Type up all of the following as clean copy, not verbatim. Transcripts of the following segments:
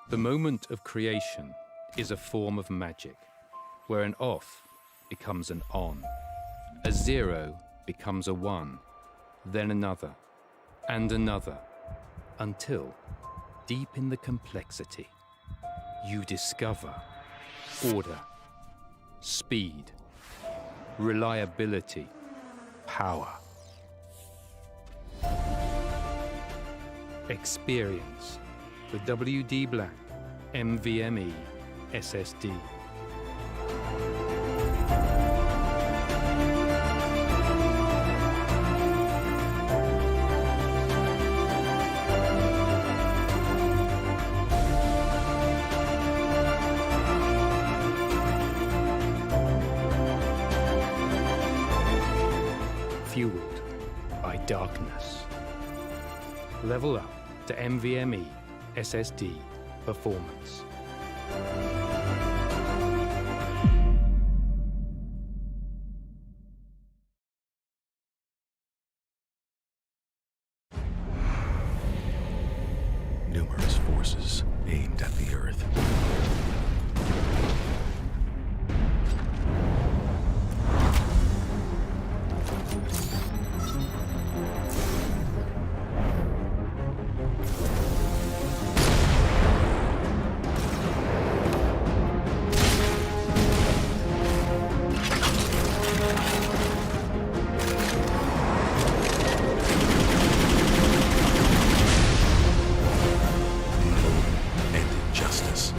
The moment of creation is a form of magic, where an off becomes an on, a zero becomes a one, then another, and another, until, deep in the complexity, you discover order, speed, reliability, power. Experience the WD Black NVMe SSD. Fueled by darkness. Level up to NVMe SSD performance. Numerous forces aimed at the Earth. And injustice.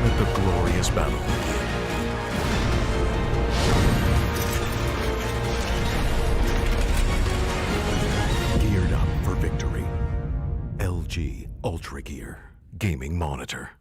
Let the glorious battle begin. Geared up for victory. LG Ultra Gear Gaming Monitor.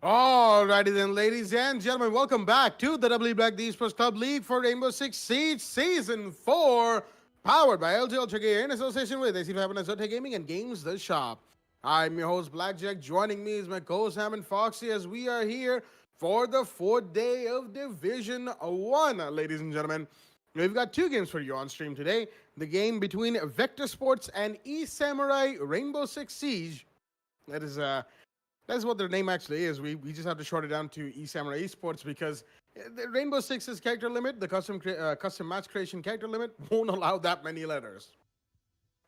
Alrighty then, ladies and gentlemen, welcome back to the W Black the Esports Club League for Rainbow Six Siege Season 4, powered by LG Ultra Gear in association with AC5 and Zote Gaming and Games The Shop. I'm your host, Blackjack. Joining me is my co-host, Ham and Foxy, as we are here for the fourth day of Division 1, ladies and gentlemen. We've got two games for you on stream today. The game between Vector Sports and Esamurai Rainbow Six Siege. That's what their name actually is. We just have to short it down to Esamurai Esports because the Rainbow Six's character limit, the custom match creation character limit, won't allow that many letters.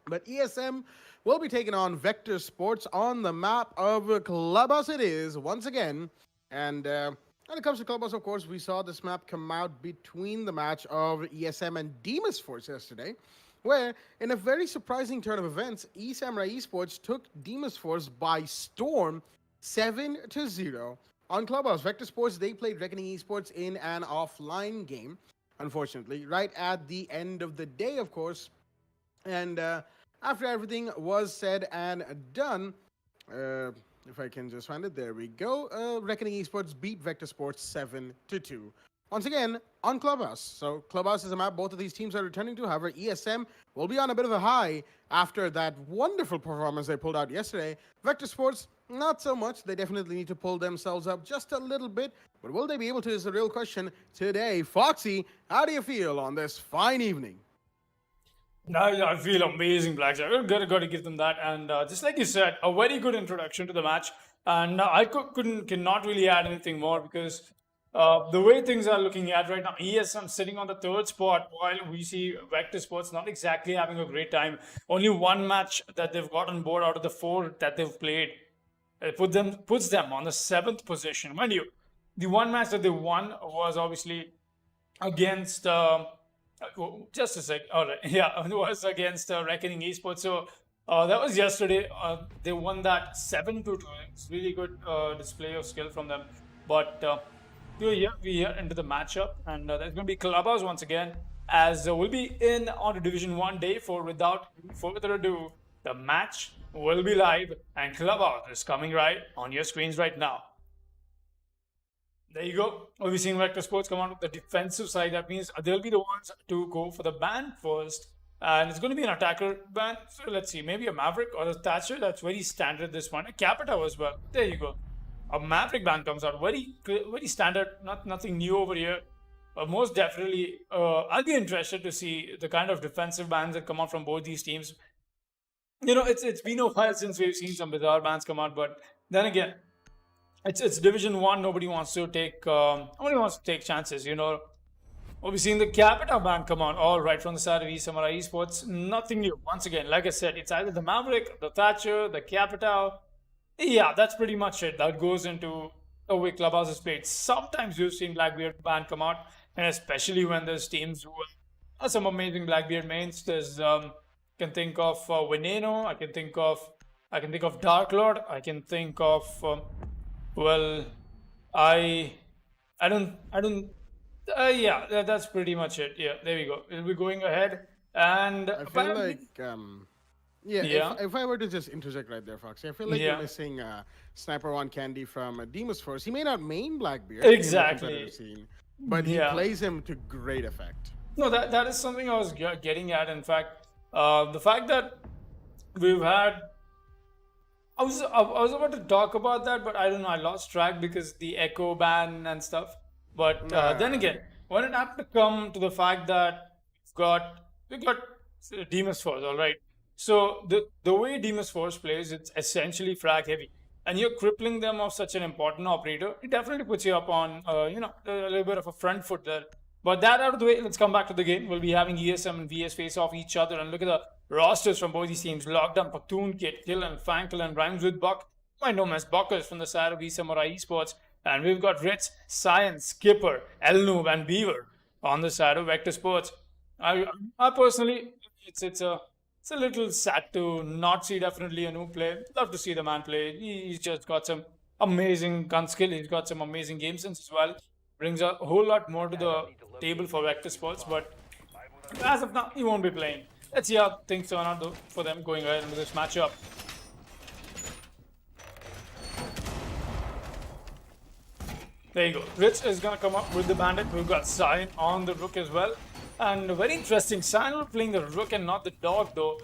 But ESM will be taking on Vector Sports on the map of Clubhouse it is, once again. And when it comes to Clubhouse, of course, we saw this map come out between the match of ESM and Deimos Force yesterday, where, in a very surprising turn of events, Esamurai Esports took Deimos Force by storm 7-0 on Clubhouse. Vector Sports, they played Reckoning Esports in an offline game, unfortunately, right at the end of the day, of course. And after everything was said and done, if I can just find it, there we go. Reckoning Esports beat Vector Sports 7-2. Once again, on Clubhouse. So Clubhouse is a map both of these teams are returning to. However, ESM will be on a bit of a high after that wonderful performance they pulled out yesterday. Vector Sports, not so much. They definitely need to pull themselves up just a little bit. But will they be able to is the real question today. Foxy, how do you feel on this fine evening? I feel amazing, Blackjack. We're gotta give them that. And just like you said, a very good introduction to the match. And cannot really add anything more because The way things are looking at right now, ESM sitting on the third spot, while we see Vector Sports not exactly having a great time. Only one match that they've got on board out of the 4 that they've played. It puts them on the 7th position. Mind you, the one match that they won was obviously against just a sec. All right, yeah, it was against Reckoning Esports. So that was yesterday. They won that 7-2. It's really good display of skill from them. But we're here into the matchup, and there's going to be Clubhouse once again, as we'll be in on the Division 1 day 4. Without further ado, the match will be live, and Clubhouse is coming right on your screens right now. There you go. We'll be seeing Vector Sports come out with the defensive side. That means they'll be the ones to go for the ban first. And it's going to be an attacker ban. So let's see. Maybe a Maverick or a Thatcher. That's very standard this one. A Capita as well. There you go. A Maverick ban comes out. Very standard. Nothing new over here. But most definitely, I'll be interested to see the kind of defensive bans that come out from both these teams. You know, it's been a while since we've seen some bizarre bans come out. But then again, it's Division 1. Nobody wants to take chances, you know. We've seen the Capita ban come on, all right, from the side of Esamurai Esports. Nothing new. Once again, like I said, it's either the Maverick, the Thatcher, the Capita. Yeah, that's pretty much it. That goes into the way Clubhouse is played. Sometimes you've seen Blackbeard ban come out, and especially when there's teams who are some amazing Blackbeard mains. There's can think of Veneno. I can think of Dark Lord. I can think of well, I don't. Yeah, that's pretty much it. Yeah, there we go. We'll be going ahead, and I feel like, if I were to just interject right there, Foxy, I feel like you're missing Sniper One Candy from Deimos first. He may not main Blackbeard exactly, in the competitive scene, but he plays him to great effect. No, that is something I was getting at. In fact, the fact that we've had. I was about to talk about that, but I don't know. I lost track because the Echo ban and stuff. But then again, when it happened to come to the fact that we got Deimos Force, all right. So the way Deimos Force plays, it's essentially frag heavy, and you're crippling them of such an important operator. It definitely puts you up on a little bit of a front foot there. But that out of the way, let's come back to the game. We'll be having ESM and VS face off each other, and look at the rosters from both these teams. Lockdown, Paktoon, Kid, Kill, and Fankel, and Rhymes with Buck. I know as Buckers from the side of Esamurai Esports. And we've got Ritz, Science, Skipper, Elnoob, and Beaver on the side of Vector Sports. I personally, it's a little sad to not see definitely a new play. Love to see the man play. He's just got some amazing gun skill. He's got some amazing game sense as well. Brings a whole lot more to the table for Vector Sports. But as of now, he won't be playing. Let's see how things turn out for them going ahead into this matchup. There you go. Rich is going to come up with the Bandit. We've got Cyan on the Rook as well. And very interesting. Cyan playing the Rook and not the Dog though.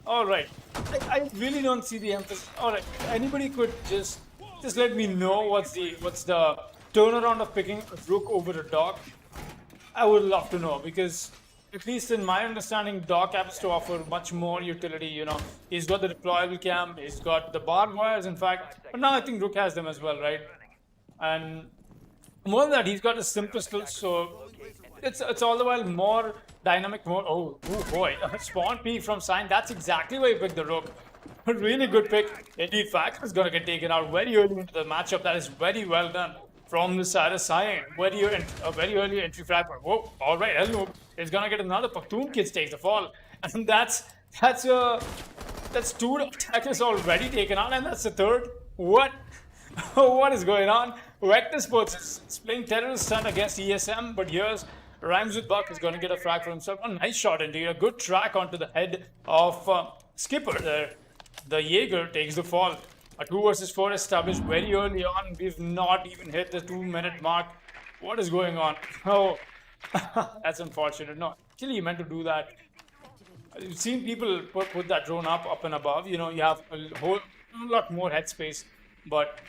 Alright. I really don't see the emphasis. Alright. Anybody could just let me know what's the turnaround of picking a Rook over a Dog. I would love to know, because at least in my understanding, Dog happens to offer much more utility, you know. He's got the deployable cam, he's got the barbed wires, in fact. But now I think Rook has them as well, right? And more than that, he's got a sim pistol, so it's all the while more dynamic, more. Oh boy, spawn peek from Sign. That's exactly why he picked the Rook. A really good pick. Indeed, Fact is gonna get taken out very early into the matchup. That is very well done from the side of Cyan. A very early entry frag. Whoa, all right, Elnoob is gonna get another. Paktoon Kids takes the fall, and that's two attackers already taken out, and that's the third. What? What is going on? Vector Sports is playing terrorist stunt against ESM, but here's Rhymes with Buck is going to get a frag for himself. A nice shot indeed. A good track onto the head of Skipper there. The Jaeger takes the fall. A 2 versus 4 established very early on. We've not even hit the 2-minute mark. What is going on? Oh, that's unfortunate. No, actually you meant to do that. I've seen people put that drone up and above. You know, you have a whole lot more headspace, but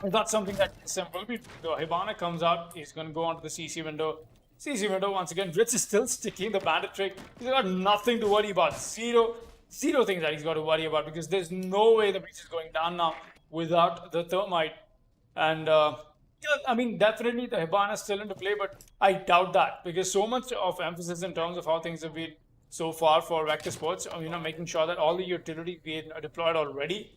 it's not something that simple. The Hibana comes out. He's going to go onto the CC window. CC window once again. Ritz is still sticking the bandit trick. He's got nothing to worry about. Zero things that he's got to worry about, because there's no way the breach is going down now without the thermite. And Yeah, I mean, definitely the Hibana is still into play, but I doubt that because so much of emphasis in terms of how things have been so far for Vector Sports, making sure that all the utility being deployed already.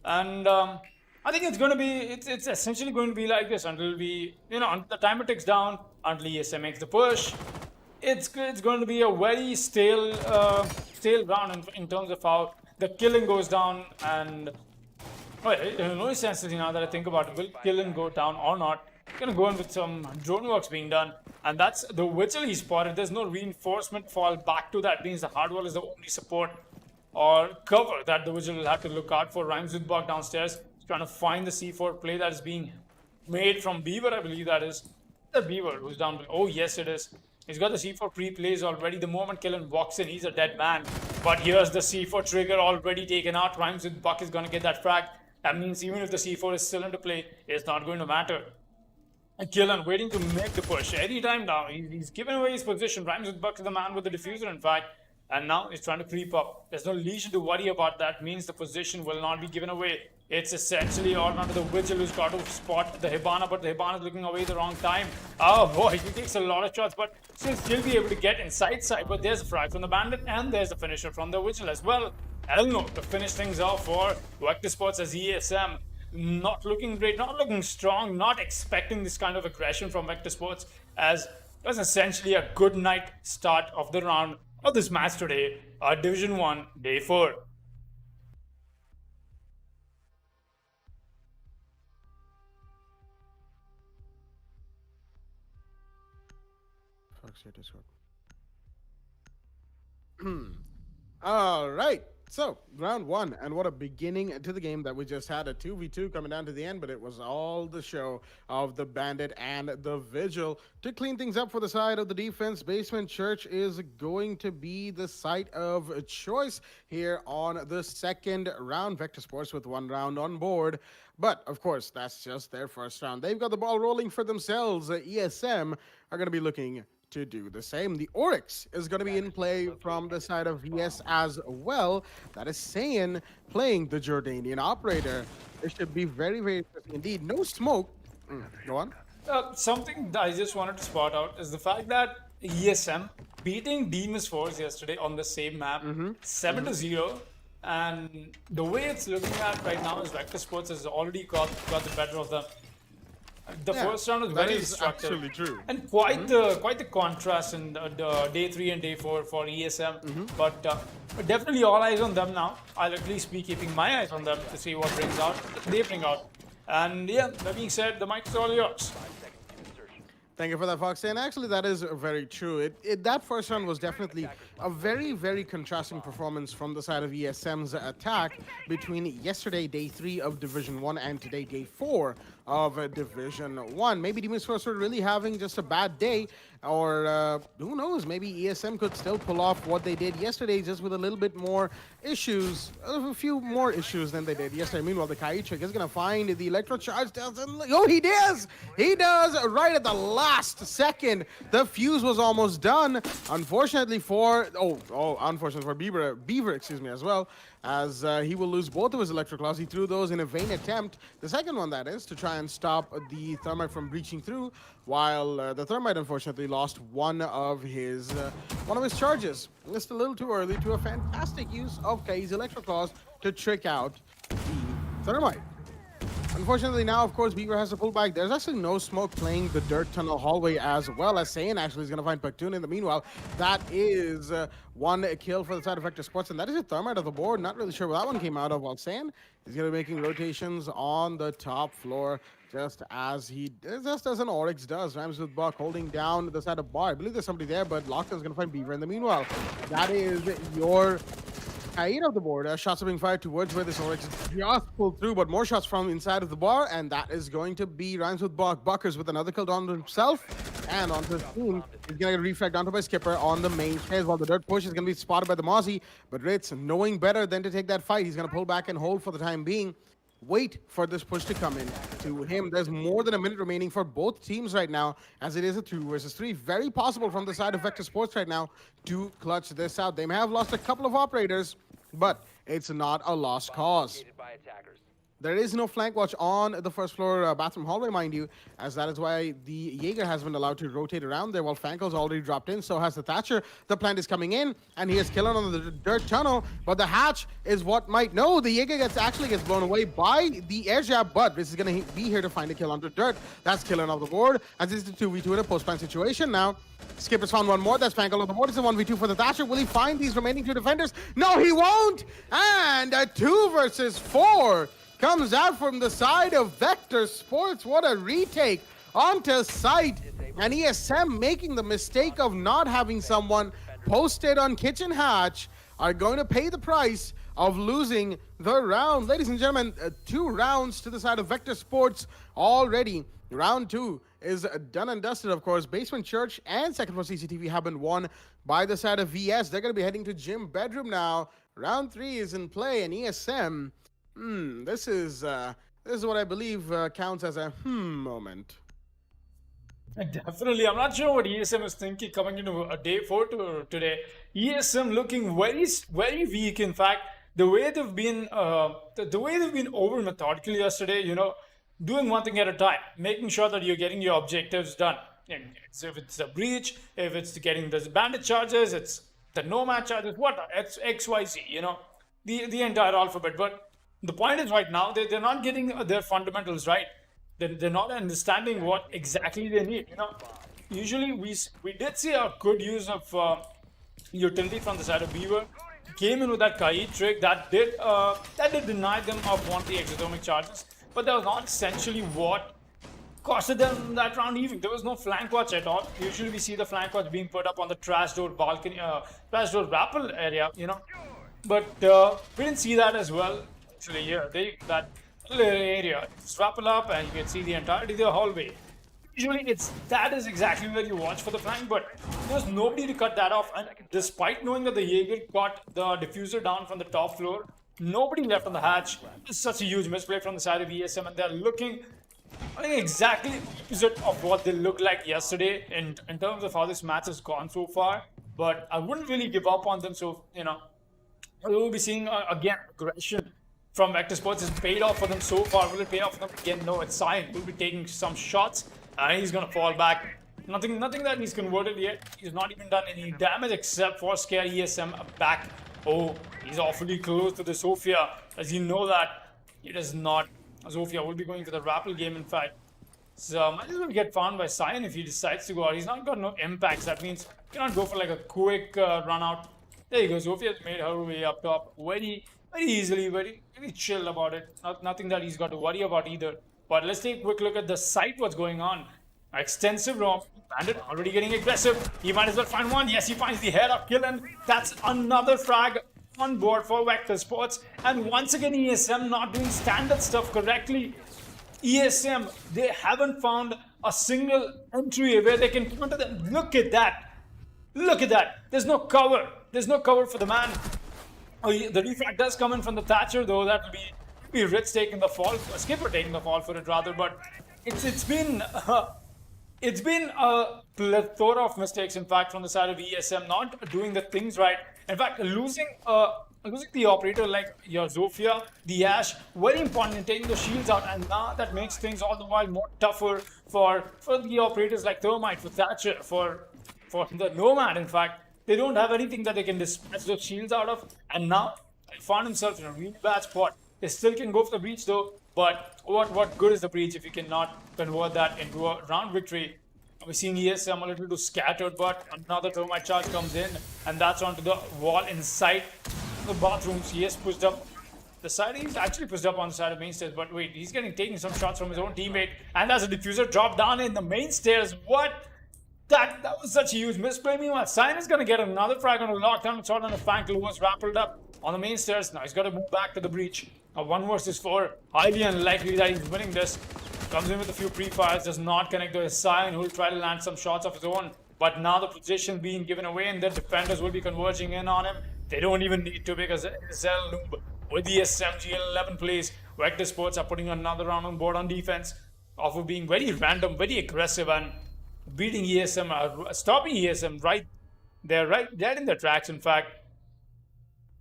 And I think it's essentially going to be like this until until the timer ticks down, until ESM makes the push. It's going to be a very stale round in terms of how the killing goes down. And well, no essentially now that I think about it, will killing go down or not? Gonna go in with some drone works being done, and that's the Witchel he spotted. There's no reinforcement fall back to that. Means the hardwall is the only support or cover that the Witchel will have to look out for. Rhymes with Bog downstairs, trying to find the C4 play that is being made from Beaver, I believe that is. The Beaver who's down below. Oh, yes, it is. He's got the C4 pre-plays already. The moment Killen walks in, he's a dead man. But here's the C4 trigger already taken out. Rhymes with Buck is going to get that frag. That means even if the C4 is still into play, it's not going to matter. And Killen waiting to make the push. Anytime now, he's given away his position. Rhymes with Buck is the man with the diffuser, in fact. And now he's trying to creep up. There's no Legion to worry about. That means the position will not be given away. It's essentially all under the Witchel who's got to spot the Hibana, but the Hibana is looking away the wrong time. Oh boy, he takes a lot of shots, but he'll still be able to get inside side. But there's a frag from the Bandit, and there's the finisher from the Witchel as well. Elno to finish things off for Vector Sports as ESM. Not looking great, not looking strong, not expecting this kind of aggression from Vector Sports, as it was essentially a good night start of the round of this match today, Division 1, Day 4. All right. So, round one, and what a beginning to the game that we just had. A 2v2 coming down to the end, but it was all the show of the Bandit and the Vigil. To clean things up for the side of the defense, Basement Church is going to be the site of choice here on the second round. Vector Sports with 1 round on board. But, of course, that's just their first round. They've got the ball rolling for themselves. ESM are going to be looking to do the same. The Oryx is going to be in play from the side of VS as well. That is Saiyan playing the Jordanian operator. It should be very, very interesting indeed. No smoke. Go on. Something that I just wanted to spot out is the fact that ESM beating Deimos Force yesterday on the same map, 7-0. And the way it's looking at right now is Vector Sports has already got the better of them. The first round was very destructive. Actually true. And quite the contrast in the Day 3 and Day 4 for ESM. But definitely all eyes on them now. I'll at least be keeping my eyes on them to see what they bring out. And yeah, that being said, the mic is all yours. Thank you for that, Fox. And actually, that is very true. That first round was definitely a very, very contrasting performance from the side of ESM's attack between yesterday, Day 3 of Division 1, and today, Day 4 of Division 1. Maybe Deimos Force were really having just a bad day, or who knows, maybe ESM could still pull off what they did yesterday, just with a little bit more issues, a few more issues than they did yesterday. Meanwhile, the Kaichik is going to find the Electro Charge. Oh, he does! He does! Right at the last second. The fuse was almost done. Unfortunately for... unfortunately for Beaver, excuse me, as well, as he will lose both of his Electro Claws. He threw those in a vain attempt. The second one, that is, to try and stop the Thermite from breaching through, while the Thermite unfortunately lost one of his charges. Just a little too early to a fantastic use of Kai's Electro Claws to trick out the Thermite. Unfortunately, now, of course, Beaver has to pull back. There's actually no smoke playing the dirt tunnel hallway, as well as Saiyan actually is going to find Paktoon in the meanwhile. That is one kill for the side of Vector Sports, and that is a Thermite of the board. Not really sure where that one came out of, while Saiyan is going to be making rotations on the top floor, just as an Oryx does. Rams with Buck holding down the side of Bar. I believe there's somebody there, but Lockdown is going to find Beaver in the meanwhile. That is your Kaid of the board. Shots are being fired towards where this Oryx just pulled through, but more shots from inside of the bar, and that is going to be Rhymes with Buckers with another kill on himself and onto his team. He's going to get refragged onto by Skipper on the main stairs, while the dirt push is going to be spotted by the Mozzie. But Ritz, knowing better than to take that fight, he's going to pull back and hold for the time being. Wait for this push to come in to him. There's more than a minute remaining for both teams right now, as it is a 2 versus 3. Very possible from the side of Vector Sports right now to clutch this out. They may have lost a couple of operators, but it's not a lost cause. There is no flank watch on the first floor bathroom hallway, mind you, as that is why the Jaeger has been allowed to rotate around there while Franco's already dropped in. So has the Thatcher. The plant is coming in, and he is killing on the dirt tunnel. But the hatch is what might know. The Jaeger actually gets blown away by the air jab, but this is going to be here to find a kill on the dirt. That's killing off the board, and this is the 2v2 in a post-plant situation now. Skipper's found one more. That's Franco on the board. It's a 1v2 for the Thatcher. Will he find these remaining two defenders? No, he won't! And a 2 versus 4 comes out from the side of Vector Sports. What a retake onto site. And ESM, making the mistake of not having someone posted on Kitchen Hatch, are going to pay the price of losing the round. Ladies and gentlemen, 2 rounds to the side of Vector Sports already. Round 2 is done and dusted, of course. Basement Church and Second Floor CCTV have been won by the side of VS. They're going to be heading to Gym Bedroom now. Round 3 is in play, and ESM, this is what I believe counts as a moment. Definitely. I'm not sure what ESM is thinking coming into a day 4 today. ESM looking very, very weak. In fact, the way they've been over methodical yesterday, doing one thing at a time, making sure that you're getting your objectives done. And so if it's a breach, if it's getting the bandit charges, it's the nomad charges, what? It's XYZ, the entire alphabet. But the point is right now, they're not getting their fundamentals right. They're not understanding what exactly they need. Usually we did see a good use of utility from the side of Beaver. Came in with that Kai trick that did deny them of one of the exothermic charges. But that was not essentially what costed them that round even. There was no flank watch at all. Usually we see the flank watch being put up on the trash door balcony, trash door rappel area, But we didn't see that as well. Actually, yeah, that little area. Just rappel up and you can see the entirety of the hallway. Usually that is exactly where you watch for the flank, but there's nobody to cut that off. And despite knowing that the Jaeger got the diffuser down from the top floor, nobody left on the hatch. It's such a huge misplay from the side of ESM, and they're looking, I think, exactly opposite of what they looked like yesterday in terms of how this match has gone so far. But I wouldn't really give up on them. So, we'll be seeing again aggression from Vector Sports. Has paid off for them so far. Will it pay off for them again? No, it's Cyan. Will be taking some shots, and he's gonna fall back. Nothing that he's converted yet. He's not even done any damage except for scare ESM back. Oh, he's awfully close to the Sophia. As you know that he does not. Sophia will be going for the rappel game, in fact. So might as well get found by Cyan if he decides to go out. He's not got no impacts. That means he cannot go for like a quick run out. There you go. Sophia's made her way up top very, very easily, very chill about it. Nothing that he's got to worry about either. But let's take a quick look at the site, what's going on. Extensive roam. Bandit already getting aggressive. He might as well find one. Yes, he finds the head of kill, and that's another frag on board for Vector Sports. And once again, ESM not doing standard stuff correctly. ESM, they haven't found a single entry where they can come into them. Look at that. Look at that. There's no cover. There's no cover for the man. Oh, the refrag does come in from the Thatcher, though. That will be Ritz taking the fall, Skipper taking the fall for it rather. But it's been a plethora of mistakes, in fact, from the side of ESM, not doing the things right. In fact, losing the operator like your Zofia, the Ash, very important in taking the shields out, and now that makes things all the while more tougher for the operators like Thermite, for Thatcher, for the Nomad. In fact, they don't have anything that they can dispatch those shields out of, and now he found himself in a really bad spot. They still can go for the breach though, but what good is the breach if you cannot convert that into a round victory? We're seeing ESM a little too scattered, but another Thermite charge comes in, and that's onto the wall inside the bathrooms. He has pushed up the side. He's actually pushed up on the side of main stairs, but wait, he's taking some shots from his own teammate, and there's a diffuser drop down in the main stairs. What? That was such a huge misplay. Meanwhile, Cyan is going to get another frag on a lockdown shot on a flank who was rappelled up on the main stairs. Now he's got to move back to the breach. A 1 versus 4. Highly unlikely that he's winning this. Comes in with a few pre-fires, does not connect to his Cyan, who will try to land some shots of his own. But now the position being given away, and the defenders will be converging in on him. They don't even need to, because Zell Noob with the SMG 11 plays. Vector Sports are putting another round on board on defense, of being very random, very aggressive, and beating ESM, stopping ESM right there, right dead in their tracks. In fact,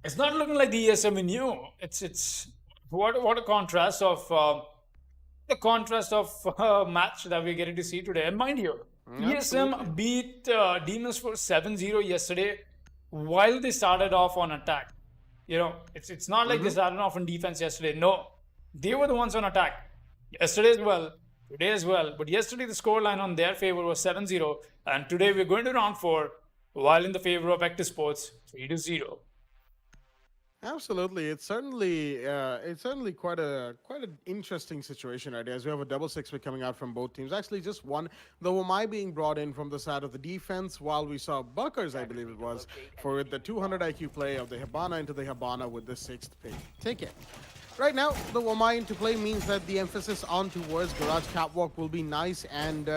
it's not looking like the ESM we knew. It's what a contrast of match that we're getting to see today. And mind you, ESM beat Deimos for 7-0 yesterday while they started off on attack. You know, it's not like they started off on defense yesterday. No, they were the ones on attack. Yesterday as well, today as well. But yesterday the scoreline on their favor was 7-0, and today we're going to round 4 while in the favor of Esports 3-0. Absolutely, it's certainly quite an interesting situation right here, as we have a double 6-pick coming out from both teams. Actually, just one, the Wamai being brought in from the side of the defense, while we saw Buckers, I believe it was, for the 200 IQ play of the Hibana into the Hibana with the 6th pick ticket. Right now, the Wamai into play means that the emphasis on towards Garage Catwalk will be nice and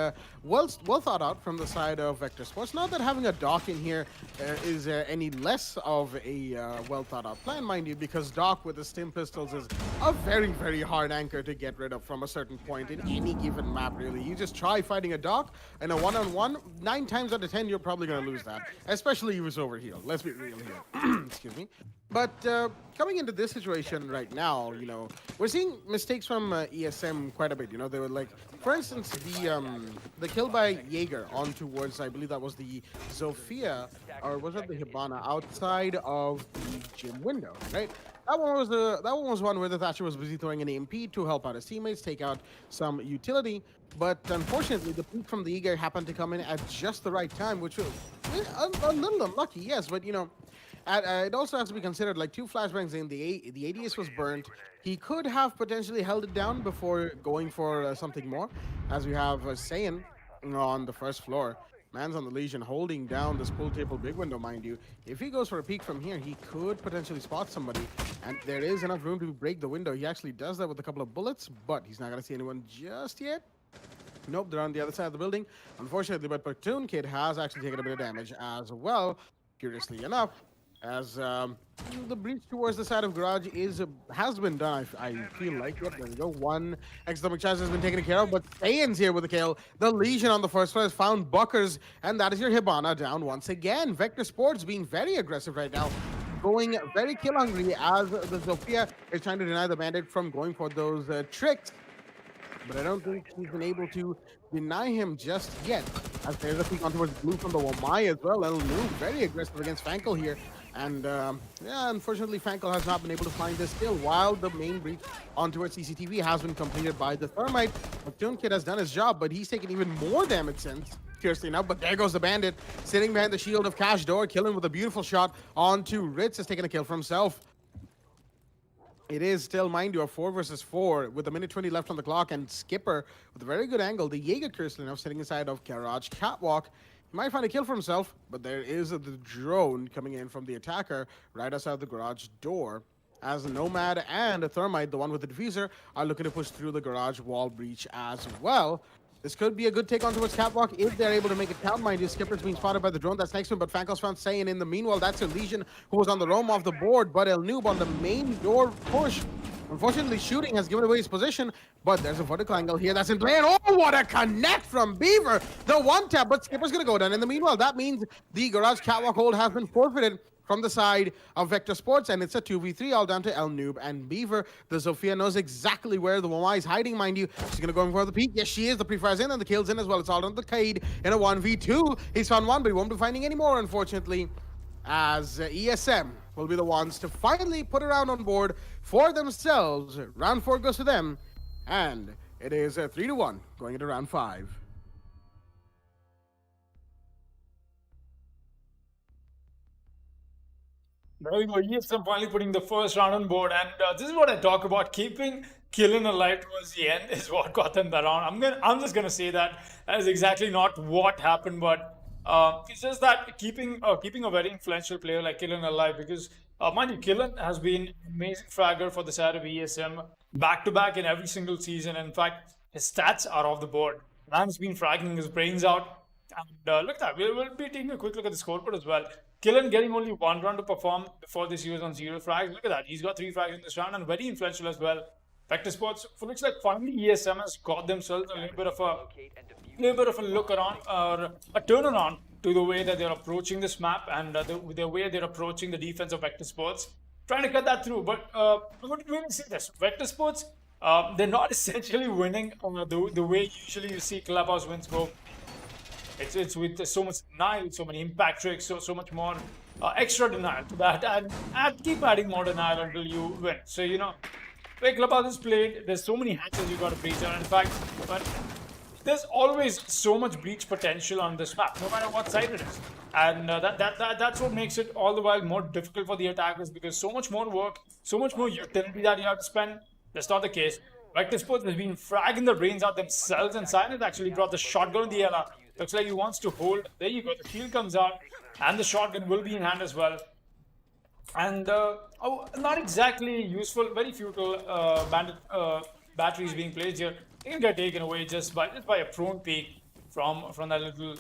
well thought out from the side of Vector Sports. Not that having a Doc in here is any less of a well thought out plan, mind you, because Doc with the Stim Pistols is a very, very hard anchor to get rid of from a certain point in any given map, really. You just try fighting a Doc in a one-on-one, 9 times out of 10, you're probably going to lose that, especially if he was overhealed. Let's be real here. Excuse me. But coming into this situation right now, you know, we're seeing mistakes from ESM quite a bit. You know, they were like, for instance, the kill by Jaeger on towards, I believe that was the Zofia, or was it the Hibana, outside of the gym window, right? That one was one where the Thatcher was busy throwing an EMP to help out his teammates, take out some utility. But unfortunately, the peek from the Jaeger happened to come in at just the right time, which was a little unlucky, yes, but you know. It also has to be considered like 2 flashbangs in, the ADS was burnt. He could have potentially held it down before going for something more, as we have Saiyan on the first floor. Man's on the Legion holding down this pool table big window, mind you. If he goes for a peek from here, he could potentially spot somebody, and there is enough room to break the window. He actually does that with a couple of bullets, but he's not going to see anyone just yet. Nope, they're on the other side of the building, unfortunately, but Platoon Kid has actually taken a bit of damage as well, curiously enough. As the breach towards the side of garage has been done, I feel like it. There we go. One ectomic charge has been taken care of, but Saiyan's here with the kill. The Legion on the first floor has found Buckers, and that is your Hibana down once again. Vector Sports being very aggressive right now, going very kill hungry as the Zofia is trying to deny the Bandit from going for those tricks. But I don't think he's been able to deny him just yet. As there's a peek on towards blue from the Wamai as well. El Nu very aggressive against Fankel here. And yeah, unfortunately, Fankel has not been able to find this kill, while the main breach onto our CCTV has been completed by the Thermite. Platoon Kid has done his job, but he's taken even more damage since, curiously enough. But there goes the Bandit, sitting behind the shield of Cash Door, killing with a beautiful shot onto Ritz, has taken a kill for himself. It is still, mind you, a 4 versus 4 with a minute 20 left on the clock, and Skipper with a very good angle. The Jaeger, curiously enough, sitting inside of Garage Catwalk. He might find a kill for himself, but there is the drone coming in from the attacker right outside the garage door, as Nomad and a Thermite, the one with the diffuser, are looking to push through the garage wall breach as well. This could be a good take on towards Catwalk if they're able to make it count, mind you. Skipper's being spotted by the drone that's next to him, but Fankel's found Saiyan in the meanwhile. That's a Legion who was on the roam off the board, but El Noob on the main door push. Unfortunately, shooting has given away his position, but there's a vertical angle here that's in play. And oh, what a connect from Beaver! The one tap, but Skipper's gonna go down. In the meanwhile, that means the Garage Catwalk hold has been forfeited from the side of Vector Sports, and it's a 2v3 all down to El Noob and Beaver. The Zofia knows exactly where the Wamai is hiding, mind you. She's gonna go in for the peek. Yes, she is. The pre-fire's in and the kill's in as well. It's all down to the Cade in a 1v2. He's found one, but he won't be finding any more, unfortunately, as ESM will be the ones to finally put a round on board for themselves. Round 4 goes to them, and it is 3-1 going into round 5. There we go. ESM finally putting the first round on board, and this is what I talk about. Keeping killing alive towards the end is what got them that round. I'm just gonna say that is exactly not what happened, but it's just that keeping a very influential player like Killen alive, because mind you, Killen has been amazing fragger for the side of ESM back to back in every single season. In fact, his stats are off the board. Man's been fragging his brains out. And look at that. We'll be taking a quick look at the scoreboard as well. Killen getting only 1 round to perform before this year on 0 frags. Look at that. He's got 3 frags in this round and very influential as well. Vector Sports, looks like finally ESM has got themselves a little bit of a look around, or a turnaround to the way that they're approaching this map, and the way they're approaching the defense of Vector Sports. trying to cut that through. But I wouldn't really say this. Vector Sports, they're not essentially winning the way usually you see clubhouse wins go. It's with so much denial, so many impact tricks, so much more extra denial to that, and keep adding more denial until you win. So you know, where clubhouse is played, there's so many hatches you got to breach, and in fact, but there's always so much breach potential on this map, no matter what side it is. And that's what makes it all the while more difficult for the attackers, because so much more work, so much more utility that you have to spend. That's not the case. Vector Sports has been fragging the brains out themselves, and Silent actually brought the shotgun in the LR. Looks like he wants to hold. There you go. The shield comes out, and the shotgun will be in hand as well. And not exactly useful, very futile bandit batteries being placed here. They can get taken away just by a prone peek from that little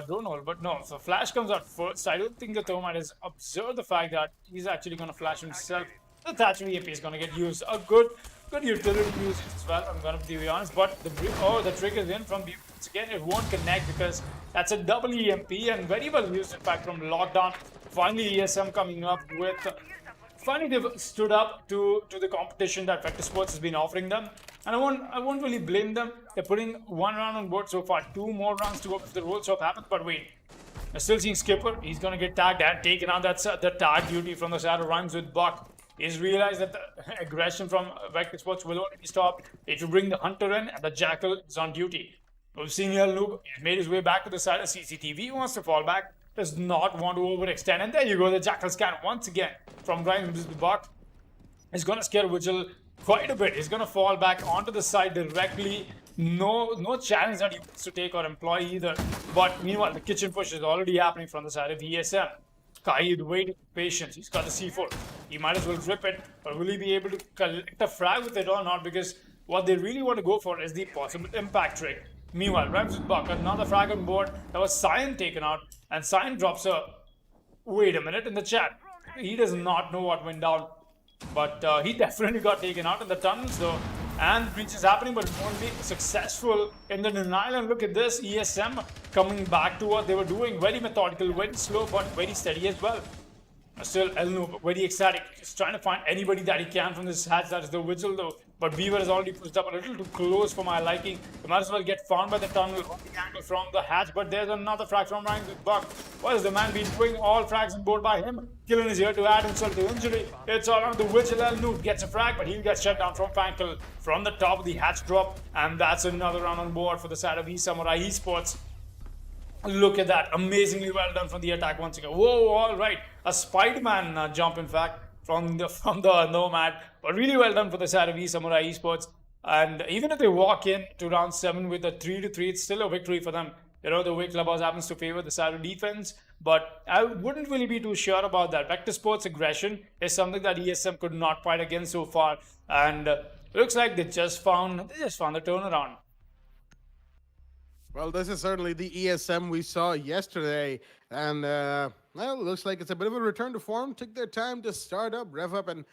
drone hole. But no, so Flash comes out first. I don't think the Thermite has observed the fact that he's actually going to flash himself. The Thatcher EMP is going to get used. A good utility use as well, I'm going to be honest. But the trick is in from once again, it won't connect because that's a double EMP and very well used, in fact, from Lockdown. Finally, ESM coming up with... Finally, they've stood up to the competition that Vector Sports has been offering them. And I won't really blame them. They're putting one round on board so far. 2 more rounds to go if the roll swap happens. But wait, I'm still seeing Skipper. He's going to get tagged and taken out. That's the tag duty from the side of Rhymes with Buck. He's realized that the aggression from Vector Sports will only be stopped if you bring the Hunter in and the Jackal is on duty. We've seen El Noob. He's made his way back to the side of CCTV. He wants to fall back. Does not want to overextend. And there you go. The Jackal scan once again from Rhymes with Buck. He's going to scare Vigil quite a bit. He's going to fall back onto the side directly. No challenge that he wants to take or employ either. But meanwhile, the kitchen push is already happening from the side of ESM. Kaid waiting with patience. He's got the C4. He might as well rip it. But will he be able to collect a frag with it or not? Because what they really want to go for is the possible impact trick. Meanwhile, Rhymes with Buck, another frag on board. That was Cyan taken out. And Cyan drops a... Wait a minute in the chat. He does not know what went down. But he definitely got taken out in the tunnel. So, and breach is happening, but it won't be successful in the denial. And look at this, ESM coming back to what they were doing. Very methodical, very slow, but very steady as well. Still, El Noob, very ecstatic. He's trying to find anybody that he can from this hatch. That is the Vigil, though. But Beaver has already pushed up a little too close for my liking. He might as well get found by the tunnel on the angle from the hatch. But there's another frag from Rhymes with Buck. What has the man been doing? All frags on board by him. Killen is here to add insult to injury. It's all on the Vigil. El Noob gets a frag, but he'll get shut down from Fankel from the top of the hatch drop. And that's another round on board for the side of Esamurai Esports. Look at that. Amazingly well done from the attack once again. Whoa, all right. A Spider-Man jump, in fact, from the Nomad. But really well done for the side of Esamurai Esports. And even if they walk in to round 7 with a 3-3, it's still a victory for them. You know, the way Clubhouse happens to favor the side of defense. But I wouldn't really be too sure about that. Vector Sports aggression is something that ESM could not fight against so far. And looks like they just found the turnaround. Well, this is certainly the ESM we saw yesterday, and well, it looks like it's a bit of a return to form. Took their time to start up, rev up, and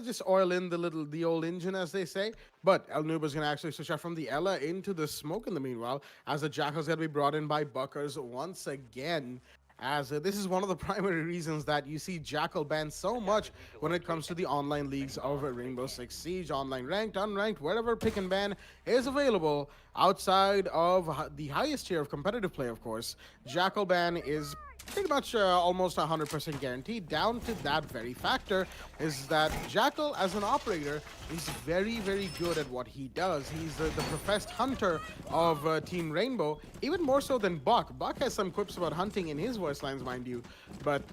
just oil in the old engine, as they say. But El Noob is going to actually switch out from the Ella into the smoke in the meanwhile, as the Jackal's going to be brought in by Buckers once again. As this is one of the primary reasons that you see Jackal banned so much when it comes to the online leagues of Rainbow Six Siege, online ranked, unranked, wherever pick and ban is available outside of the highest tier of competitive play, of course. Jackal ban is pretty much almost 100% guaranteed. Down to that very factor is that Jackal, as an operator, is very, very good at what he does. He's the professed hunter of Team Rainbow, even more so than Buck. Buck has some quips about hunting in his voice lines, mind you, but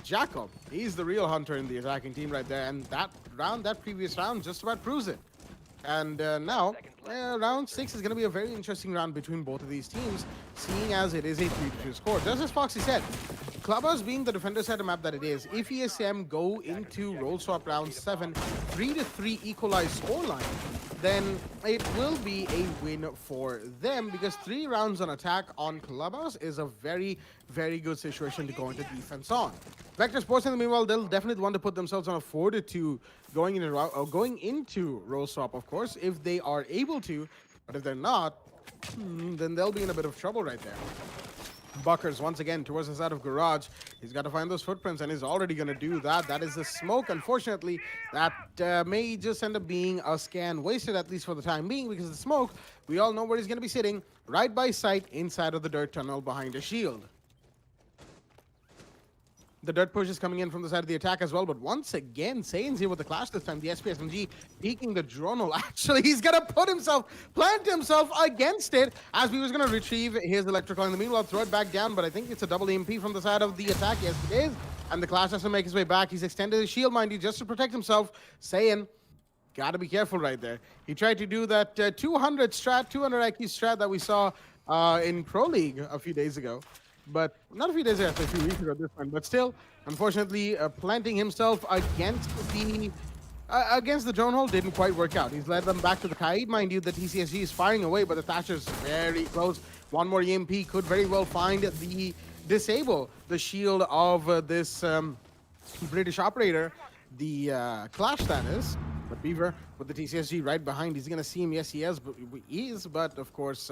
Jackal, he's the real hunter in the attacking team right there, and that previous round just about proves it. And now, round 6 is going to be a very interesting round between both of these teams, seeing as it is a 3-2 score. Just as Foxy said, Clubhouse being the defender side of map that it is, if ESM go into roll swap round 7, 3-3 equalized scoreline, then it will be a win for them, because 3 rounds on attack on Clubhouse is a very, very good situation to go into defense on. Vector Sports, in the meanwhile, they'll definitely want to put themselves on a 4-2 going into roll swap, of course, if they are able to. But if they're not, then they'll be in a bit of trouble right there. Buckers once again towards the side of garage. He's got to find those footprints, and he's already going to do that. That is the smoke. Unfortunately, that may just end up being a scan wasted, at least for the time being, because the smoke, we all know where he's going to be sitting, right by sight inside of the dirt tunnel behind a shield. The dirt push is coming in from the side of the attack as well, but once again, Saiyans here with the clash this time. The SPSMG peeking the drone. Actually, he's gonna plant himself against it, as he was gonna retrieve his electrical. In the meanwhile, throw it back down, but I think it's a double EMP from the side of the attack. Yes, it is. And the clash has to make his way back. He's extended his shield, mind you, just to protect himself. Saiyan, gotta be careful right there. He tried to do that 200 IQ strat that we saw in Pro League a few days ago. But not a few days after, a few weeks ago this one. But still, unfortunately, planting himself against the drone hole didn't quite work out. He's led them back to the Kaid. Mind you, the TCSG is firing away, but the Thatcher's very close. One more EMP could very well disable the shield of this British operator, the Clash that is. But Beaver with the TCSG right behind, he's going to see him. Yes, he is, but of course,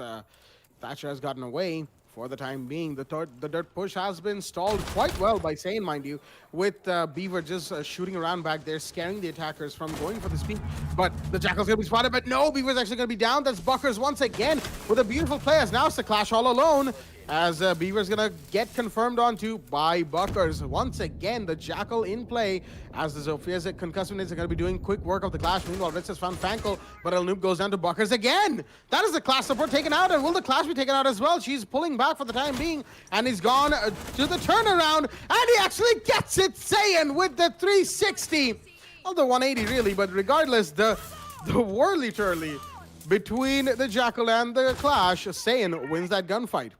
Thatcher has gotten away. For the time being, the dirt push has been stalled quite well by Saiyan, mind you, with Beaver just shooting around back there, scaring the attackers from going for the speed. But the Jackal's going to be spotted, but no, Beaver's actually going to be down. That's Buckers once again with a beautiful play, as now it's the Clash all alone, as Beaver's going to get confirmed onto by Buckers. Once again, the Jackal in play, as the Zophia's concussiveness are going to be doing quick work of the Clash. Meanwhile, Ritz has found Fankel, but El Noob goes down to Buckers again. That is the Clash support taken out, and will the Clash be taken out as well? She's pulling back for the time being, and he's gone to the turnaround, and he actually gets it, Saiyan, with the 360. Well, the 180 really, but regardless, the whirly-turly between the Jackal and the Clash, Saiyan wins that gunfight.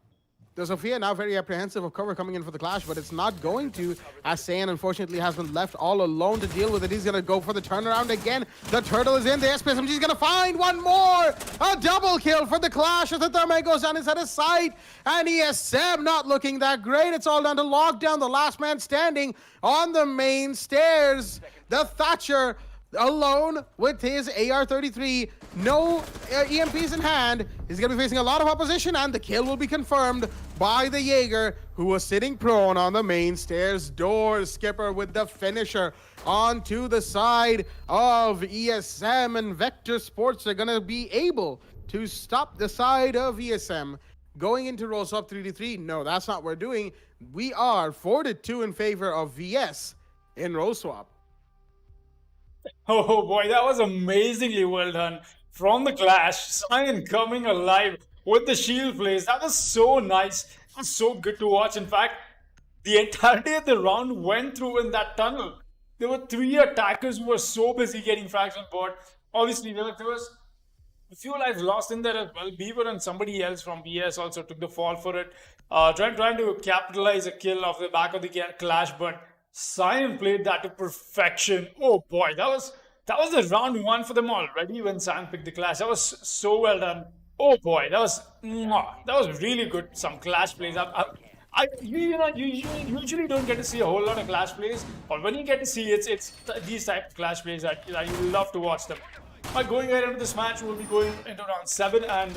The Sophia now very apprehensive of cover coming in for the Clash, but it's not going to, as Saiyan unfortunately has been left all alone to deal with it. He's going to go for the turnaround again. The turtle is in. The SPSMG is going to find one more. A double kill for the Clash as the Thermite goes down inside his sight. And ESM not looking that great. It's all down to lockdown. The last man standing on the main stairs. The Thatcher alone with his AR-33, no EMPs in hand. He's going to be facing a lot of opposition, and the kill will be confirmed by the Jaeger, who was sitting prone on the main stairs door. Skipper with the finisher onto the side of ESM, and Vector Sports are going to be able to stop the side of ESM going into roll swap 3-3. No, that's not what we're doing. We are 4-2 in favor of VS in roll swap. Oh boy, that was amazingly well done from the Clash. Saiyan coming alive with the shield plays. That was so nice. It was so good to watch. In fact, the entirety of the round went through in that tunnel. There were 3 attackers who were so busy getting frags on board. Obviously, there was a few lives lost in there as well. Beaver and somebody else from BS also took the fall for it. Trying to capitalize a kill off the back of the Clash, but Saiyan played that to perfection. Oh boy, that was the round 1 for them already when Saiyan picked the Clash. That was so well done. Oh boy, that was really good. Some Clash plays. You usually don't get to see a whole lot of Clash plays, but when you get to see it's these type of Clash plays that you love to watch them. But going ahead into this match, we'll be going into round 7, and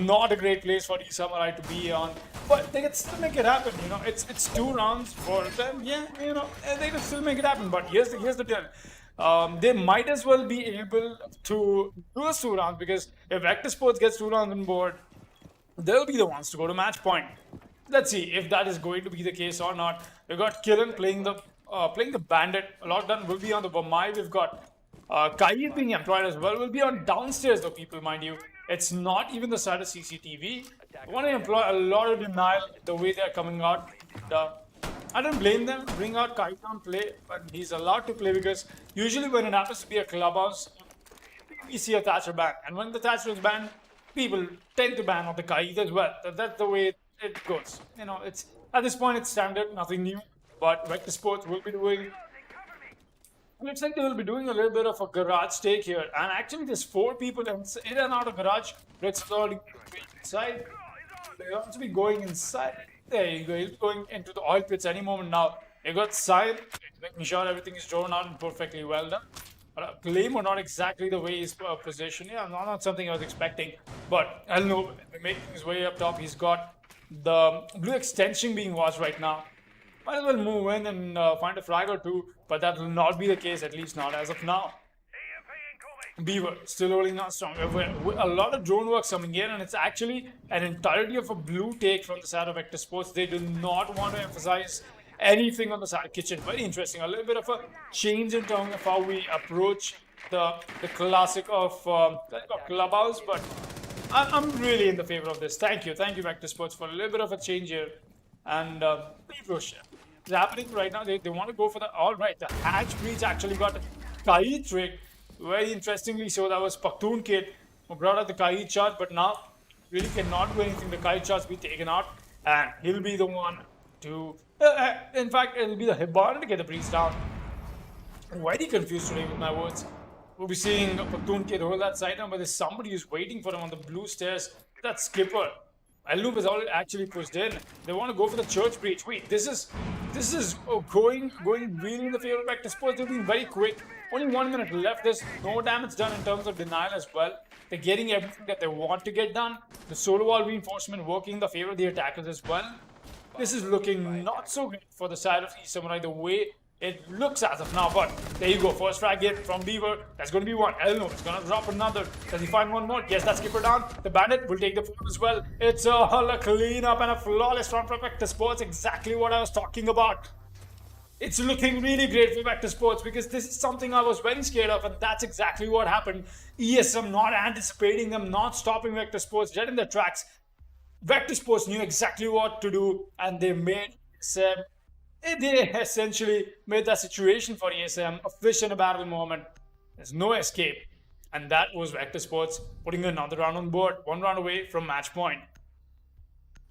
not a great place for Esamurai to be on. But they can still make it happen, It's 2 rounds for them, yeah, they can still make it happen. But here's the deal. They might as well be able to do those 2 rounds, because if Vector Sports gets 2 rounds on board, they'll be the ones to go to match point. Let's see if that is going to be the case or not. We've got Killen playing the Bandit. A lot done will be on the Vamai. We've got Kai being employed as well. Will be on downstairs though, people, mind you. It's not even the side of CCTV. I want to employ a lot of denial the way they're coming out. I don't blame them. Bring out Kai on play, but he's allowed to play, because usually when it happens to be a clubhouse, we see a Thatcher ban. And when the Thatcher is banned, people tend to ban on the Kai as well. That's the way it goes. It's at this point it's standard, nothing new. But Vector Sports will be doing. Looks like they will be doing a little bit of a garage take here. And actually, there's 4 people in and out of garage. Let's slowly go inside. They'll also be going inside. There you go. He'll be going into the oil pits any moment now. You got Side, making sure everything is drawn out and perfectly well done. Claymore not exactly the way he's positioned. Yeah, not something I was expecting. But I don't know, making his way up top. He's got the blue extension being watched right now. Might as well move in and find a frag or two, but that will not be the case, at least not as of now. Beaver still holding on strong. A lot of drone work coming in, and it's actually an entirety of a blue take from the side of Vector Sports. They do not want to emphasize anything on the side of kitchen. Very interesting. A little bit of a change in terms of how we approach the classic of clubhouse, but I'm really in the favor of this. Thank you, Vector Sports, for a little bit of a change here. And it's happening right now. They want to go for the all right. The hatch breach actually got Kai trick. Very interestingly so, that was Pakhtun Kid who brought out the Kai charge, but now really cannot do anything. The Kai charge be taken out, and he'll be the one to. In fact, it'll be the Hibana to get the breach down. Very confused today with my words. We'll be seeing Pakhtun Kid hold that side down, but there's somebody who's waiting for him on the blue stairs. That's Skipper. Elnoop is already actually pushed in. They want to go for the church breach. Wait, this is going really in the favor of Vector Sports. They're being very quick. Only 1 minute left. There's no damage done in terms of denial as well. They're getting everything that they want to get done. The solo wall reinforcement working in the favor of the attackers as well. This is looking not so good for the side of Esamurai the way it looks as of now. But there you go. First frag hit from Beaver. That's going to be one. Elnoop is going to drop another. Does he find one more? Yes, that's Skipper down. The Bandit will take the point as well. It's a clean up and a flawless run from Vector Sports. Exactly what I was talking about. It's looking really great for Vector Sports because this is something I was very scared of, and that's exactly what happened. ESM not anticipating them, not stopping Vector Sports, dead in their tracks. Vector Sports knew exactly what to do, and they made ESM. They essentially made that situation for ESM a fish in a barrel moment. There's no escape, and that was Vector Sports putting another round on board, 1 round away from match point.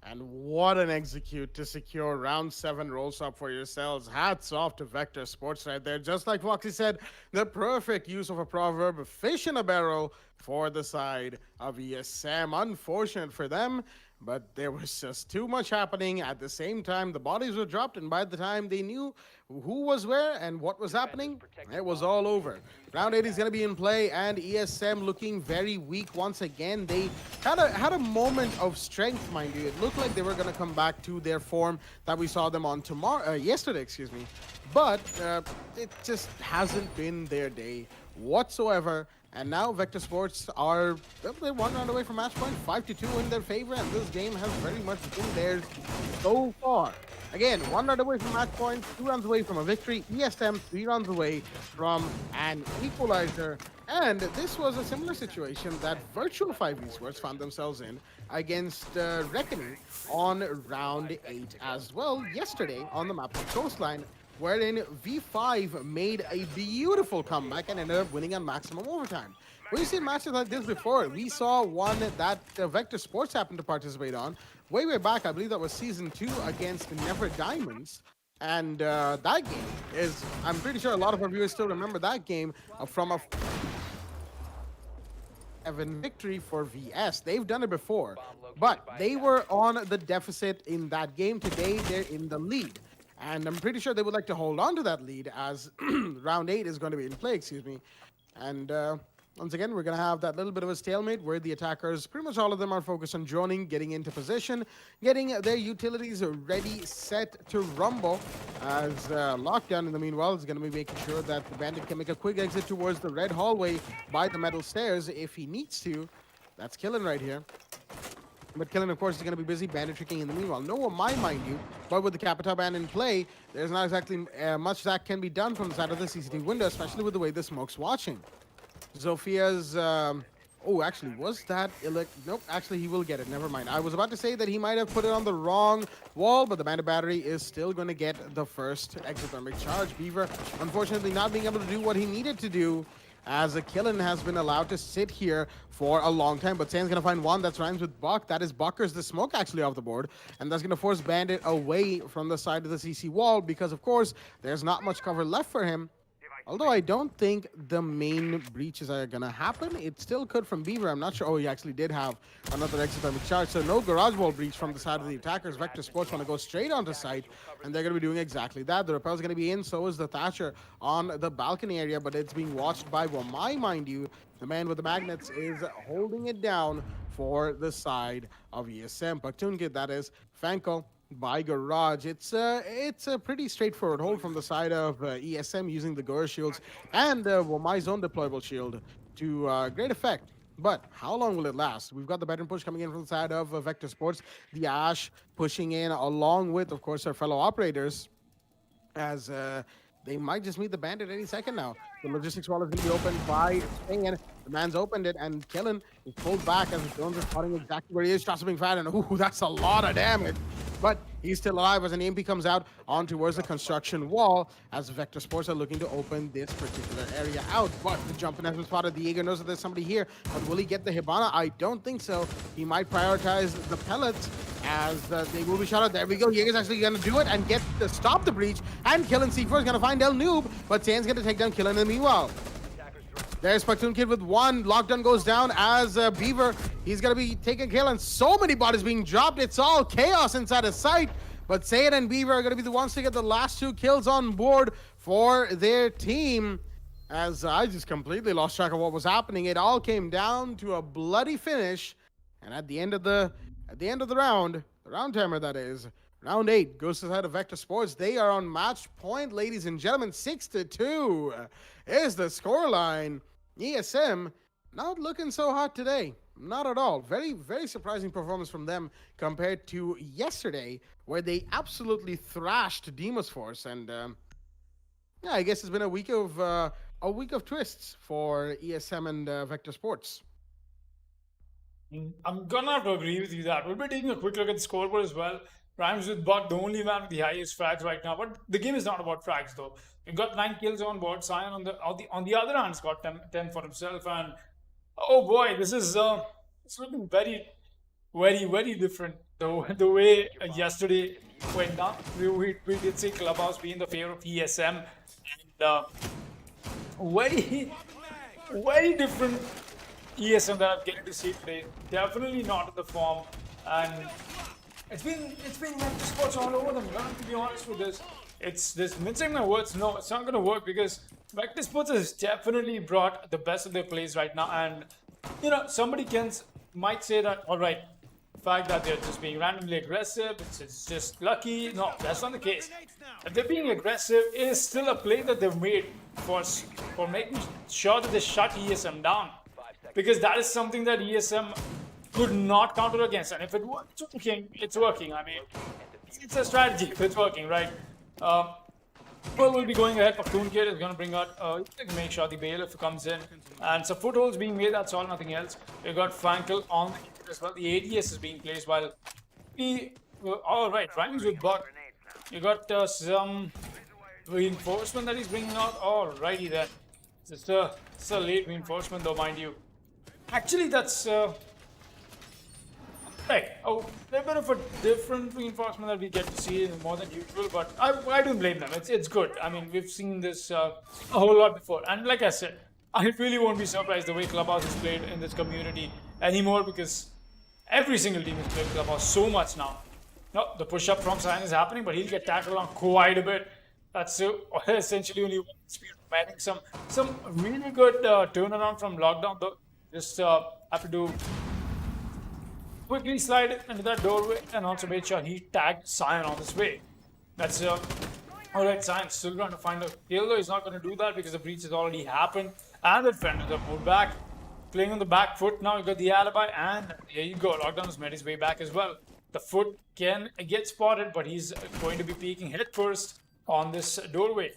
And what an execute to secure round 7 rolls up for yourselves. Hats off to Vector Sports right there. Just like Foxy said, the perfect use of a proverb, fish in a barrel for the side of ESM. Unfortunate for them, but there was just too much happening at the same time. The bodies were dropped, and by the time they knew who was where and what was happening, it was all over. Round 8 is going to be in play, and ESM looking very weak once again. They had a moment of strength, mind you. It looked like they were going to come back to their form that we saw them on yesterday, excuse me. But it just hasn't been their day whatsoever. And now Vector Sports are they're 1 round away from match point, 5-2 in their favor, and this game has very much been theirs so far. Again, 1 round away from match point, 2 rounds away from a victory. ESM 3 rounds away from an equalizer. And this was a similar situation that Virtual 5 Esports found themselves in against Reckoning on round 8 as well yesterday on the map of Coastline, wherein V5 made a beautiful comeback and ended up winning on maximum overtime. We've seen matches like this before. We saw one that Vector Sports happened to participate on way back. I believe that was season 2 against Never Diamonds. And that game is, I'm pretty sure a lot of our viewers still remember that game from a victory for VS. They've done it before, but they were on the deficit in that game. Today, they're in the lead. And I'm pretty sure they would like to hold on to that lead as round 8 is going to be in play, excuse me. And once again, we're going to have that little bit of a stalemate where the attackers, pretty much all of them are focused on droning, getting into position, getting their utilities ready, set to rumble. As Lockdown, in the meanwhile, is going to be making sure that the Bandit can make a quick exit towards the red hallway by the metal stairs if he needs to. That's Killen right here. But Killen, of course, is going to be busy bandit tricking in the meanwhile. No one mind you, but with the Capita ban in play, there's not exactly much that can be done from the side of the CCTV window, especially with the way the smoke's watching. Zophia's... oh, actually, was that... Nope, actually, he will get it. Never mind. I was about to say that he might have put it on the wrong wall, but the Bandit battery is still going to get the first exothermic charge. Beaver, unfortunately, not being able to do what he needed to do, as a Killen has been allowed to sit here for a long time. But San's going to find one that rhymes with Buck. That is Bucker's the smoke actually off the board. And that's going to force Bandit away from the side of the CC wall because, of course, there's not much cover left for him. Although I don't think the main breaches are gonna happen. It still could from Beaver. I'm not sure. Oh, he actually did have another exit time charge. So no garage wall breach from the side of the attackers. Vector Sports want to go straight onto site, and they're gonna be doing exactly that. The Repel's gonna be in, so is the Thatcher on the balcony area, but it's being watched by Wamai, mind you. The man with the magnets is holding it down for the side of ESM. Paktoon Kid, that is. Fanko by Garage. It's a pretty straightforward hold from the side of ESM using the Gora shields and Wamai's own deployable shield to great effect. But how long will it last? We've got the veteran push coming in from the side of Vector Sports. The Ash pushing in along with, of course, our fellow operators as they might just meet the bandit any second now. The logistics wall is going to be opened by Spain. The man's opened it, and Killen is pulled back as Jones is spotting exactly where he is. Shots are being fired, and ooh, that's a lot of damage. But he's still alive as an EMP comes out on towards the construction wall as Vector Sports are looking to open this particular area out. But the jumping has been spotted. The Jaeger knows that there's somebody here, but will he get the Hibana? I don't think so. He might prioritize the pellets as they will be shot out. There we go. Jaeger's actually going to do it and get to stop the breach. And Killen C4 is going to find El Noob, but San's going to take down Killen in the meanwhile. There's Paktoon Kid with one. Lockdown goes down as Beaver. He's going to be taking kill, and so many bodies being dropped. It's all chaos inside the site. But Sayed and Beaver are going to be the ones to get the last 2 kills on board for their team. As I just completely lost track of what was happening. It all came down to a bloody finish. And at the end of the round, the round timer that is, round 8 goes to the side of Vector Sports. They are on match point, ladies and gentlemen. 6-2 is the scoreline. ESM not looking so hot today. Not at all. Very, very surprising performance from them compared to yesterday, where they absolutely thrashed Deimos Force. And yeah, I guess it's been a week of twists for ESM and Vector Sports. I'm gonna have to agree with you that we'll be taking a quick look at the scoreboard as well. Rhymes with Buck, the only man with the highest frags right now. But the game is not about frags though. He got 9 kills on board. Cyan on the other hand has got 10 for himself. And oh boy, this is it's looking very, very, very different. The way yesterday went down. We did see Clubhouse be in the favor of ESM, and very, very different ESM that I'm getting to see today. Definitely not in the form, and it's been Vector Sports all over them. I'm to be honest with this. It's this mincing my words. No, it's not going to work because Vector Sports has definitely brought the best of their plays right now. And you know, somebody might say that, all right, the fact that they're just being randomly aggressive, it's just lucky. No, that's not the case. If they're being aggressive, it is still a play that they've made for making sure that they shut ESM down. Because that is something that ESM could not counter against. And if it works, it's working. I mean, it's a strategy. If it's working, right? Well, we'll be going ahead. Paktoon Kid is going to bring out, make sure the bailiff comes in. And some footholds being made, that's all, nothing else. We got Frankel on the as well. The ADS is being placed while all right, Rhymes with Buck. You got some reinforcement that he's bringing out. Alrighty then. It's a late reinforcement though, mind you. Actually, that's a bit of a different reinforcement that we get to see more than usual, but I don't blame them. It's good. I mean, we've seen this a whole lot before, and like I said, I really won't be surprised the way Clubhouse is played in this community anymore, because every single team is playing Clubhouse so much now. No, the push-up from Cyan is happening, but he'll get tackled on quite a bit. That's essentially only one speed. I think some really good turnaround from Lockdown though. Just have to do quickly slide it into that doorway and also make sure he tagged Cyan on this way. That's alright. Cyan's still trying to find a kill though. He's not going to do that because the breach has already happened and the defenders have moved back. Playing on the back foot now. You got the alibi, and there you go. Lockdown has made his way back as well. The foot can get spotted, but he's going to be peeking head first on this doorway.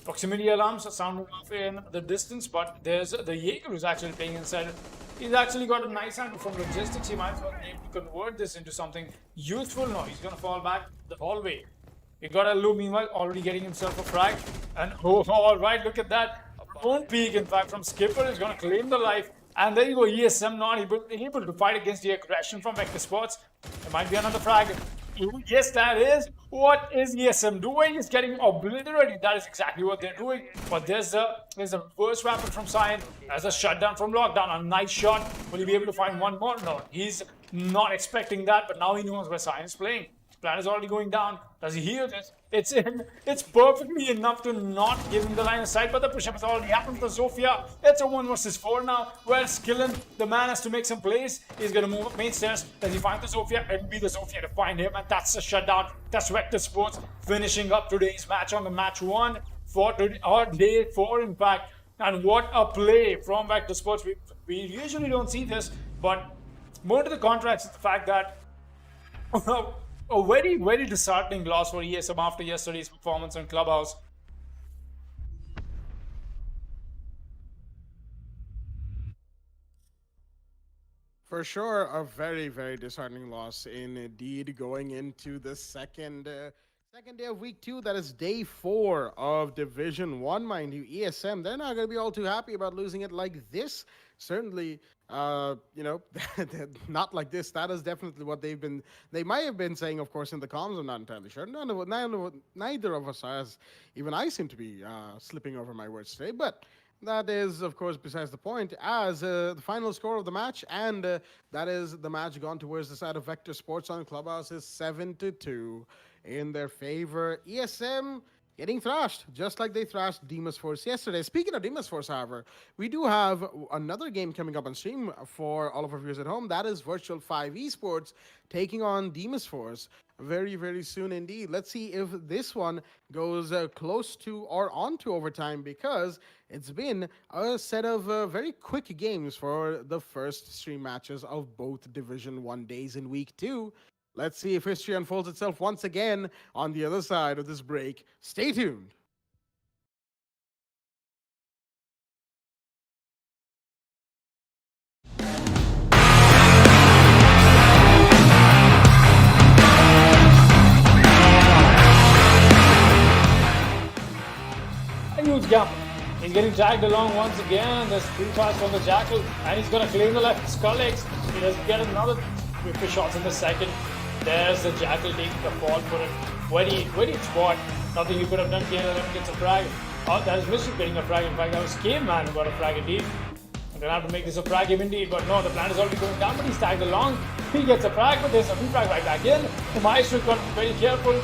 Proximity alarms are sounding off in the distance, but there's the Jaeger who's actually playing inside. He's actually got a nice angle from logistics. He might as well be able to convert this into something useful. No, he's going to fall back the hallway. We got Alu meanwhile already getting himself a frag. And alright, look at that. Own peek, in fact, from Skipper is going to claim the life. And there you go, ESM not able to fight against the aggression from Vector Sports. There might be another frag. Yes, that is. What is ESM doing? He's getting obliterated. That is exactly what they're doing. But there's a reverse weapon from Cyan. There's a shutdown from Lockdown. A nice shot. Will he be able to find one more? No, he's not expecting that. But now he knows where Cyan is playing. Plan is already going down. Does he heal this? It's in. It's perfectly enough to not give him the line of sight, but the push-up has already happened for Zofia. It's a 1 versus 4 now, where Skillen, the man, has to make some plays. He's going to move up main stairs. Does he find the Zofia? It'll be the Zofia to find him, and that's a shutdown. That's Vector Sports finishing up today's match on the match 1 for today, or day 4, in fact. And what a play from Vector Sports. We usually don't see this, but more to the contrast is the fact that a very, very disheartening loss for ESM after yesterday's performance in Clubhouse. For sure, a very, very disheartening loss indeed going into the second day of week 2. That is day 4 of Division 1, mind you. ESM, they're not going to be all too happy about losing it like this. Certainly, not like this. That is definitely what they might have been saying, of course, in the comms. I'm not entirely sure. Neither of us are, as even I seem to be slipping over my words today. But that is, of course, besides the point, as the final score of the match, and that is the match gone towards the side of Vector Sports on Clubhouse is 7-2 in their favor. ESM getting thrashed, just like they thrashed Deimos Force yesterday. Speaking of Deimos Force, however, we do have another game coming up on stream for all of our viewers at home. That is Virtual 5 Esports taking on Deimos Force very, very soon indeed. Let's see if this one goes close to or on to overtime, because it's been a set of very quick games for the first stream matches of both Division 1 days in week 2. Let's see if history unfolds itself once again on the other side of this break. Stay tuned. A huge gap. He's getting dragged along once again. There's 3 fast from the Jackal, and he's going to claim the left Skull X. He doesn't get another 50 shots in the second. There's the Jackal taking the fall for it. Where did spot? Nothing he could have done. K11 gets a frag. Oh, that is Mischief getting a frag. In fact, that was Caveman who got a frag indeed. I'm gonna have to make this a frag game indeed, but no, the plan is already going down, but he's tagged along. He gets a frag, but there's a frag right back in. The Maestro got to be very careful.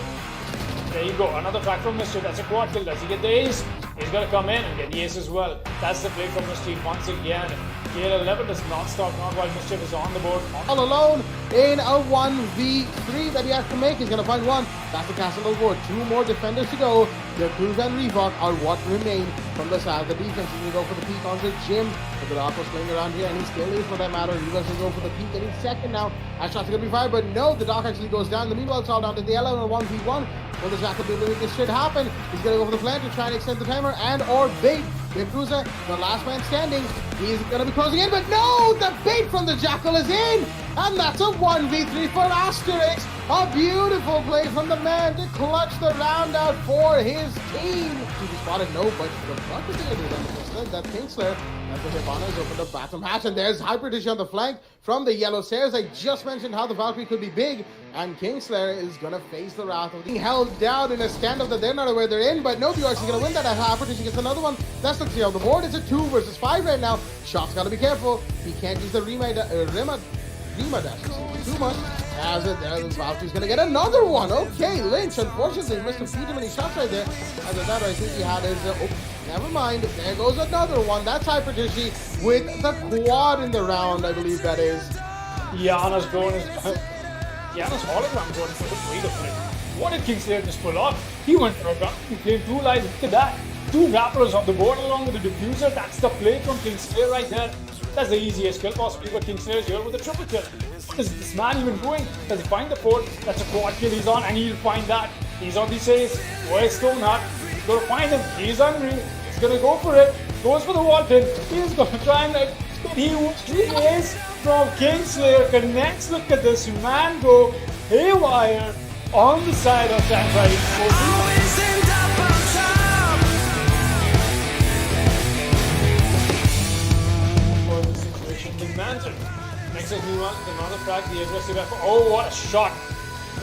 There you go, another frag from Mischief. That's a quad kill. Does he get the ace? He's gonna come in and get the ace as well. That's the play from Mischief once again. KL11 does not stop, not while Mischief is on the board. All alone in a 1v3 that he has to make. He's going to find one. That's the castle on the board. 2 more defenders to go. The Cruz and Reebok are what remain from the side. The defense is going to go for the peak on the Jim. But the Doc was playing around here, and he still is for that matter. Reebok's going to go for the peak, getting second now. That shot's going to be fired, but no, the Doc actually goes down. The meanwhile, it's all down to the Yellow in a 1v1. Will the Jackal be able to make this shit happen? He's going to go for the flank to try and extend the timer and or bait. With Cruiser, the last man standing. He's going to be closing in, but no! The bait from the Jackal is in! And that's a 1v3 for Asterix. A beautiful play from the man to clutch the round out for his team. To be spotted, no, but the fuck is going to do that Kingslayer. That's what Hibana has opened up bottom hatch, and there's Hypertissue on the flank from the yellow stairs. I just mentioned how the Valkyrie could be big, and Kingslayer is going to face the wrath of being held down in a standoff that they're not aware they're in, but no, Bjork's is going to win that. Hypertissue gets another one. That's the 3 on the board. It's a 2 versus 5 right now. Shot's got to be careful. He can't use the Rima dash too much. As it there, the Valkyrie's going to get another one. Okay, Lynch, unfortunately, missed him too many shots right there. As of that, I think he had his... never mind. There goes another one. That's Hypertissue with the quad in the round, I believe that is. Yana's hologram going for the wait a minute. What did Kingslayer just pull off? He went for a run. He claimed 2 lives. Look at that. 2 grapplers on the board along with the diffuser. That's the play from Kingslayer right there. That's the easiest kill possibly, but Kingslayer is here with a triple kill. What is this man even doing? Does he find the port? That's a quad kill he's on, and he'll find that. He's on the chase. Where's Stoneheart? He's going to find him. He's hungry. He's going to go for it. Goes for the wall pin. He's going to try and... He is from Kingslayer. Connects. Look at this man go haywire on the side of Samurai. Next up, meanwhile, another frag, the aggressive effort. Oh, what a shot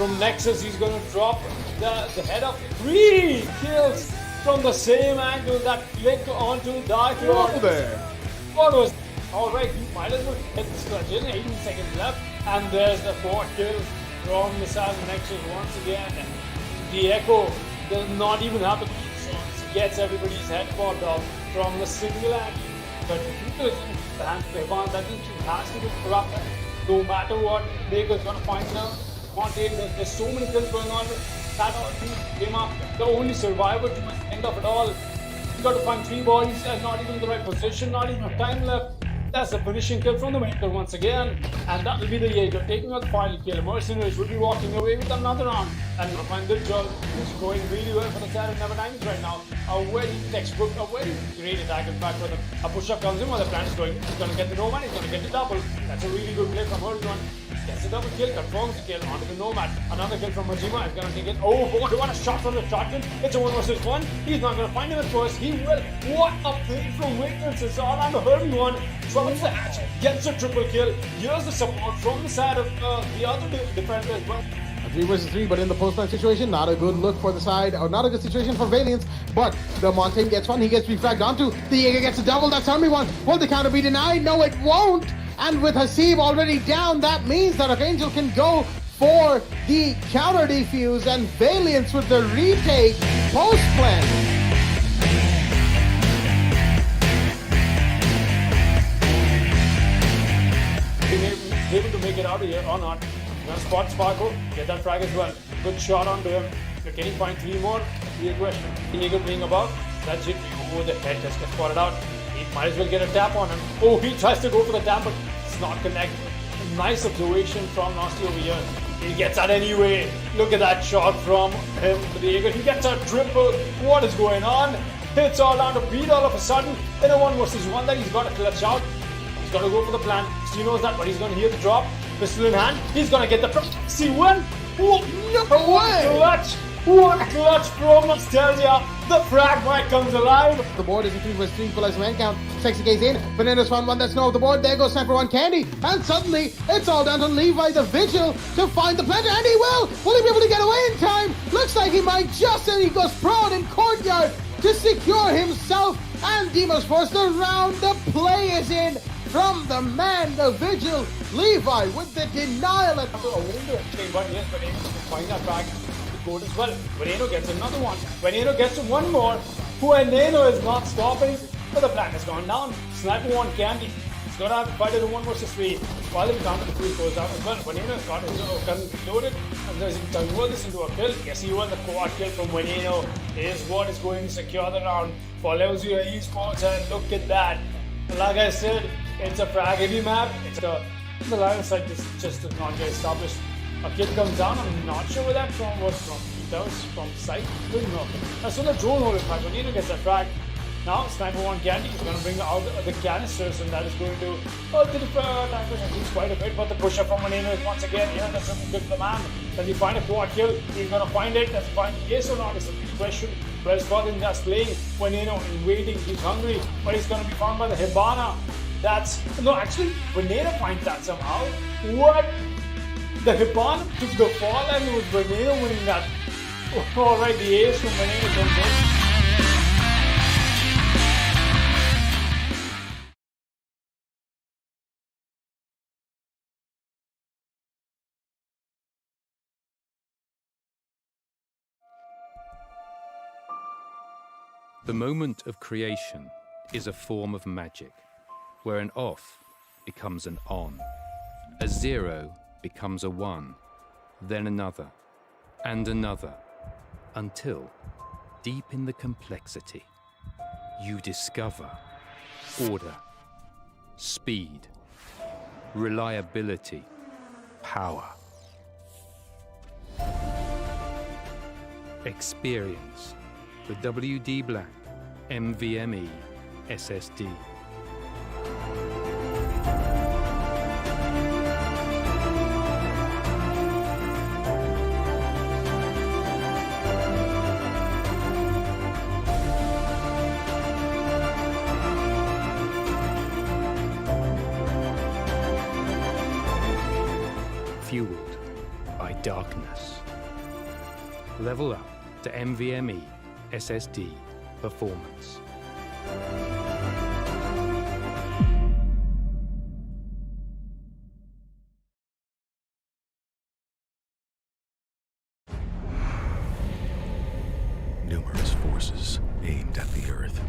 from Nexus. He's going to drop the head of 3 kills from the same angle that flicked onto Dark Lord. there. What was alright? You might as well hit this clutch in. 18 seconds left, and there's the 4th kill from the South Nexus once again. The Echo does not even have to be shots. Gets everybody's head popped off from the single angle. But the hand Evan, that means she has to be corrupted. No matter what, Baker's gonna find out. There's so many kills going on. That came up. The only survivor to the end of it all. You got to find 3 bodies and not even in the right position, not even time left. That's the finishing kill from the Maker once again. And that will be the Jaeger taking out the final kill. Mercenaries will be walking away with another round. And we'll find this job is going really well for the Saturn number 9 right now. A very textbook, a very great attack in fact for them. A push-up comes in while the plan is going. He's going to get the Nomad, he's going to get the double. That's a really good play from Horizon. Gets a double kill, confirms the kill onto the Nomad. Another kill from Majima is going to take it. Oh, what a shot from the shotgun. It's a 1 versus 1. He's not going to find him at first. He will. What a play from Wickens. It's all on the Herbie one. Drops the hatch, gets a triple kill. Here's the support from the side of the other defender as well. A 3 versus 3, but in the post-match situation, not a good look for the side, or not a good situation for Valiance. But the Montaigne gets one, he gets refragged onto. The Jaeger gets a double, that's only one. Will the counter be denied? No, it won't. And with Hasib already down, that means that Archangel can go for the counter defuse, and Valiance with the retake post-plan. Able to make it out of here or not. Now spot Sparko, get that frag as well. Good shot onto him. Can he find 3 more? Clear question. Jaeger being about. That's it. Oh, the head just gets spotted out. He might as well get a tap on him. Oh, he tries to go for the tap, but it's not connected. Nice observation from Nasty over here. He gets that anyway. Look at that shot from him. The Jaeger. He gets a triple. What is going on? It's all down to beat all of a sudden. In a 1 versus 1 that he's got to clutch out. He's got to go for the plan. He knows that, but he's going to hear the drop. Pistol in hand. He's going to get the C1. What way! Clutch! What clutch from Nostalgia! The frag might comes alive. The board is a 3 versus 3 equalized man count. Sexy K's in. Bananas found one that's no of the board. There goes Sniper 1 Candy. And suddenly, it's all down to Levi the Vigil to find the planter. And he will! Will he be able to get away in time? Looks like he might just, and he goes prone in courtyard to secure himself. And Deimos forced the round. The play is in. From the man, the Vigil, Levi with the denial at But yes, Veneno can find that back to gold as well. Veneno gets another one. Veneno gets one more. Veneno is not stopping, but the plan has gone down. Sniper 1 Candy. He's going to have to fight it in 1 versus 3. While the counter the 3 goes down as well. Veneno has got his gun reloaded. And does he convert this into a kill? Yes, he will. The quad kill from Veneno is what is going to secure the round for Levzio Esports. And look at that. Like I said, it's a frag heavy map. The line of sight just does not get established. A kid comes down. I'm not sure where that was from. That was from sight. Good enough. That's when the drone hole impact. Veneno gets a frag. Now Sniper 1 Candy is going to bring out the canisters, and that is going to at quite a bit. But the pusher from Veneno is once again here. That's something good for the man. Does he find a quad kill? He's going to find it. Does he find yes or not? It's a big question. Whereas Father just playing Veneno and waiting. He's hungry, but he's going to be found by the Hibana. Actually, Veneno finds that somehow. What? The Hibana took the fall, and it was Veneno winning that. Alright, the ace from Veneno comes in. The moment of creation is a form of magic, where an off becomes an on, a 0 becomes a 1, then another, and another, until, deep in the complexity, you discover order, speed, reliability, power. Experience the WD Black NVMe SSD. Fueled by darkness. Level up to NVMe SSD performance. Numerous forces aimed at the Earth.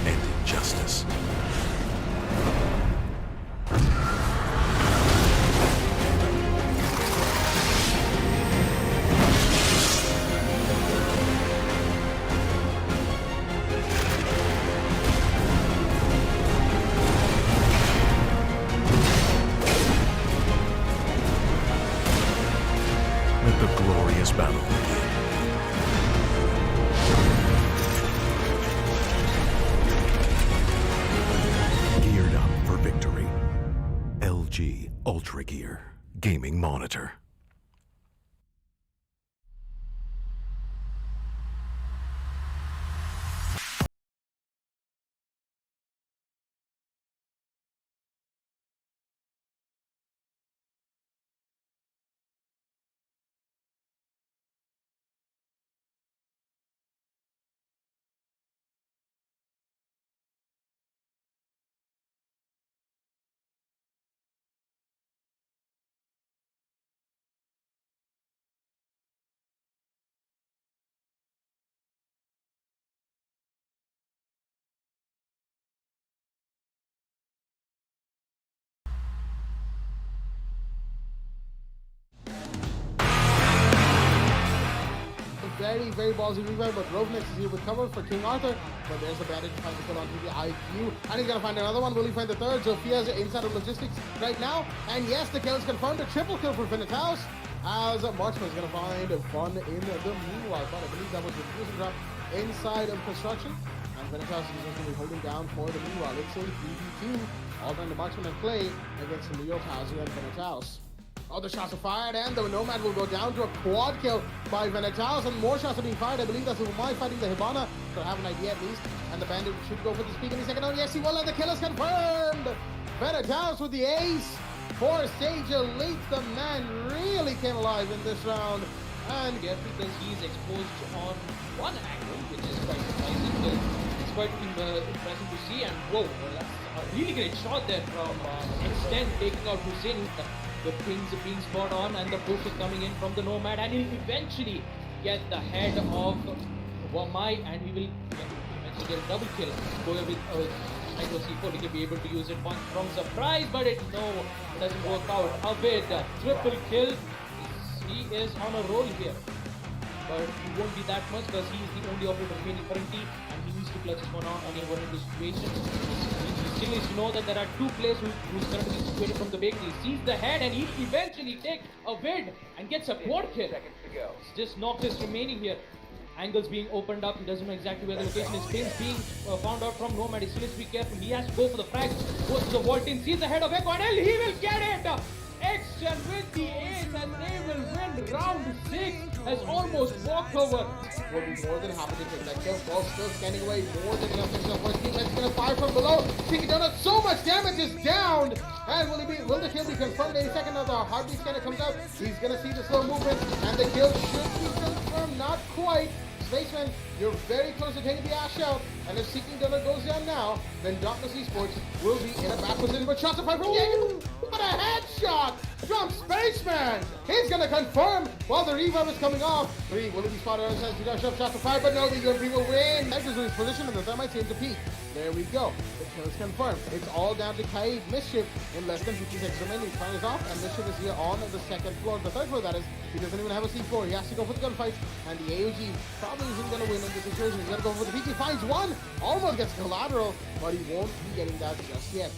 And injustice. Let the glorious battle begin. Geared up for victory. LG Ultra Gear Gaming Monitor. Very ballsy revive, but Rovnex is here with cover for King Arthur. But there's a bandage trying to put onto the IQ. And he's gonna find another one. Will he find the third? Sophia's inside of logistics right now. And yes, the kill is confirmed. A triple kill for Vinitaus. As Marksman is gonna find fun in the meanwhile. But I believe that was the fusion drop inside of construction. And Vinitaus is just gonna be holding down for the meanwhile. It's a 3v2. All done the Marksman at play against Leo Tazu and Vinitaus. Oh, the shots are fired, and the Nomad will go down to a quad kill by Venetaus, and more shots are being fired. I believe that's Umai fighting the Hibana, so I have an idea at least. And the Bandit should go for the speak any second. Oh, yes, he will, and the kill is confirmed! Venetaus with the ace for Sage Elite. The man really came alive in this round. And Here because he's exposed on one angle, which is quite surprising. It's quite impressive to see, and whoa, that's a really great shot there from Extend taking out Hussein. The pings are being spot on, and the push is coming in from the Nomad, and he'll eventually get the head of Wamai, and he will eventually get a double kill. Going with Micro C4, he can be able to use it once from surprise, but it doesn't work out. Abid, triple kill. He is on a roll here, but he won't be that much because he is the only operator remaining currently, and he needs to clutch this one out on a vulnerable situation. He still needs to know that there are two players who's currently situated from the bakery. He sees the head, and he'll eventually take a vid and gets a quad kill. Just Noctis remaining here. Angles being opened up. He doesn't know exactly where the location is. Pins being found out from Nomad. He still needs to be careful. He has to go for the frag. Goes to the vault in. Sees the head of Echo, and he will get it. Action with the ace, and they will win round 6 as almost walked over. Will be more than happy to take that kill. Ball still scanning away more than enough for his team. Let's gonna fire from below. Taking down so much damage is down. And will the kill be confirmed any second? The heartbeat scanner comes out. He's gonna see the slow movement, and the kill should be confirmed. Not quite. Spaceman, you're very close to taking the Ash out, and if Seeking Donor goes down now, then Darkness Esports will be in a back position, but shots are fired from Diego. What a headshot from Spaceman! He's gonna confirm while the revive is coming off. 3, will it be spotted on the side? He got shots are fired, but no, the UMP will win. Next is his position, and the Thermite seems to peak. There we go. The kill is confirmed. It's all down to Kaid. Mischief in less than 50 seconds remaining. Fire is off, and Mischief is here on the second floor. The third floor, that is. He doesn't even have a C4. He has to go for the gunfight, and the AOG probably isn't going to win in this situation. He's going to go for the PG. Finds one. Almost gets collateral, but he won't be getting that just yet.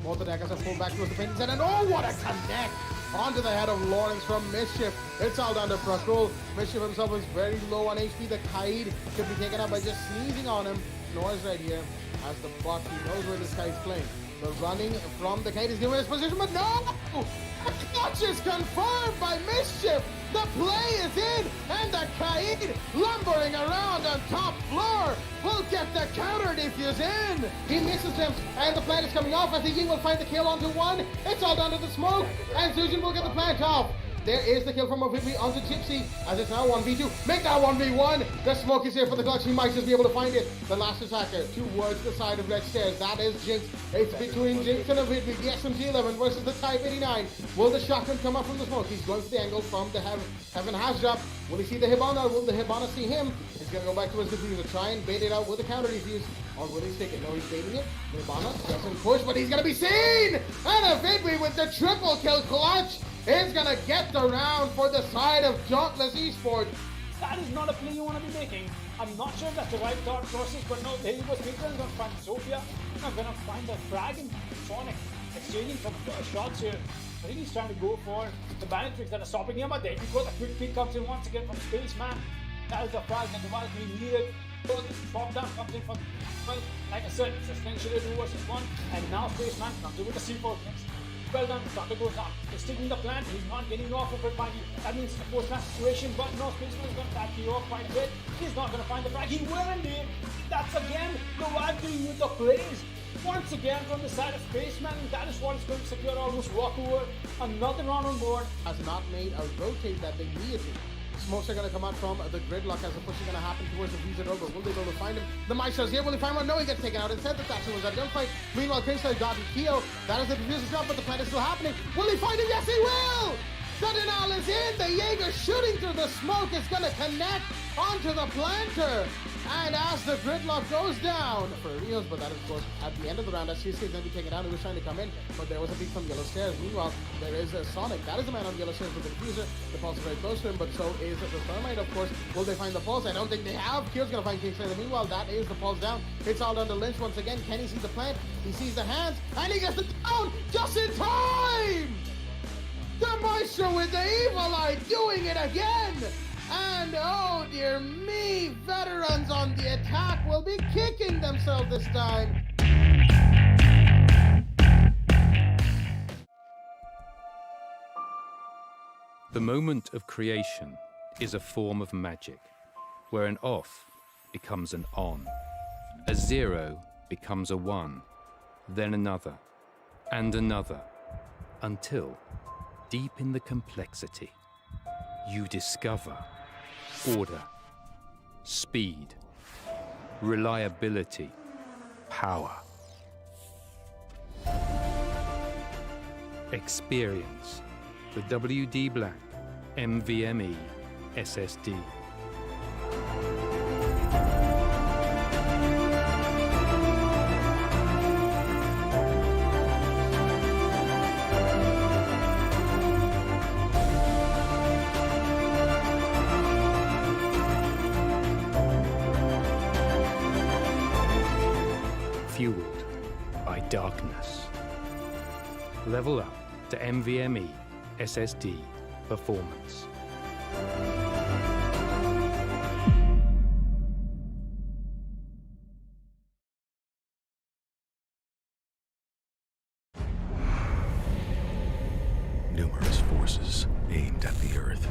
Both attackers are pulled back towards the painting set, and oh, what a connect onto the head of Lawrence from Mischief. It's all down to Prakul. Mischief himself is very low on HP. The Kaid could be taken out by just sneezing on him. Noise right here as the bot. He knows where this guy is playing. The running from the Kaid is given his position, but no! The clutch is confirmed by Mischief. The play is in, and the Kaid lumbering around on top floor will get the counter defuse in. He misses him, and the plant is coming off. I think he will find the kill onto one. It's all down to the smoke, and Zujin will get the plant off. There is the kill from Ovidvi onto Gypsy, as it's now 1v2. Make that 1v1. The smoke is here for the clutch. He might just be able to find it. The last attacker towards the side of Red Stairs. That is Jinx. It's between Jinx and Ovidvi. The SMG-11 versus the Type 89. Will the shotgun come up from the smoke? He's going for the angle from the Heaven has drop. Will he see the Hibana? Will the Hibana see him? He's going to go back to his diffuser. Try and bait it out with a counter defuse. Or will he stick it? No, he's baiting it. The Hibana doesn't push, but he's going to be seen! And Ovidvi with the triple kill clutch is going to get the round for the side of Dauntless Esports. That is not a play you want to be making. I'm not sure if that's the right thought process, but no, there he goes. Peter is going to find Sophia. I'm going to find the frag and Sonic exchanging some shots here. I think he's trying to go for the bandit tricks that are stopping him, but there you go. The quick peek comes in once again from Spaceman. That is the frag that the one we needed. So the drop down comes in from, well, like I said, it's essentially 2 versus 1, and now Spaceman comes in with the C4 next. Well done, Thunder goes down. He's sticking the plant, he's not getting off of it, mind you. That means the post-match situation, but no, Spaceman is going to back you off quite a bit. He's not going to find the frag. He will indeed. That's again the rivalry with the plays. Once again from the side of Spaceman, that is what is going to secure almost walkover. Another round on board. Has not made a rotate that they needed to. Smokes are going to come out from the gridlock as the push is going to happen towards the Visa Rover. Will they be able to find him? The Maestro's here. Will he find one? No, he gets taken out. Instead, the Thatcher was at gunfight. Meanwhile, Kingstar got Keo. That is the diffuser drop, but the plan is still happening. Will he find him? Yes, he will! The denial is in. The Jaeger shooting through the smoke is going to connect onto the planter. And as the gridlock goes down for Rios, but that is, of course, at the end of the round, as CSK is going to be taken out. He was trying to come in, but there was a peek from Yellow Stairs. Meanwhile, there is a Sonic. That is the man on Yellow Stairs with the diffuser. The pulse is very close to him, but so is the Thermite, of course. Will they find the pulse? I don't think they have. Kyo's going to find Kingstar. Meanwhile, that is the pulse down. It's all under Lynch once again. Can he see the plant? He sees the hands, and he gets the down just in time! The Maestro with the evil eye doing it again! And oh dear me, veterans on the attack will be kicking themselves this time. The moment of creation is a form of magic, where an off becomes an on, a 0 becomes a 1, then another, and another, until, deep in the complexity, you discover order, speed, reliability, power. Experience the WD Black NVMe SSD. Fueled by darkness. Level up to NVMe SSD performance. Numerous forces aimed at the Earth.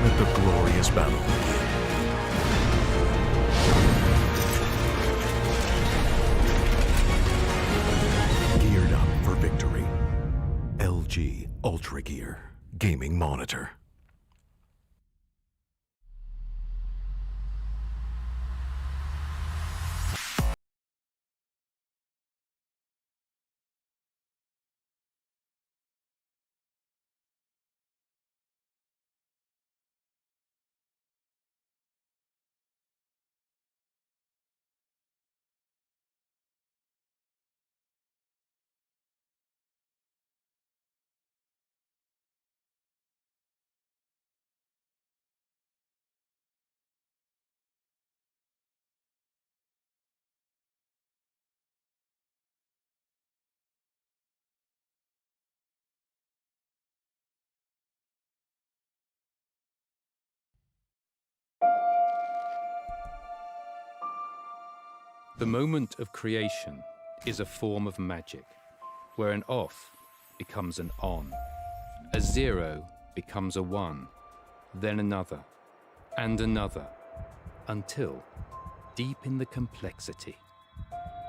Let the glorious battle begin. LG Ultra Gear Gaming Monitor. The moment of creation is a form of magic, where an off becomes an on, a zero becomes a one, then another, and another, until, deep in the complexity,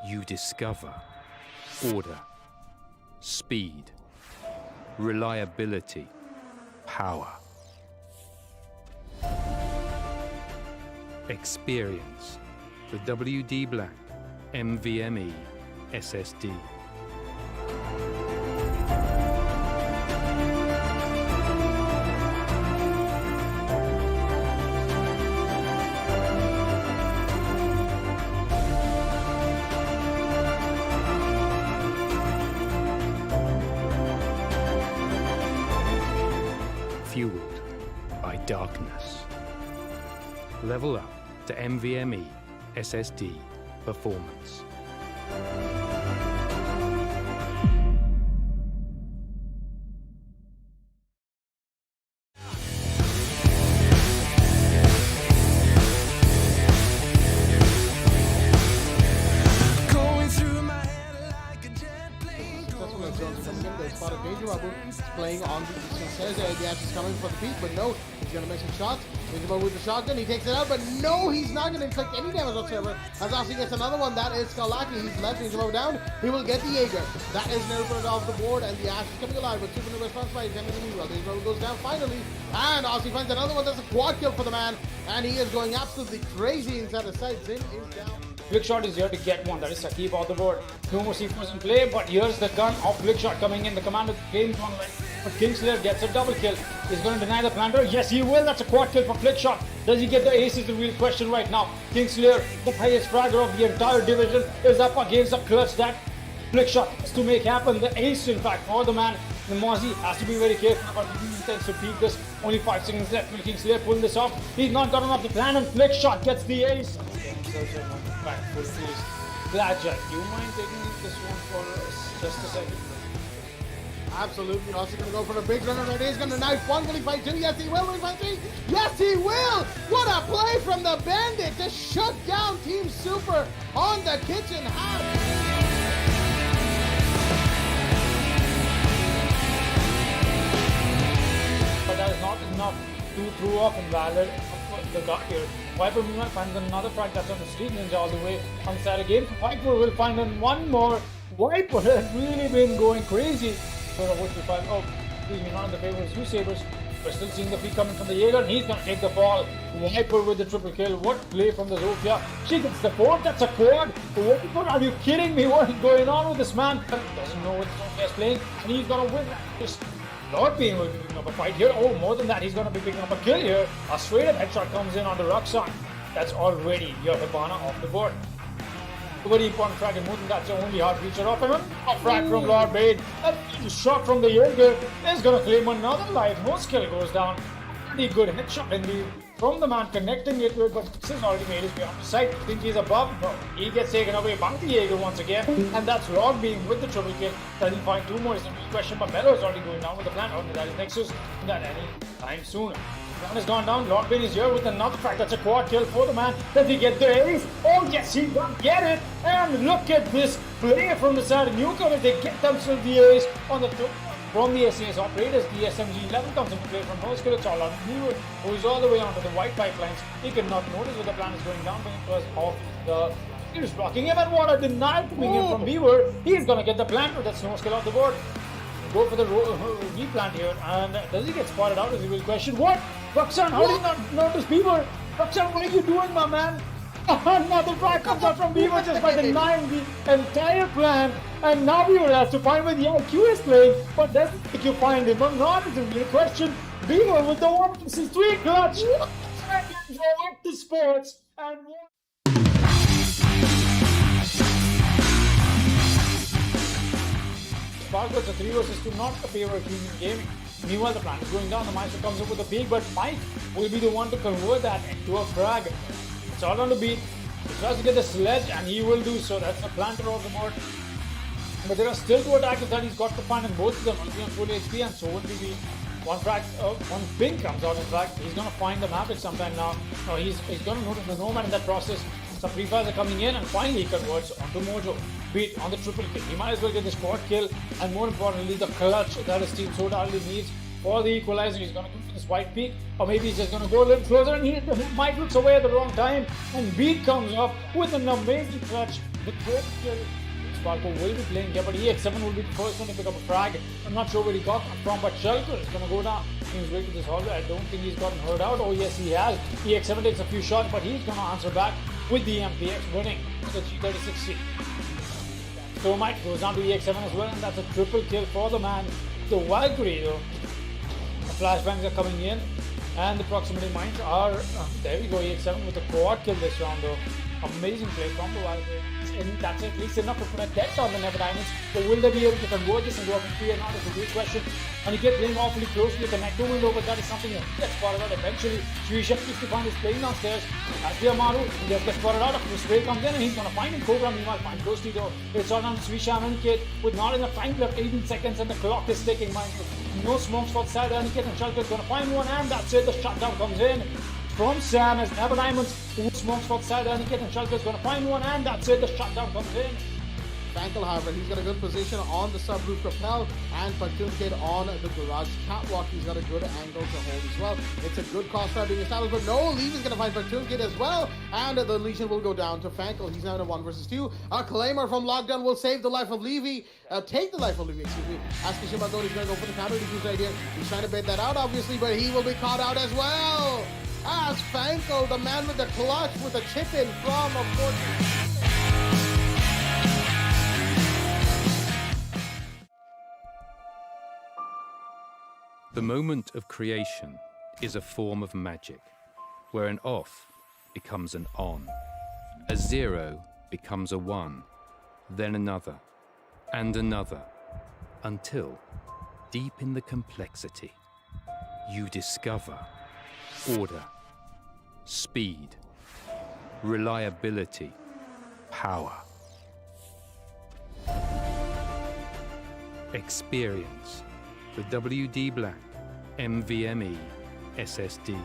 you discover order, speed, reliability, power. Experience the WD Black NVMe SSD. Fueled by darkness. Level up to NVMe SSD performance. Playing on the eastern stairs. Yes, he's coming for the peak, but no, he's going to make some shots. Deimos with the shotgun, he takes it out, but no, he's not going to inflict any damage whatsoever. As Aussie gets another one, that is Skalaki. He's left Deimos down. He will get the Jaeger. That is never put it off the board, and the Ash is coming alive with 2 minute response by Esamurai. Deimos goes down finally, and Aussie finds another one. That's a quad kill for the man, and he is going absolutely crazy inside the side. Zin is down. Flickshot is here to get one. That is Saqib off the board. No more C4s in play, but here's the gun of Flickshot coming in. The commander claims one line, but Kingslayer gets a double kill. He's going to deny the planter. Yes, he will. That's a quad kill for Flickshot. Does he get the ace is the real question right now. Kingslayer, the highest fragger of the entire division, is up against a clutch that Flickshot has to make happen. The ace, in fact, for the man. The Mozzie has to be very careful about he intends to peek this. Only 5 seconds left. Will Kingslayer pull this off? He's not gotten off the plan, and Flickshot gets the ace. Back full freeze. Blackjack, do you mind taking this one for just a second? Absolutely. Also going to go for a big runner right. He's going to knife one. Will he fight two? Yes, he will. Will he fight three? Yes, he will. What a play from the Bandit to shut down Team Super on the kitchen half. But that is not enough to throw off Invalid the dot here. Viper meanwhile finds another frag that's on the Street Ninja all the way on the side again. Viper will find one more. Viper has really been going crazy. So what we find? Oh, excuse me, not in the favor of Zeus Sabers. We're still seeing the feed coming from the Jaeger, and he's gonna take the ball. Viper with the triple kill. What play from the Zofia? She gets the fourth. That's a quad. Viper, are you kidding me? What is going on with this man? Doesn't know what Zofia is playing, and he's gonna win that. Just Lord Bean will be picking up a fight here. Oh, more than that, he's going to be picking up a kill here. A straight up headshot comes in on the Roxanne. That's already your Hibana off the board. A very important frag, and more than that's the only hard feature of him. A frag from Lord Bane. A shot from the Jaeger is going to claim another life. No skill goes down. Pretty good headshot indeed from the man connecting it with, but this has already made his way on the side. I think he's above. No, he gets taken away by the Jaeger once again, and that's Lord being with the triple kill. Does he find 2 more? Is the real question, but Mello is already going down with the plan. Oh, that is Nexus. Not any time soon. Plan has gone down. Lord Bane is here with another frag. That's a quad kill for the man. Does he get the ace? Oh yes, he will get it. And look at this play from the side of Newcomers. They get themselves the ace on the from the SAS operators. The SMG 11 comes into play from no skill. It's all on Beaver, who is all the way onto the white pipelines. He cannot notice where the plan is going down because of the blocking him. And what a denial coming in from Beaver. He's gonna get the planter. That's no skill off the board. go for the replant here. And does he get spotted out? Is he will question, what? Raksan, how did you not notice Beaver? Raksan, what are you doing, my man? Another try comes out from Beaver just by denying the entire plan. And now Beaver has to find where the IQ is playing. But doesn't think you find him or not is a real question. Beaver with the 1-3 clutch. Select the sports and Sparkle, it's a 3 versus 2, not a favorite team in gaming. Meanwhile, the plan is going down. The Maestro comes up with a peak, but Mike will be the one to convert that into a frag. It's all on the beat. He tries to get the sledge, and he will do so. That's the planter of the board. But there are still 2 attackers that he's got to find, and both of them will be on full HP, and so will be one ping comes out in fact. He's going to find the Maverick sometime now. No, he's going to notice the Nomad in that process. Some pre-fires are coming in, and finally he converts onto Mojo. Beat on the triple kill. He might as well get the squad kill, and more importantly, the clutch that his team so badly needs for the equalizer. He's going to go for this white peak, or maybe he's just going to go a little closer, and he might looks away at the wrong time, and Beat comes up with an amazing clutch. The third kill. Sparko will be playing here, but EX7 will be the first one to pick up a frag. I'm not sure where he got from, but Shulker is going to go down. He's way to this hallway. I don't think he's gotten hurt out. Oh yes, he has. EX7 takes a few shots, but he's going to answer back with the MPX winning the G36C. Stormite goes down to EX7 as well, and that's a triple kill for the man. The Valkyrie though. The flashbangs are coming in, and the proximity mines are. There we go, EX7 with a quad kill this round though. Amazing play from the Valkyrie. And that's at least enough to put a dent on the Never Diamonds. But will they be able to convert this into a victory or not? It's a great question. And he gets playing awfully closely at the Necto window, but that is something that gets spotted out eventually. Swisha keeps to find his playing downstairs. As the Amaru, he just gets spotted out after the spray comes in, and he's going to find him. Cobra meanwhile find closely though. It's all on Swisha and Aniket with not enough time left, 18 seconds, and the clock is ticking. No smokes for the side. Aniket and Shulker is going to find one, and that's it. The shutdown comes in from Sam as Never Diamonds, who smokes for the side. Aniket and Shulker is going to find one, and that's it. The shutdown comes in. Fankel, however, he's got a good position on the sub-roof propel, and Patilkid on the garage catwalk. He's got a good angle to hold as well. It's a good crossfire being established, but no, Levy's going to find Patilkid as well, and the Legion will go down to Fankel. He's now in a 1 versus 2. A Claimer from Lockdown will save the life of Levy, take the life of Levy, excuse me. As Kishimago is going to go for the counter defuse right here. He's trying to bait that out, obviously, but he will be caught out as well. As Fankel, the man with the clutch with a chip in from a 14. The moment of creation is a form of magic, where an off becomes an on, a 0 becomes a 1, then another, and another, until, deep in the complexity, you discover order, speed, reliability, power, experience the WD Black NVMe SSD.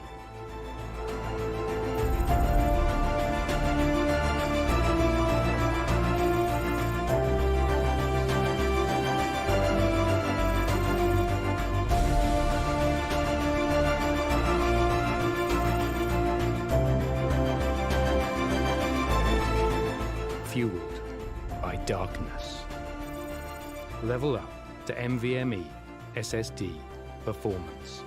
Fueled by darkness. Level up to NVMe SSD performance.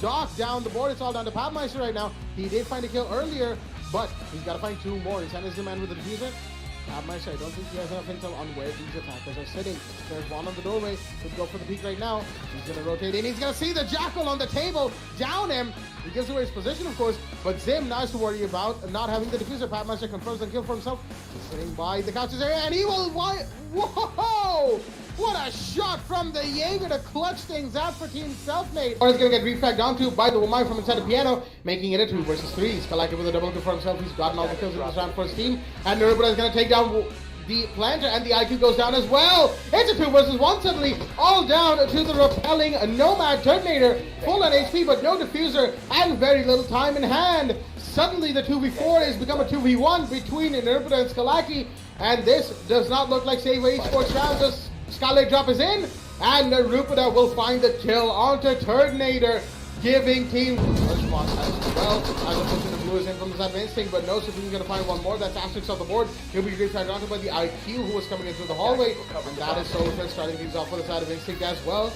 dock down the board. It's all down to Papmeister right now. He did find a kill earlier, but he's got to find 2 more. He's sending the man with the diffuser. Papmeister, I don't think he has enough intel on where these attackers are sitting. There's one on the doorway. Could go for the peek right now. He's going to rotate in. He's going to see the Jackal on the table. Down him. He gives away his position, of course, but Zim now has to worry about not having the diffuser. Papmeister confirms the kill for himself. He's sitting by the couches area, and he will... Whoa! What a shot from the Jaeger to clutch things out for Team Selfmade. Or he's going to get refragged onto by the woman from inside the piano, making it a 2 versus 3. He's collected with a double kill for himself. He's gotten all the kills in this round for his team. And Nerubra is going to take down the planter, and the IQ goes down as well. It's a 2 versus 1 suddenly. All down to the repelling Nomad Terminator. Full on HP, but no diffuser, and very little time in hand. Suddenly the 2v4 has become a 2v1 between Nerubra and Skalaki. And this does not look like Save Esports rounds. Scarlet drop is in, and Nerubra will find the kill onto Terminator, giving team first spot as well. As a push in the blue is in from the side of Instinct, but no, so he's going to find one more. That's Asterix off the board. He'll be refragged onto by the IQ, who was coming in through the hallway, and that is Soulfest starting things off for the side of Instinct as well.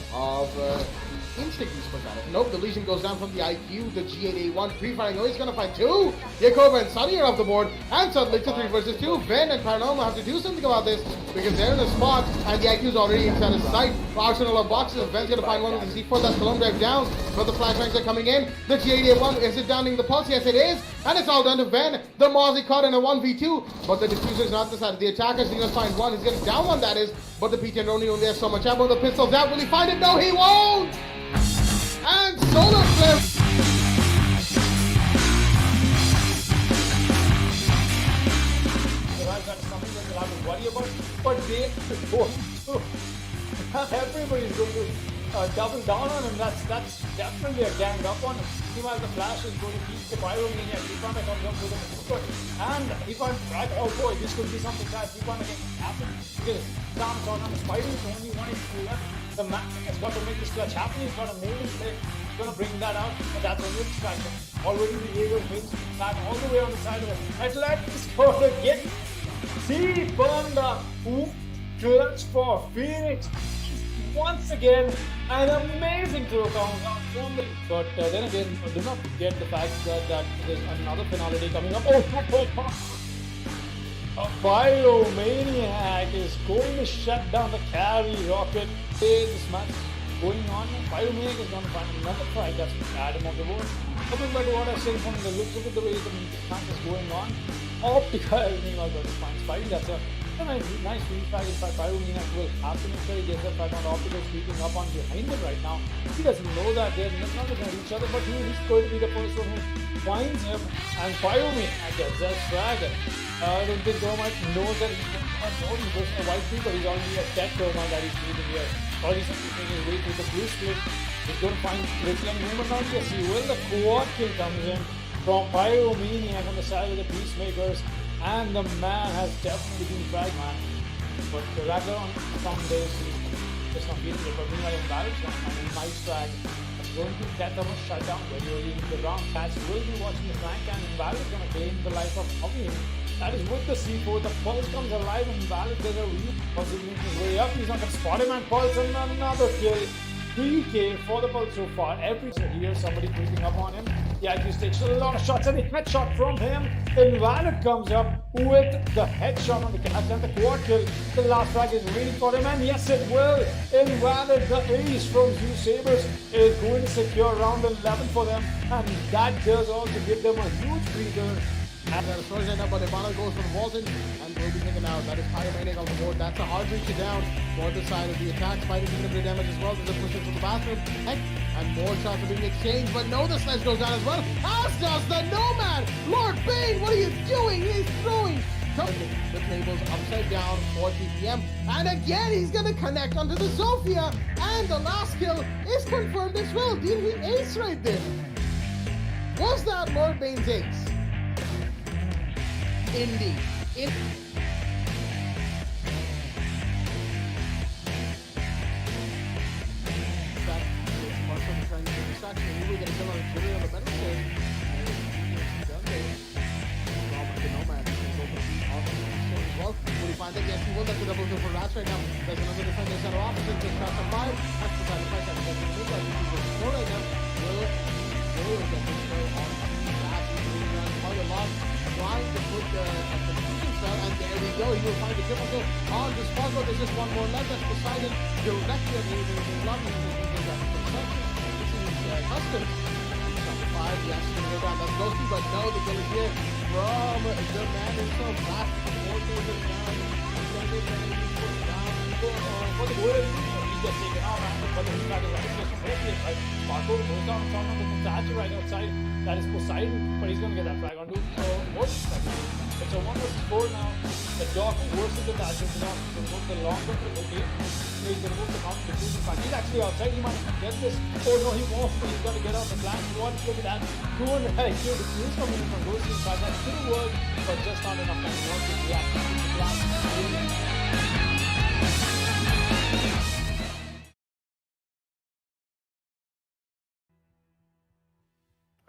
Instinct Esports out of. Nope, the Legion goes down from the IQ, the G8A1 pre-firing. Oh, he's going to find 2. Jacoba and Sunny are off the board, and suddenly it's a 3 versus 2. Ven and Paranormal have to do something about this because they're in the spot, and the IQ's already inside his sight. Arsenal of boxes. Ven's going to find one with the C4. That's Cologne drive down, but the flashbangs are coming in. The G8A1, is it downing the pulse? Yes, it is, and it's all down to Ven. The Mozzie caught in a 1v2, but the diffuser is not the side of the attackers. He's going to find one. He's going to down one, that is, but the P10 only has so much ammo. The pistol's out. Will he find it? No, he won't! And Solar Flip. That's something that we'll have to worry about, but they going to everybody's going to double down on him. That's definitely a gang up on him. Meanwhile, the Flash is going to keep the Pyromaniac. Ipana comes up with a super, and Ipana, right, oh boy, this could be something that Ipana can happen because Tom's on his fighting, so only 1 HP left. The man has got to make this clutch happen. He's got a moving play. He's going to bring that out, but that's only a distraction. Already the Jaeger wins back all the way on the side of it. Atlantis for the get. See Banda who clutch for Phoenix. Once again, an amazing throw comes out from the. But then again, do not forget the fact that there's another finality coming up. A Pyromaniac is going to shut down the carry rocket. This match going on. Pyromaniac is going to find another fight. That's Adam on the board. Something like what I said from the looks of it, the way the match is going on. Optica is going to find Spidey. That's a nice refrag if Pyromaniac will happen if he gets a fight on Optica sweeping up on behind him right now. He doesn't know that they're not going to each other, but he's going to be the first one who finds him, and Pyromaniac gets that frag. I don't think Thermite knows that he's going to goes for a white tree, but he's already a dead Thermite that he's shooting here. Or he's making his way through the blue split. He's going to find Little and Movement on. Yes, he will. The quad kill comes in from Pyromaniac on the side of the Peacemakers, and the man has definitely been fragged, man. But the Rattler on some days is not beating it, but meanwhile Invalid and a nice frag. Going to get them shut down very early in the round. Patch will be watching the flank, and Invalid is going to claim the life of Hobby. That is with the C4. The Pulse comes alive, and Invalid does a real possibly making his way up. He's not going to spot him, and Pulse and another kill. 3K for the Pulse so far. Every here somebody creeping up on him. Yeah, he takes a lot of shots, and a headshot from him. Invalid comes up with the headshot on the catch and the quad kill. The last frag is waiting for him, and yes, it will. Invalid, the ace from Zeus Sabres, is going to secure round 11 for them, and that does also give them a huge breather. And a storage end up, but Ivana goes for the Walton and will be taken out. That is Pyromaniac on the board. That's a hard reach down for the side of the attack. Spider taking a bit of damage as well. There's a push into the bathroom. Heck, and more shots are being exchanged, but no, the sledge goes down as well. As does the Nomad! Lord Bane, what are you doing? He's throwing the tables upside down for TPM. And again, he's going to connect onto the Sophia. And the last kill is confirmed as well. Did he ace right there? Was that Lord Bane's ace? Indeed. That is partial to trying to get distraction. And you will get a kill on the better stage. The Nomad is open as well. Will he find it? Yes, he will. That's a double kill for Rats right now. There's another defender center opposite. Just cross on 5. That's the side of the fight. That's the mid. Right now. Will below. He will find the triple kill on the spot, but there's just one more left. That's Poseidon directly at the lovely customs. Number 5, yes, he's going to go down. That's Ghosty, but no, the kill is here from the man himself. Back to the 4 quarters down. He's going to get down for the win. He gets taken out, but then he's got the right place from Brooklyn, right? Marco goes down in front of the statue right outside. That is Poseidon, but he's going to get that flag onto what? It's a 1 versus 4 now. The dog versus the statue. The dog will move the longer. Okay. He's going to move the counter to the fact. He's actually outside. He might get this. Oh no, he won't. He's got to get out the flag. What? Look at that. 200 IQ. The news coming in from Ghosty inside. That could work, but just not enough time to work to react to the flag.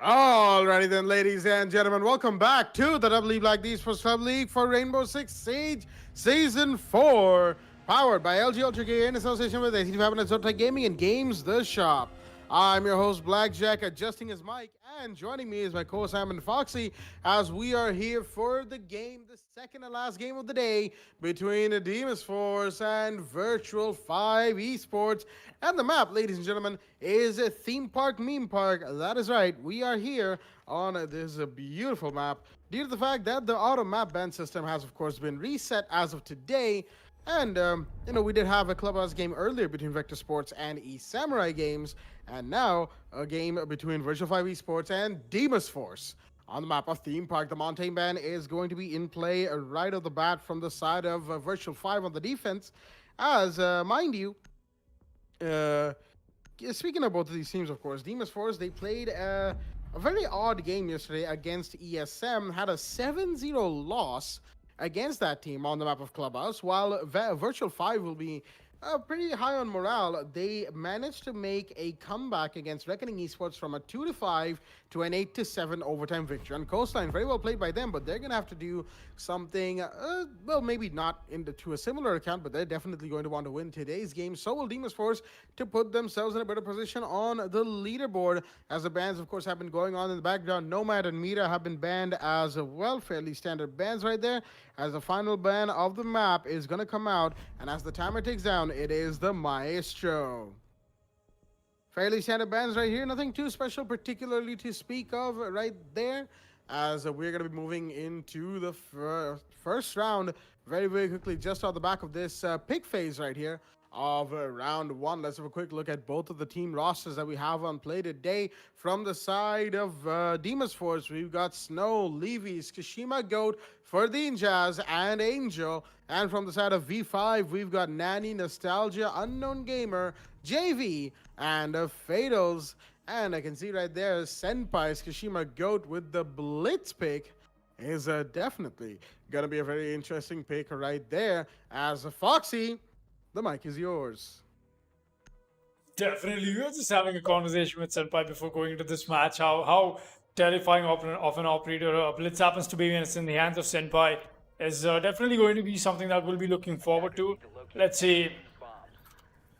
Alrighty then, ladies and gentlemen, welcome back to the WWE Black Esports Club League for Rainbow Six Siege Season 4, powered by LG Ultra Gear in association with TEC Gaming and Games The Shop. I'm your host, Blackjack, adjusting his mic, and joining me is my co-Simon Foxy, as we are here for the game, the second and last game of the day, between the Deimos Force and Virtual 5 Esports. And the map, ladies and gentlemen, is a Theme Park Meme Park. That is right, we are here on this beautiful map, due to the fact that the auto map ban system has, of course, been reset as of today. And, we did have a clubhouse game earlier between Vector Sports and Esamurai Games, and now a game between Virtual 5 Esports and Deimos Force. On the map of Theme Park, the Mountain Ban is going to be in play right off the bat from the side of Virtual 5 on the defense, as, mind you, speaking of both of these teams, of course, Deimos Force, they played a very odd game yesterday against ESM, had a 7-0 loss against that team on the map of Clubhouse, while Virtual 5 will be pretty high on morale. They managed to make a comeback against Reckoning Esports from a 2-5 to an 8-7 overtime victory. And Coastline, very well played by them, but they're going to have to do something, well, maybe not to a similar account, but they're definitely going to want to win today's game. So will Deimos Force, to put themselves in a better position on the leaderboard, as the bans, of course, have been going on in the background. Nomad and Mira have been banned as well, fairly standard bans right there, as the final ban of the map is going to come out, and as the timer ticks down, it is the Maestro. Fairly standard bans right here, nothing too special particularly to speak of right there, as we're going to be moving into the first round very, very quickly, just on the back of this pick phase right here of round 1. Let's have a quick look at both of the team rosters that we have on play today. From the side of Deimos Force, we've got Snow, Levy's, Kashima Goat, Ferdine Jazz, and Angel. And from the side of V5, we've got Nanny, Nostalgia, Unknown Gamer, JV, and Fatals. And I can see right there, Senpai's Kashima Goat with the Blitz pick is definitely going to be a very interesting pick right there. As Foxy, the mic is yours. Definitely. We were just having a conversation with Senpai before going into this match. How terrifying of an operator Blitz happens to be when it's in the hands of Senpai is definitely going to be something that we'll be looking forward to. Let's see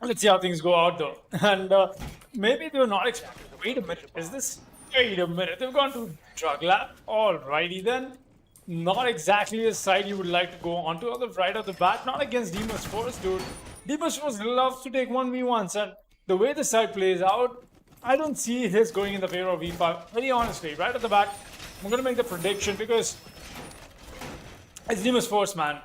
how things go out though. And maybe they were not expecting. Wait a minute. Wait a minute. They've gone to Drug Lab. Alrighty then. Not exactly the side you would like to go onto right off the bat. Not against Deimos Force, dude. Deimos Force loves to take 1v1s, and the way the side plays out, I don't see this going in the favor of V5. Very honestly, right off the bat, I'm going to make the prediction because it's Deimos Force, man.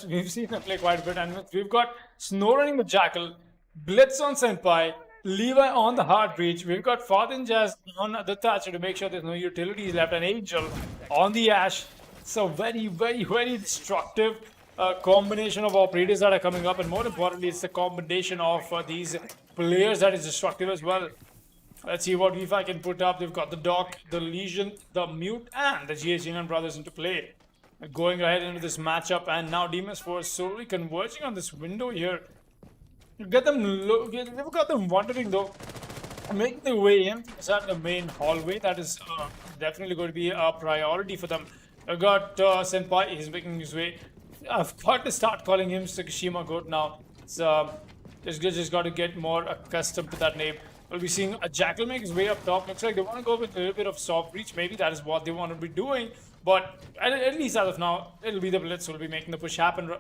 We've seen them play quite a bit, and we've got Snow running with Jackal, Blitz on Senpai, Levi on the Hard Breach. We've got Fathin Jazz on the Thatcher to make sure there's no utilities left, and Angel on the Ash. So very, very, very destructive combination of operators that are coming up, and more importantly, it's the combination of these players that is destructive as well. Let's see what V5 can put up. They've got the Doc, the Legion, the Mute, and the GH Union Brothers into play. Going right into this matchup, and now Deimos Force slowly converging on this window here. They've got them wandering though, making their way in. Is that the main hallway? That is definitely going to be a priority for them. I got Senpai, he's making his way. I've got to start calling him Kashima Goat now. So just got to get more accustomed to that name. We'll be seeing a Jackal make his way up top. Looks like they want to go with a little bit of soft reach. Maybe that is what they want to be doing. But at least as of now, it'll be the Blitz who will be making the push happen.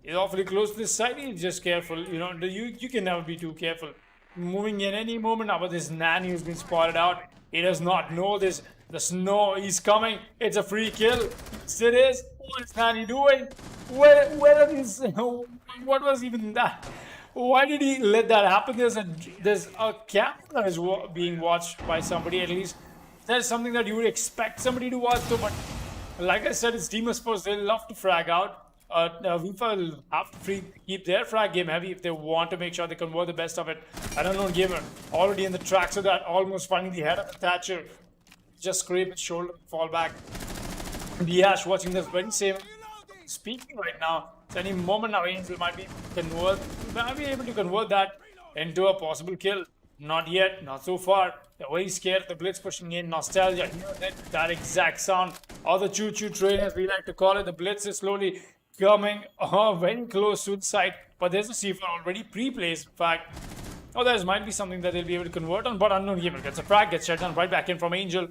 He's awfully close to this side. He's just careful. You can never be too careful. Moving in any moment now, but this Nanny who's been spotted out. He does not know this. The snow is coming. It's a free kill. Yes, it is. What is Nanny doing? Where are these? What was even that? Why did he let that happen? There's a camera that is being watched by somebody at least. That's something that you would expect somebody to watch though. But like I said, it's Deimos Sports. They love to frag out. FIFA will have to keep their frag game heavy if they want to make sure they convert the best of it. I don't know, Gamer already in the tracks of that, almost finding the head of the Thatcher. Just scrape his shoulder, fall back. Diash watching this very same. Speaking right now, at any moment now, Angel might be able to convert that into a possible kill. Not yet, not so far. They're very scared. The Blitz pushing in. Nostalgia. That exact sound. Or the choo-choo train, as we like to call it. The Blitz is slowly coming very close to the site. But there's a C4 already pre-placed. In fact, there might be something that they'll be able to convert on. But Unknown Gamer gets a frag, gets shut down right back in from Angel.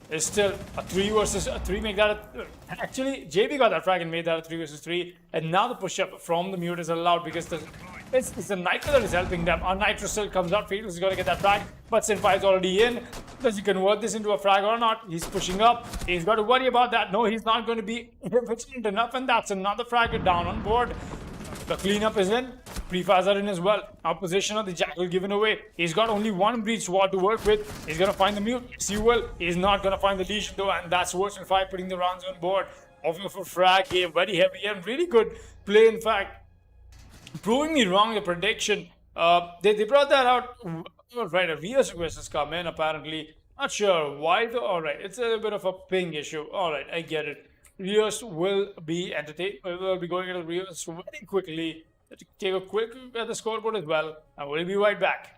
It's still a 3 versus 3. Make that actually, JB got that frag and made that a 3 versus 3. And now the push-up from the mute is allowed because it's the Nitro that is helping them. Our Nitro still comes out. Fatal is going to get that frag. But Sin5 is already in. Does he convert this into a frag or not? He's pushing up. He's got to worry about that. No, he's not going to be vigilant enough. And that's another frag down on board. The cleanup is in. Pre-fires are in as well. Our position of the Jackal given away. He's got only one breach ward to work with. He's going to find the mute. Yes, he will. He's not going to find the leash though. And that's worse than 5 putting the rounds on board. Offering for frag game. Very heavy and really good play in fact. Proving me wrong the prediction. They brought that out. Right, a Rios request has come in apparently. Not sure why though. Alright, it's a bit of a ping issue. Alright, I get it. Rios will be entertained. We'll be going into Rios very quickly. Take a quick look at the scoreboard as well. And we'll be right back.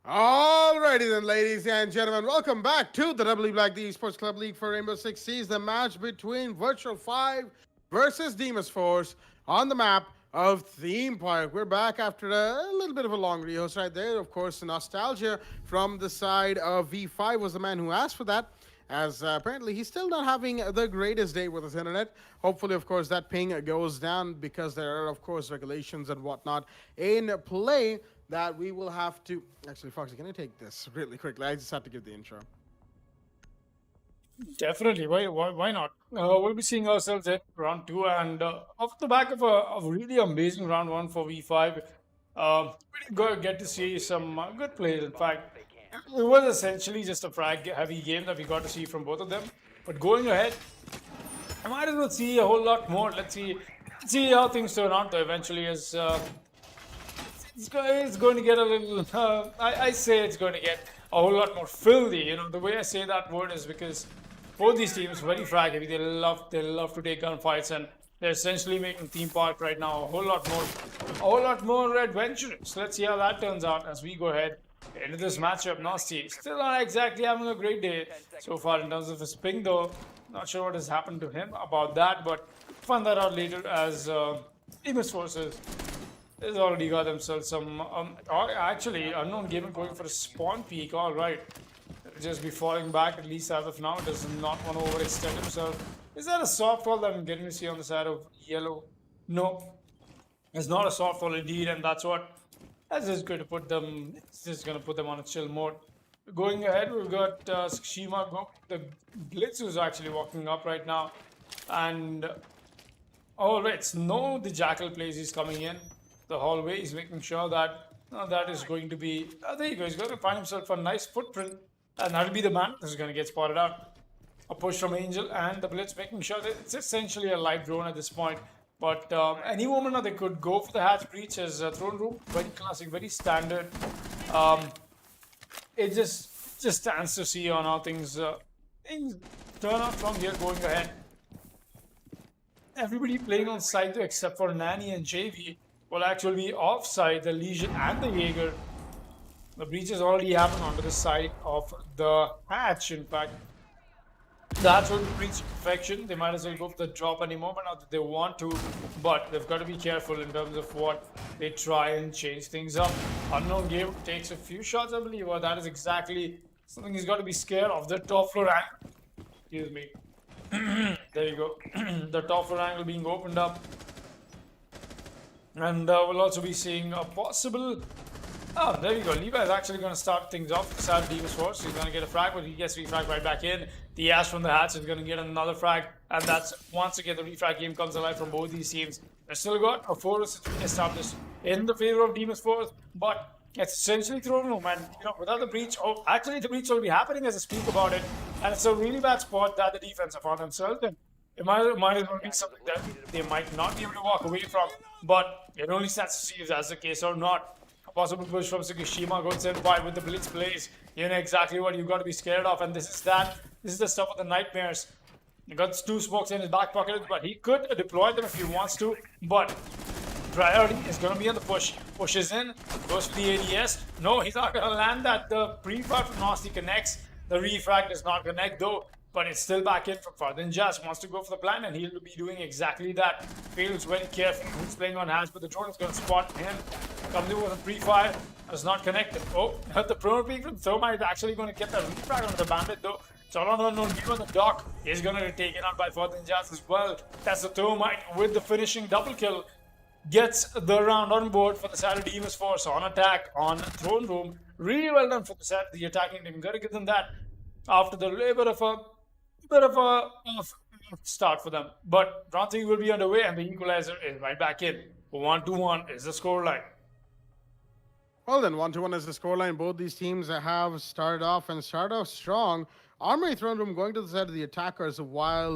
Alrighty then, ladies and gentlemen, welcome back to the W Black the Esports Club League for Rainbow Six Siege, the match between Virtual 5 versus Deimos Force on the map of Theme Park. We're back after a little bit of a long rehost right there. Of course, nostalgia from the side of V5 was the man who asked for that, as apparently he's still not having the greatest day with his internet. Hopefully, of course, that ping goes down because there are, of course, regulations and whatnot in play that we will have to... Actually, Foxy, can I take this really quickly? I just have to give the intro. Definitely. Why not? We'll be seeing ourselves at round 2, and off the back of a really amazing round 1 for V5, pretty good. Get to see some good plays. In fact, it was essentially just a frag-heavy game that we got to see from both of them. But going ahead, I might as well see a whole lot more. Let's see how things turn out. Though eventually, as it's going to get a little. I say it's going to get a whole lot more filthy. You know, the way I say that word is because both these teams very frag heavy. They love to take gunfights, and they're essentially making Theme Park right now a whole lot more adventurous. Let's see how that turns out as we go ahead into this matchup. Nasty still not exactly having a great day so far in terms of his ping, though. Not sure what has happened to him about that, but find that out later as Deimos Forces has already got themselves some. Actually, Unknown Gamer going for a spawn peak. All right, just be falling back at least as of now. Does not want to overextend himself. Is that a softball that I'm getting to see on the side of yellow? No, it's not a softball indeed, and that's just going to put them. It's just going to put them on a chill mode. Going ahead, we've got Shima go. The Blitz is actually walking up right now, and all right, the Jackal plays. He's coming in the hallway. He's making sure that that is going to be. There you go. He's going to find himself a nice footprint, and that'll be the man who's going to get spotted out. A push from Angel and the Blitz, making sure that it's essentially a live drone at this point. But any moment now they could go for the hatch breach as throne room. Very classic, very standard. It just stands to see on how things turn out from here going ahead. Everybody playing on side though, except for Nani and JV, will actually be offside. The Legion and the Jaeger. The breach has already happened onto the side of the hatch. In fact, that's what breach perfection. They might as well go for the drop any moment now that they want to, but they've got to be careful in terms of what they try and change things up. Unknown Game takes a few shots, I believe, or that is exactly something he's got to be scared of. The top floor angle. Excuse me. There you go. The top floor angle being opened up. And we'll also be seeing a possible. Oh, there you go. Levi is actually going to start things off with the side of Deimos Force. He's going to get a frag, but he gets refrag right back in. The Ash from the hatch is going to get another frag, and that's once again the refrag game comes alive from both these teams. They've still got a 4 situation established in the favor of Deimos Force, but it's essentially thrown room, and without the breach. Oh, actually, the breach will be happening as I speak about it, and it's a really bad spot that the defense have found themselves in. It might as well be something that they might not be able to walk away from, but it only stands to see if that's the case or not. Possible push from Tsukishima, goes in wide with the Blitz plays. You know exactly what you've got to be scared of, and this is the stuff of the nightmares. He got 2 smokes in his back pocket, but he could deploy them if he wants to, but priority is going to be on the push. Pushes in, goes for the ADS. No, he's not going to land that. The pre-fire from Nasty connects. The refrag does not connect though, but it's still back in from Farthin Jazz. Wants to go for the plan, and he'll be doing exactly that. Feels very careful. He's playing on hands, but the drone is going to spot him. Comes in with a pre-fire. Does not connect. Oh, the pro peak from Thermite is actually going to get the refrag on the bandit though. So on the dock is going to be taken out by Farthin Jazz as well. That's the Thermite with the finishing double kill. Gets the round on board for the side of Deimos Force on attack on throne room. Really well done for the attacking team. Got to give them that after the bit of a start for them. But round 3 will be underway, and the equalizer is right back in. 1-1 is the scoreline. Well then, 1-1 is the scoreline. Both these teams have started off strong. Armory Throne Room going to the side of the attackers, while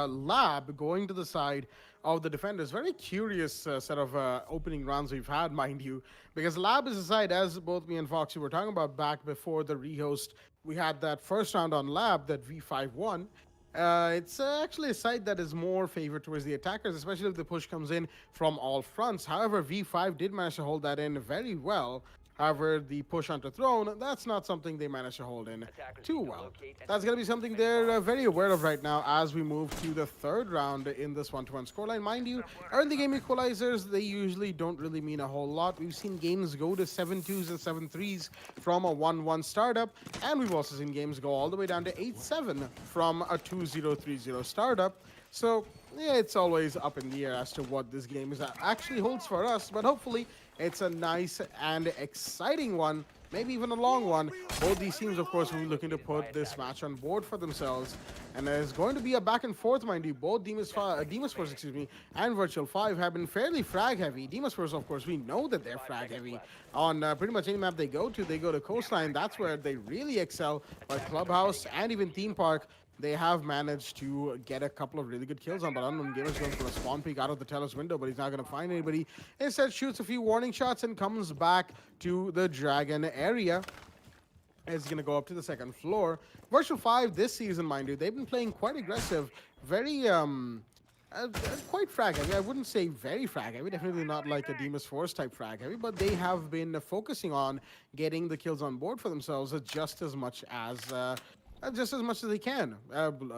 Lab going to the side of the defenders. Very curious set of opening rounds we've had, mind you, because Lab is a side, as both me and Foxy were talking about back before the rehost. We had that first round on Lab that V5 won. It's actually a side that is more favored towards the attackers, especially if the push comes in from all fronts. However, V5 did manage to hold that in very well. However, the push onto throne, that's not something they managed to hold in too well. That's going to be something they're very aware of right now as we move to the third round in this 1-1 scoreline. Mind you, early game equalizers, they usually don't really mean a whole lot. We've seen games go to 7-2s and 7-3s from a 1-1 startup, and we've also seen games go all the way down to 8-7 from a 2-0, 3-0 startup. So, yeah, it's always up in the air as to what this game actually holds for us, but hopefully it's a nice and exciting one, maybe even a long one. Both these teams, of course, will be looking to put this match on board for themselves, and there's going to be a back and forth, mind you. Both Deimos Force, and Virtual 5 have been fairly frag heavy. Deimos Force, of course, we know that they're frag heavy on pretty much any map they go to. They go to Coastline, that's where they really excel, but Clubhouse and even Theme Park, they have managed to get a couple of really good kills on, but Unknown Gamer's going for a spawn peek out of the teller's window, but he's not going to find anybody. Instead, shoots a few warning shots and comes back to the Dragon area. He's going to go up to the second floor. Virtual 5 this season, mind you, they've been playing quite aggressive, very, quite frag heavy. I wouldn't say very frag heavy, definitely not like a Deimos Force type frag heavy, but they have been focusing on getting the kills on board for themselves just as much as they can.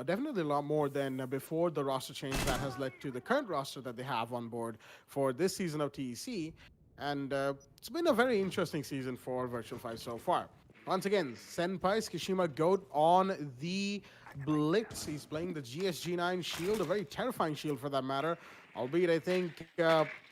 Definitely a lot more than before the roster change that has led to the current roster that they have on board for this season of TEC. And it's been a very interesting season for Virtual 5 so far. Once again, Senpai Kishima Goat on the Blitz. He's playing the GSG9 shield, a very terrifying shield for that matter. Albeit I think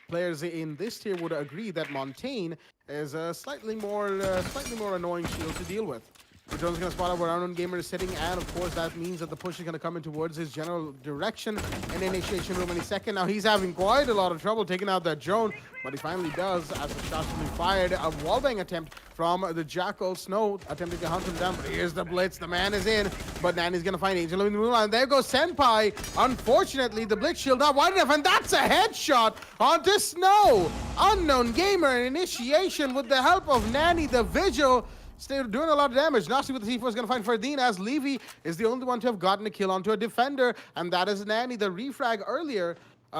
players in this tier would agree that Montaigne is a slightly more annoying shield to deal with. The drone's going to spot out where Unknown Gamer is sitting, and of course that means that the push is going to come in towards his general direction in initiation room any second. Now he's having quite a lot of trouble taking out that drone, but he finally does as the shots will be fired. A wallbang attempt from the Jackal. Snow attempting to hunt him down, but here's the Blitz. The man is in, but Nani's going to find Angel in the moonlight. There goes Senpai. Unfortunately, the Blitz shield not wide enough, and that's a headshot onto Snow. Unknown Gamer in initiation with the help of Nani, the Vigil. Still doing a lot of damage. Nasty with the C4 is going to find Ferdinand as Levy is the only one to have gotten a kill onto a defender, and that is Nani, the refrag earlier,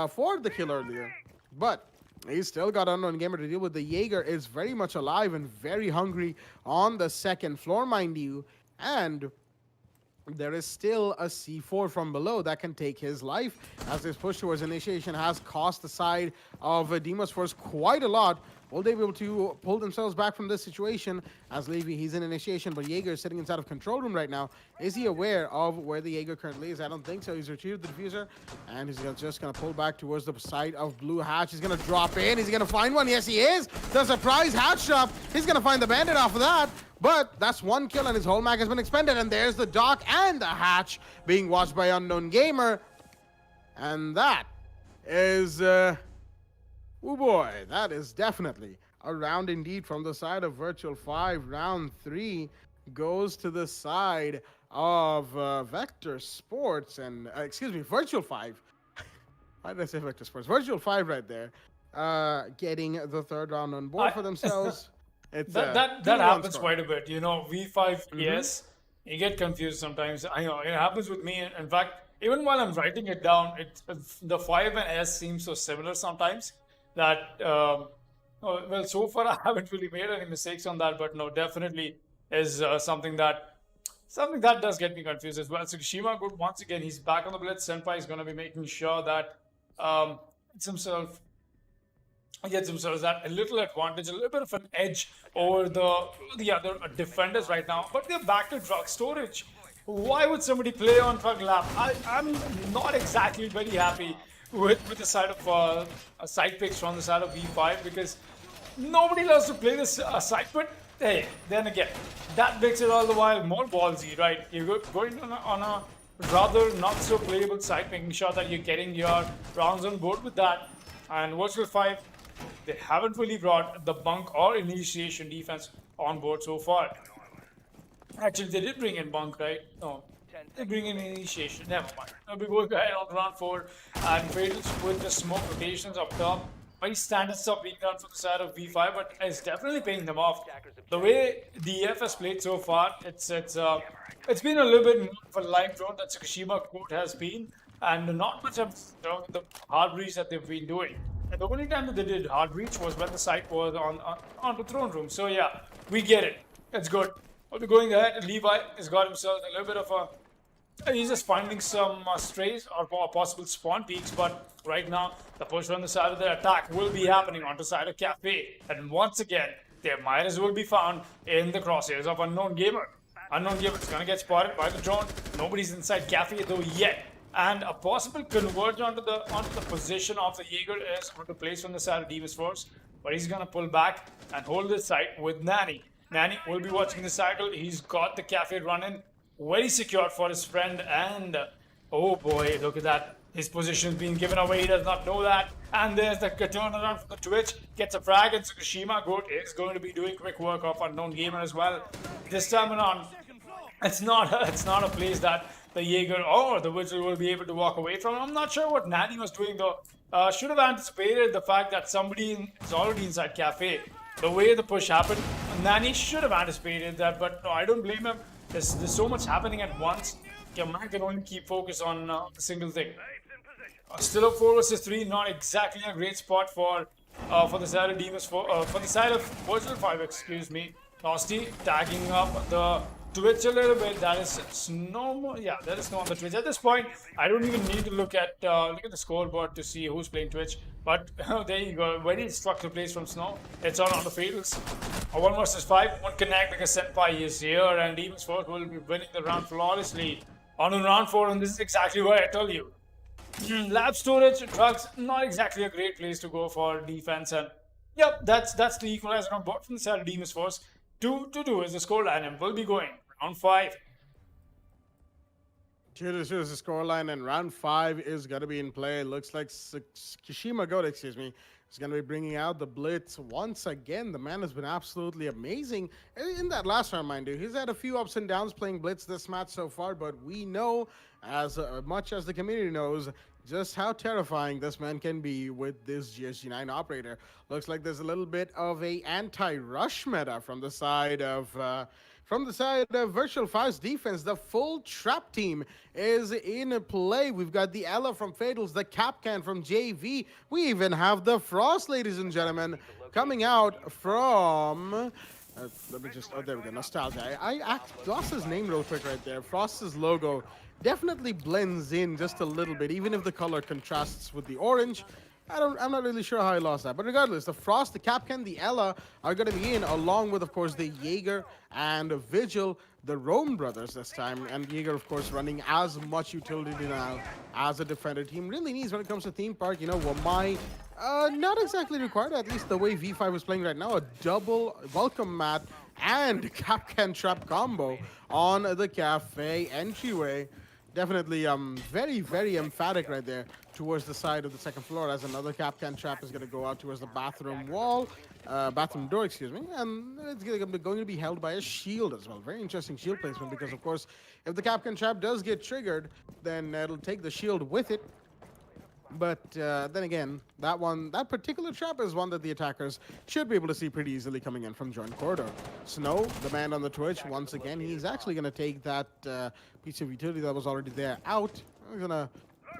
for the kill earlier. But he's still got Unknown Gamer to deal with. The Jaeger is very much alive and very hungry on the second floor, mind you, and there is still a C4 from below that can take his life, as this push towards initiation has cost the side of Deimos Force quite a lot. Will they be able to pull themselves back from this situation? As Levy, he's in initiation, but Jaeger is sitting inside of control room right now. Is he aware of where the Jaeger currently is? I don't think so. He's retrieved the diffuser, and he's just going to pull back towards the side of Blue Hatch. He's going to drop in. He's going to find one. Yes, he is. The surprise hatch drop. He's going to find the bandit off of that. But that's one kill, and his whole mag has been expended. And there's the dock and the hatch being watched by Unknown Gamer. And that is... oh boy, that is definitely a round indeed from the side of Virtual 5. Round 3 goes to the side of Vector Sports and, Virtual 5. Why did I say Vector Sports? Virtual 5 right there, getting the third round on board for themselves. It's that happens quite a bit. You know, V5, yes, you get confused sometimes. I know, it happens with me. In fact, even while I'm writing it down, the 5 and S seem so similar sometimes. That well, so far I haven't really made any mistakes on that, but no, definitely is something that does get me confused as well. So Kishima, good once again, he's back on the Blitz. Senpai is going to be making sure that gets himself that a little advantage, a little bit of an edge over the other defenders right now. But they're back to drug storage. Why would somebody play on drug lab? I'm not exactly very happy with the side of side picks from the side of V5, because nobody loves to play this side, but hey, then again, that makes it all the while more ballsy, right? You're going on a rather not so playable side, making sure that you're getting your rounds on board with that. And Virtual 5, they haven't really brought the bunk or initiation defense on board so far. Actually, they did bring in bunk, right? No. They bring in initiation. Never mind. Now we go ahead on round 4 and Fatal's with the smoke rotations up top. Very standard stuff being done for the side of V5, but it's definitely paying them off. The way the EF has played so far, it's been a little bit more of a live drone that Tsukushima Court has been, and not much of the hard breeze that they've been doing. And the only time that they did hard reach was when the site was on the throne room. So yeah, we get it. It's good. We'll be going ahead. Levi has got himself a little bit of a. He's just finding some strays or possible spawn peaks, but right now the push on the side of the attack will be happening onto side of Cafe, and once again their miners will be found in the crosshairs of Unknown Gamer. Unknown Gamer is gonna get spotted by the drone. Nobody's inside Cafe though yet. And a possible converge onto the position of the Jaeger is onto place from the side of Deimos Force, but he's gonna pull back and hold this site with Nani. Nani will be watching the cycle. He's got the Cafe running, very secure for his friend, and oh boy, look at that. His position is being given away. He does not know that. And there's the turnaround from the Twitch. Gets a frag, and Tsukushima Goat is going to be doing quick work off Unknown Gamer as well. This time around, it's not a place that the Jaeger or the Vigil will be able to walk away from. I'm not sure what Nani was doing though. Should have anticipated the fact that somebody is already inside Cafe. The way the push happened, Nani should have anticipated that, but no, I don't blame him. There's so much happening at once. Your man can only keep focus on a single thing. Still a 4 versus 3, not exactly a great spot for the side of Deimos for the side of Virtual 5, excuse me. Nosty tagging up the Twitch a little bit. That is snow. Yeah, that is snow on the Twitch. At this point, I don't even need to look at the scoreboard to see who's playing Twitch. But there you go. Very structured plays from Snow. It's on the Fatals. 1 versus 5. One connect because Senpai is here, and Deimos Force will be winning the round flawlessly. On in round 4, and this is exactly what I tell you. Lab storage, drugs, not exactly a great place to go for defense. And yep, that's the equalizer on board from the side of Deimos Force. 2-2 is the scoreline, and we'll be going round 5. 2-2 is the scoreline, and round 5 is going to be in play. Looks like Kishima Goat, excuse me, is going to be bringing out the blitz once again. The man has been absolutely amazing in that last round, mind you. He's had a few ups and downs playing blitz this match so far, but we know, as much as the community knows, just how terrifying this man can be with this GSG9 operator. Looks like there's a little bit of a anti-rush meta from the side of Virtual 5's defense. The full trap team is in play. We've got the Ella from Fatals, the Capcan from JV. We even have the Frost, ladies and gentlemen, coming out from... let me just... Oh, there we go. Nostalgia. I lost his name real quick right there. Frost's logo definitely blends in just a little bit, even if the color contrasts with the orange. I'm not really sure how I lost that. But regardless, the Frost, the Capcan, the Ella are going to be in, along with, of course, the Jaeger and Vigil, the Rome brothers this time. And Jaeger, of course, running as much utility now as a defender team really needs when it comes to theme park. You know, Wamai, not exactly required, at least the way V5 is playing right now. A double welcome mat and Capcan trap combo on the cafe entryway. Definitely very, very emphatic right there towards the side of the second floor, as another Capcan trap is going to go out towards the bathroom wall, bathroom door, excuse me, and it's going to be held by a shield as well. Very interesting shield placement, because of course, if the Capcan trap does get triggered, then it'll take the shield with it. But then again, that particular trap is one that the attackers should be able to see pretty easily coming in from joint corridor. Snow, the man on the Twitch, once again, he's actually going to take that piece of utility that was already there out. I'm gonna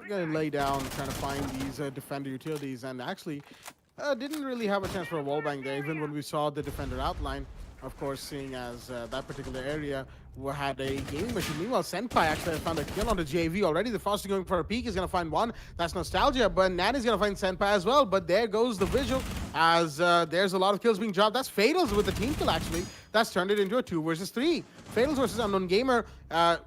lay down, trying to find these defender utilities, and actually didn't really have a chance for a wallbang there, even when we saw the defender outline. Of course, seeing as that particular area had a gaming machine. Meanwhile, Senpai actually found a kill on the JV already. The Foster going for a peek is going to find one. That's Nostalgia, but Nani's going to find Senpai as well. But there goes the visual, as there's a lot of kills being dropped. That's Fatals with the team kill, actually. That's turned it into a 2 versus 3. Fatals versus Unknown Gamer.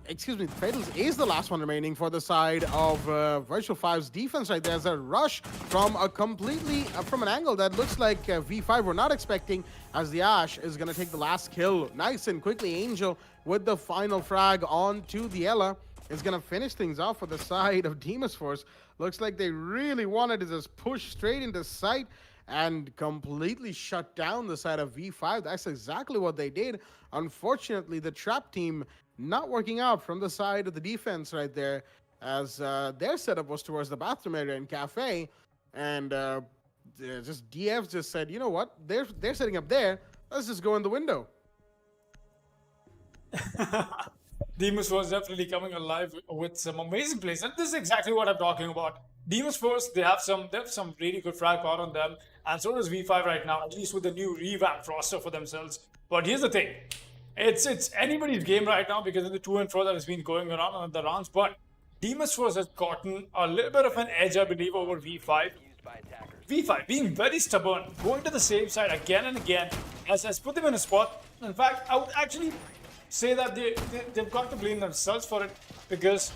Excuse me, Fatals is the last one remaining for the side of Virtual 5's defense right there. There's a rush from a completely, from an angle that looks like V5 were not expecting, as the Ash is going to take the last kill. Nice and quickly, Angel with the final frag onto the Ella is going to finish things off for the side of Deimos Force. Looks like they really wanted to just push straight into sight and completely shut down the side of V5. That's exactly what they did. Unfortunately, the trap team not working out from the side of the defense right there, as their setup was towards the bathroom area and cafe, and just DF just said, you know what, they're setting up there, let's just go in the window. Deimos was definitely coming alive with some amazing plays, and this is exactly what I'm talking about. Deimos Force, they have some really good frag power on them, and so does V5 right now, at least with the new revamped roster for themselves. But here's the thing, it's anybody's game right now because of the to and fro that has been going on the rounds. But Deimos Force has gotten a little bit of an edge, I believe, over V5. V5 being very stubborn, going to the same side again and again, has put them in a spot. In fact, I would actually say that they've got to blame themselves for it, because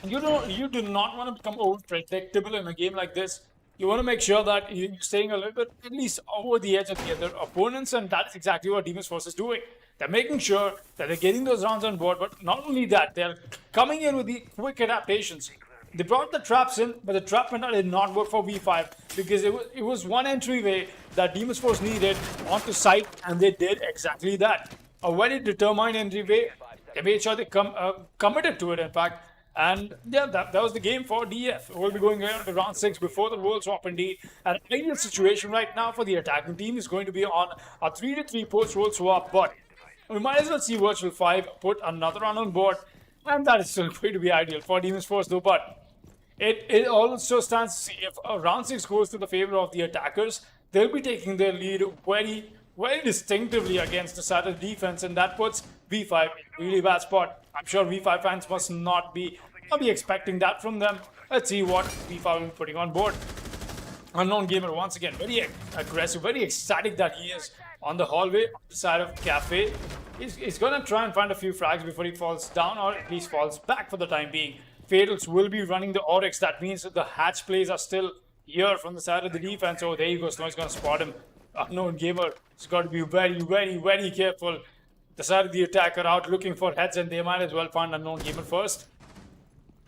you do not want to become over predictable in a game like this. You want to make sure that you're staying a little bit at least over the edge of the other opponents, and that's exactly what Deimos Force is doing. They're making sure that they're getting those rounds on board, but not only that, they're coming in with the quick adaptations. They brought the traps in, but the trap method did not work for V5 because it was one entryway that Deimos Force needed onto site, and they did exactly that. A very determined entryway. They made sure they committed to it, in fact. And yeah, that was the game for DF. We'll be going on to round 6 before the world swap indeed. An ideal situation right now for the attacking team is going to be on a 3-3 post-world swap, but we might as well see Virtual 5 put another run on board, and that is still going to be ideal for Deimos Force though. But it also stands to see if round 6 goes to the favor of the attackers, they'll be taking their lead very, very distinctively against the Saturn defense, and that puts V5 in a really bad spot. I'm sure V5 fans must not be expecting that from them. Let's see what V5 will be putting on board. Unknown Gamer once again, very aggressive, very ecstatic that he is on the hallway on the side of Cafe. He's going to try and find a few frags before he falls down, or at least falls back for the time being. Fatals will be running the Oryx. That means that the hatch plays are still here from the side of the defense. Oh, there he goes. Now he's going to spot him. Unknown Gamer has got to be very, very, very careful. The side of the attacker out looking for heads, and they might as well find Unknown Gamer first.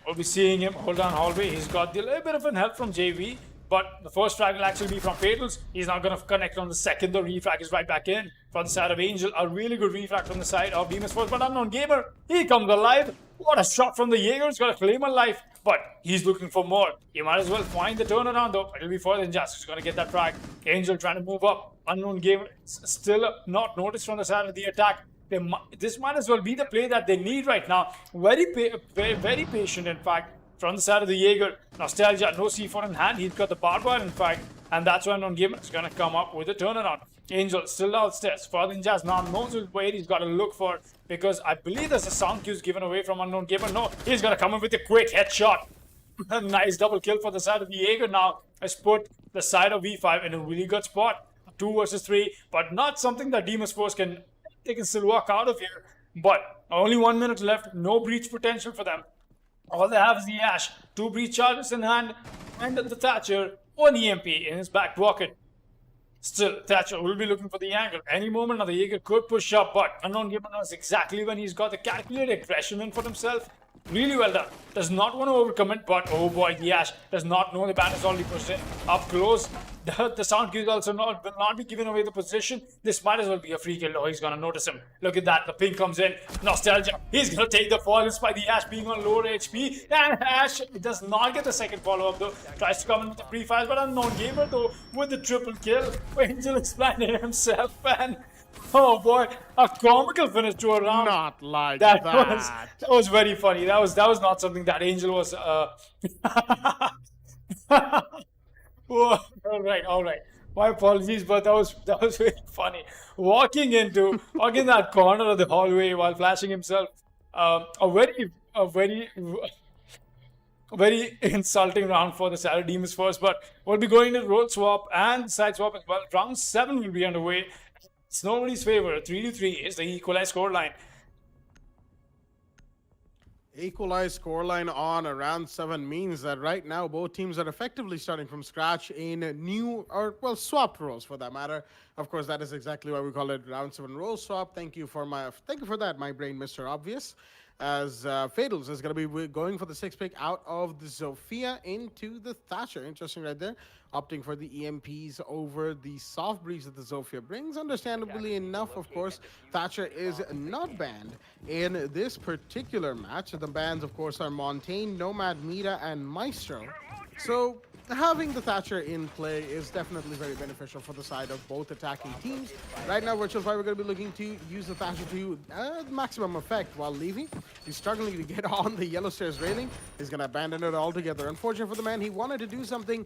We'll be seeing him hold down hallway. He's got a little bit of an help from JV, but the first frag will actually be from Fatals. He's not going to connect on the second. The refrag is right back in from the side of Angel. A really good refrag from the side of Deimos Force, but Unknown Gamer, he comes alive. What a shot from the Jaeger. He's got to claim a life, but he's looking for more. He might as well find the turnaround though. It'll be further than just. He's going to get that frag. Angel trying to move up. Unknown Gamer still not noticed from the side of the attack. This might as well be the play that they need right now. Very patient, in fact, from the side of the Jaeger. Nostalgia, no C4 in hand. He's got the barbed wire, in fact, and that's when Unknown Gamer is going to come up with a turnaround. Angel still downstairs. Father Jazz now knows where he's got to look for, because I believe there's a sound cues given away from Unknown Gamer. No, he's going to come in with a quick headshot. A nice double kill for the side of the Jaeger now has put the side of V5 in a really good spot. 2 versus 3, but not something that Deimos Force can still walk out of here. But only 1 minute left, no breach potential for them. All they have is the Ash, 2 breach charges in hand, and the Thatcher, 1 EMP in his back pocket. Still, Thatcher will be looking for the angle. Any moment now the Jaeger could push up, but Unknown Gamer knows exactly when he's got the calculated aggression in for himself. Really well done. Does not want to overcommit, but oh boy, the Ash does not know the ban is already pushed in. Up close, the sound cues also will not be giving away the position. This might as well be a free kill. Oh, he's going to notice him. Look at that. The ping comes in. Nostalgia. He's going to take the fall despite the Ash being on lower HP. And Ash does not get the second follow-up though. Tries to come in with the free fires, but Unknown Gamer though with the triple kill. Angel explained himself, and oh boy, a comical finish to a round. Not like that. That was very funny. That was not something that Angel was. All right. My apologies, but that was very funny. Walking in that corner of the hallway while flashing himself. A very insulting round for the Saturday Deimos Force, but we'll be going to roll swap and side swap as well. Round 7 will be underway. It's nobody's favor. 3-3 is the equalized scoreline. Equalized scoreline on a round 7 means that right now both teams are effectively starting from scratch in new, or well, swapped roles for that matter. Of course, that is exactly why we call it round 7 role swap. Thank you for that, my brain, Mr. Obvious. As Fatals is going to be going for the 6th pick out of the Zofia into the Thatcher. Interesting right there. Opting for the EMPs over the soft breeze that the Zofia brings. Understandably enough, of course, Thatcher is not banned in this particular match. The bans, of course, are Montaigne, Nomad, Mira, and Maestro. So having the Thatcher in play is definitely very beneficial for the side of both attacking teams. Right now, Virtual 5 are going to be looking to use the Thatcher to maximum effect while leaving. He's struggling to get on the yellow stairs railing. He's going to abandon it altogether. Unfortunate for the man, he wanted to do something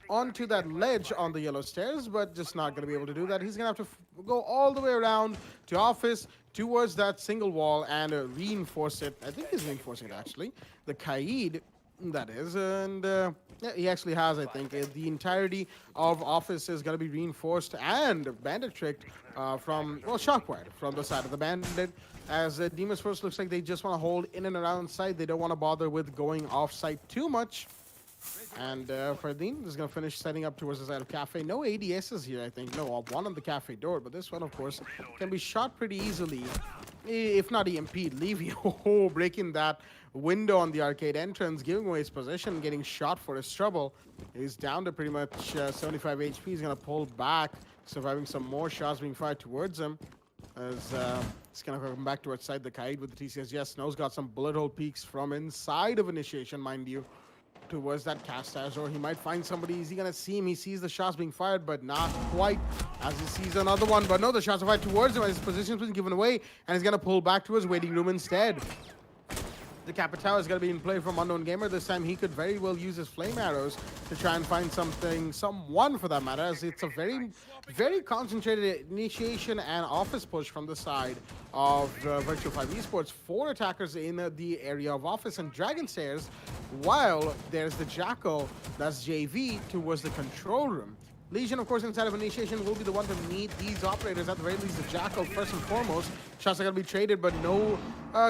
onto that ledge on the yellow stairs, but just not going to be able to do that. He's going to have to go all the way around to office towards that single wall and reinforce it. I think he's reinforcing it, actually. The Kaid, that is, and yeah, he actually has, I think, the entirety of office is going to be reinforced and bandit tricked from, well, shockwired from the side of the bandit. As Deimos first looks like they just want to hold in and around site. They don't want to bother with going off site too much. And Fardeen is going to finish setting up towards the side of Cafe. No ADSs here, I think. No, one on the Cafe door, but this one, of course, can be shot pretty easily. If not EMP'd, Levy, breaking that window on the arcade entrance, giving away his position, getting shot for his trouble. He's down to pretty much 75 HP. He's going to pull back, surviving some more shots being fired towards him. As he's going to come back towards side the Kaid with the TCS. Yes, Snow's got some bullet hole peeks from inside of Initiation, mind you, towards that cast or he might find somebody. Is he gonna see him? He sees the shots being fired, but not quite, as he sees another one. But no, the shots are fired towards him as his position's been given away, and he's gonna pull back to his waiting room instead. The Capitao is going to be in play from Unknown Gamer. This time he could very well use his flame arrows to try and find someone for that matter, as it's a very, very concentrated initiation and office push from the side of Virtual 5 Esports. 4 attackers in the area of office and Dragon Stairs, while there's the Jackal, that's JV, towards the control room. Legion, of course, inside of Initiation will be the one to meet these operators. At the very least, the Jackal first and foremost. Shots are going to be traded, but no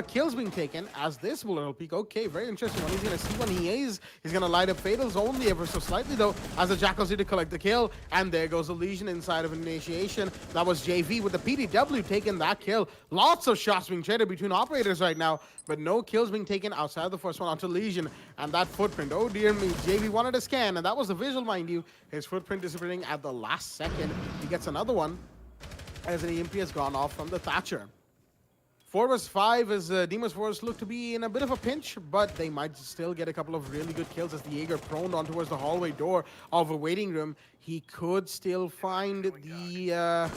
kills being taken as this bullet hole peak. Okay, very interesting one. He's going to see when he is. He's going to light up Fatals only ever so slightly, though, as the Jackals need to collect the kill. And there goes the Legion inside of Initiation. That was JV with the PDW taking that kill. Lots of shots being traded between operators right now, but no kills being taken outside of the first one onto Legion. And that footprint, oh dear me, JV wanted a scan, and that was the visual, mind you. His footprint disappearing at the last second. He gets another one as an EMP has gone off from the Thatcher. 4 vs 5 as Deimos Force look to be in a bit of a pinch, but they might still get a couple of really good kills as the Jaeger prone on towards the hallway door of a waiting room. He could still find the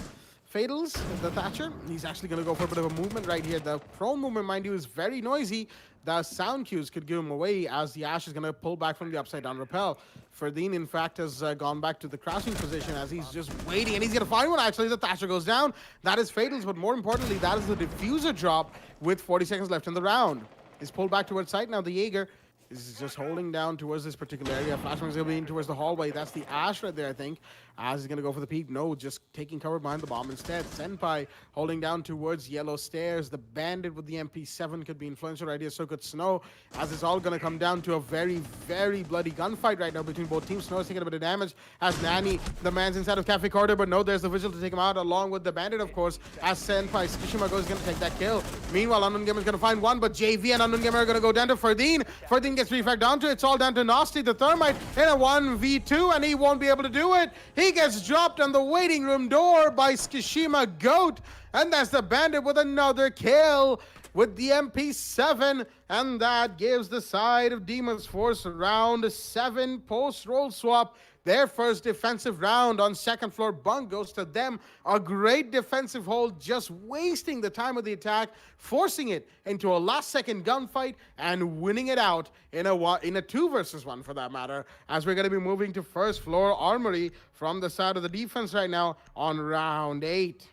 Fatals, the Thatcher. He's actually going to go for a bit of a movement right here. The prone movement, mind you, is very noisy. The sound cues could give him away as the Ash is going to pull back from the upside down rappel. Ferdine, in fact, has gone back to the crouching position as he's just waiting, and he's going to find one. Actually, the Thatcher goes down. That is Fatals, but more importantly, that is the diffuser drop with 40 seconds left in the round. He's pulled back towards site now. The Jaeger is just holding down towards this particular area. Flashbang is going to be in towards the hallway. That's the Ash right there, I think. As he's going to go for the peek. No, just taking cover behind the bomb instead. Senpai holding down towards yellow stairs. The Bandit with the MP7 could be influential right here. So could Snow. As it's all going to come down to a very, very bloody gunfight right now between both teams. Snow is taking a bit of damage as Nani, the man's inside of Cafe Corridor. But no, there's the Vigil to take him out along with the Bandit, of course. As Senpai Tsushima goes going to take that kill. Meanwhile, Unknown Gamer is going to find one. But JV and Unknown Gamer are going to go down to Ferdine. Ferdine gets refragged down to it. It's all down to Nasty, the Thermite, in a 1v2. And he won't be able to do it. He gets dropped on the waiting room door by Skishima Goat, and that's the Bandit with another kill with the MP7, and that gives the side of Deimos Force round 7 post-roll swap. Their first defensive round on second floor bunk goes to them. A great defensive hold, just wasting the time of the attack, forcing it into a last-second gunfight and winning it out in a 2 versus 1 for that matter. As we're going to be moving to first floor armory from the side of the defense right now on round 8.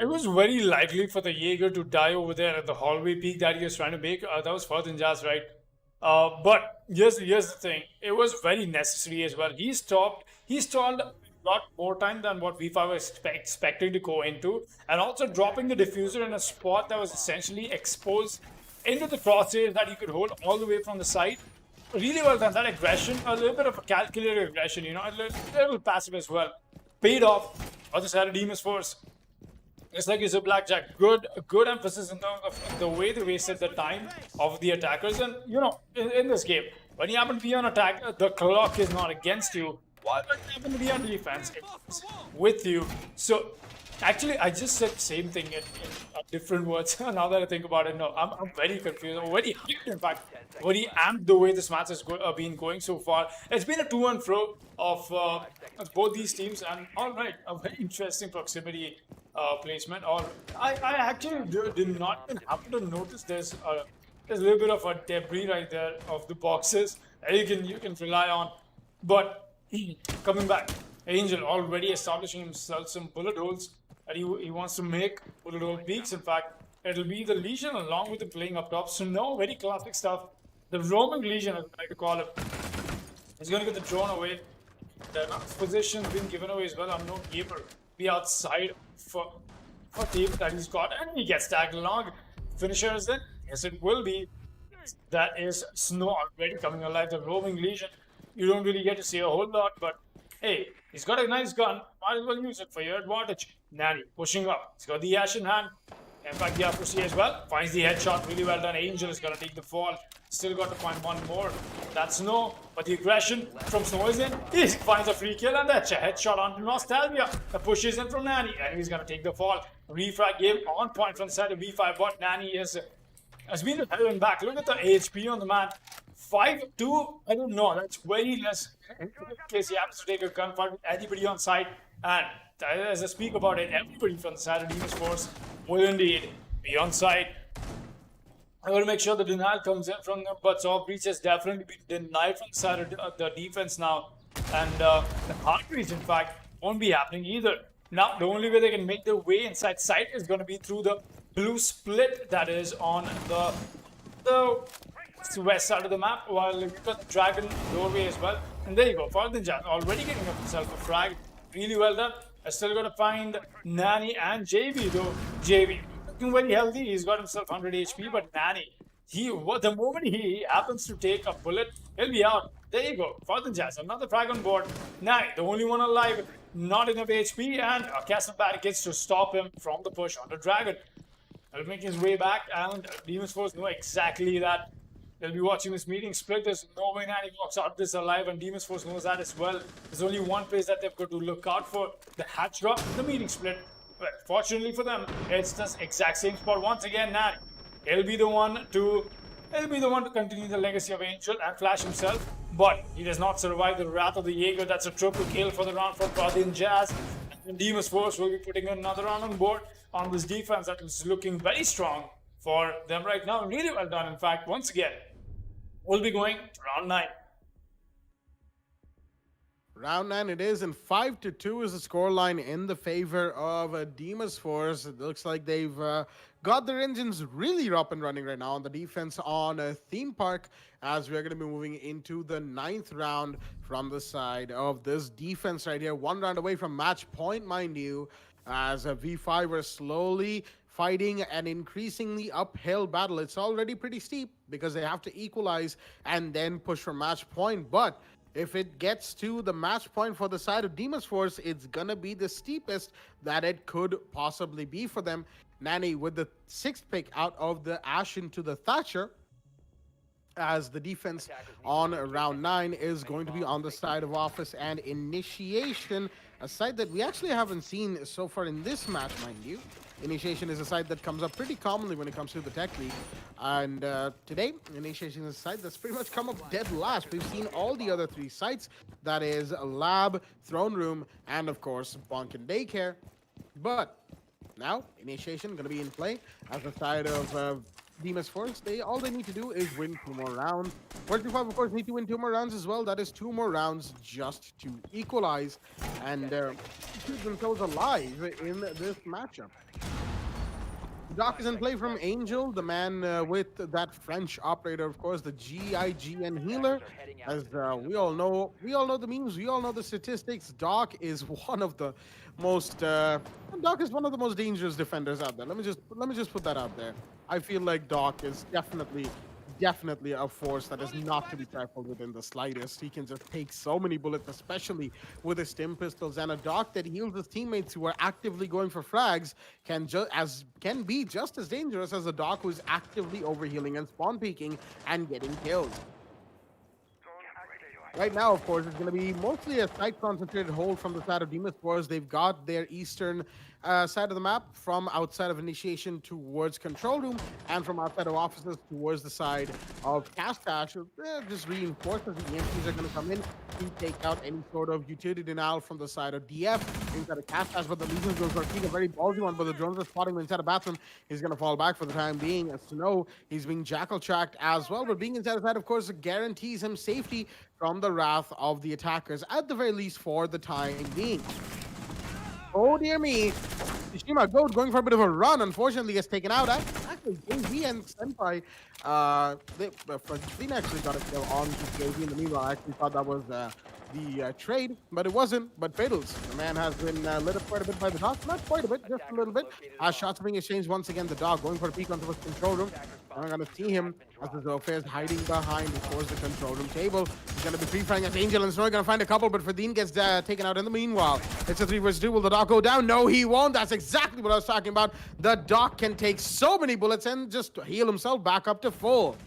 It was very likely for the Jaeger to die over there at the hallway peak that he was trying to make. That was Furthin Jazz, right? But here's the thing. It was very necessary as well. He stalled a lot more time than what V5 was expecting to go into, and also dropping the diffuser in a spot that was essentially exposed into the crosshairs that he could hold all the way from the side. Really well done. That aggression, a little bit of a calculated aggression, you know, a little passive as well. Paid off on the side of Deimos Force. It's like it's a blackjack. Good emphasis in terms of the way they wasted the time of the attackers. And, you know, in this game, when you happen to be on attack, the clock is not against you. Why would it happen to be on defense? It's with you. So, actually, I just said the same thing in different words. Now that I think about it, no, I'm very confused. I'm very hyped, in fact. Very amped the way this match has been going so far. It's been a to and fro of both these teams, and all right, a very interesting proximity placement. Or I actually did not even happen to notice there's a little bit of a debris right there of the boxes that you can rely on. But coming back, Angel already establishing himself some bullet holes that he wants to make bullet hole peaks. In fact, it'll be the Legion along with the playing up top. So no, very classic stuff. The roaming Legion, as I like to call it, is going to get the drone away. The position's been given away as well. I'm no gamer. Be outside for team that he's got, and he gets tagged along. Finisher is in. Yes, it will be. That is Snow already coming alive. The roaming Legion. You don't really get to see a whole lot, but hey, he's got a nice gun. Might as well use it for your advantage. Nanny pushing up. He's got the Ash in hand. In fact, the accuracy as well. Finds the headshot. Really well done. Angel is going to take the fall. Still got to find one more. That's Snow. But the aggression from Snow is in. He finds a free kill, and that's a headshot on Nostalgia. The push is in from Nanny, and he's going to take the fall. Refrag game on point from the side of B5, but Nanny has been held back. Look at the HP on the man. 5-2. I don't know. That's very less. In case he happens to take a gunfight with anybody on site. And as I speak about it, everybody from the side of Deimos Force will indeed be on site. I want to make sure the denial comes in from them, but Saw Breach has definitely been denied from the side of the defense now. And the hard breach, in fact, won't be happening either. Now, the only way they can make their way inside site is going to be through the blue split that is on the west side of the map, while you've got the dragon doorway as well. And there you go, Farthan Jan already getting up himself a frag. Really well done. I still got to find Nanny and JV though. JV looking very healthy. He's got himself 100 HP, but Nanny, the moment he happens to take a bullet, he'll be out. There you go, Farthan Jazz, another frag on board. Nanny, the only one alive, not enough HP, and a cast of barricades to stop him from the push on the dragon. He'll make his way back, and Deimos Force know exactly that. They'll be watching this meeting split. There's no way Nanny walks out this alive, and Deimos Force knows that as well. There's only one place that they've got to look out for: the hatch drop, the meeting split. Well, fortunately for them, it's the exact same spot once again. Nanny, he'll be the one to continue the legacy of Angel and Flash himself, but he does not survive the wrath of the Jaeger. That's a triple kill for the round from Pradin Jazz. And Deimos Force will be putting another round on board on this defense that is looking very strong for them right now. Really well done, in fact. Once again, we'll be going to round 9. Round 9 it is, and 5-2 is the scoreline in the favor of Deimos Force. It looks like they've got their engines really up and running right now on the defense on Theme Park, as we're going to be moving into the 9th round from the side of this defense right here. 1 round away from match point, mind you, as V5 are slowly fighting an increasingly uphill battle. It's already pretty steep because they have to equalize and then push for match point, but if it gets to the match point for the side of Deimos Force, it's gonna be the steepest that it could possibly be for them. Nanny with the 6th pick out of the Ash into the Thatcher, as the defense on round 9 is going to be on the side of Office and Initiation, a side that we actually haven't seen so far in this match, mind you. Initiation is a side that comes up pretty commonly when it comes to the Tech League. And today, Initiation is a side that's pretty much come up dead last. We've seen all the other 3 sites. That is Lab, Throne Room, and of course, Bonk and Daycare. But now, Initiation going to be in play as the side of Deimos Force. All they need to do is win 2 more rounds. 45, of course, need to win 2 more rounds as well. That is 2 more rounds just to equalize and keep themselves alive in this matchup. Doc is in play from Angel, the man with that French operator, of course, the GIGN healer. As we all know the memes, we all know the statistics. Doc is one of the most dangerous defenders out there. Let me just put that out there. I feel like Doc is definitely a force that is not to be trifled with in the slightest. He can just take so many bullets, especially with his stim pistols, and a Doc that heals his teammates who are actively going for frags can be just as dangerous as a Doc who is actively overhealing and spawn peeking and getting kills. Right now, of course, it's going to be mostly a site-concentrated hold from the side of Deimos Force. They've got their eastern side of the map from outside of initiation towards control room, and from outside of offices towards the side of Castash. Just reinforces the EMPs are going to come in to take out any sort of utility denial from the side of DF inside of Castash. But the Legion goes are a very ballsy one, but the drones are spotting him inside a bathroom. He's going to fall back for the time being. As Snow, he's being jackal tracked as well, but being inside of that, of course, guarantees him safety from the wrath of the attackers, at the very least for the time being. Oh dear me. Tsushima Goat going for a bit of a run, unfortunately gets taken out. Actually, JV and Senpai, Fazine actually got a kill on JV in the meanwhile. I actually thought that was the trade, but it wasn't. But Fatals, the man has been lit up quite a bit by the dog. Not quite a bit, just a little bit. Shots being exchanged once again. The dog going for a peek onto his control room. I'm going to see him as the Zofair is hiding behind towards the control room table. He's going to be free-firing as Angel and Snowy going to find a couple, but Fadine gets taken out in the meanwhile. It's a 3 vs 2. Will the dog go down? No, he won't. That's exactly what I was talking about. The dog can take so many bullets and just heal himself back up to full.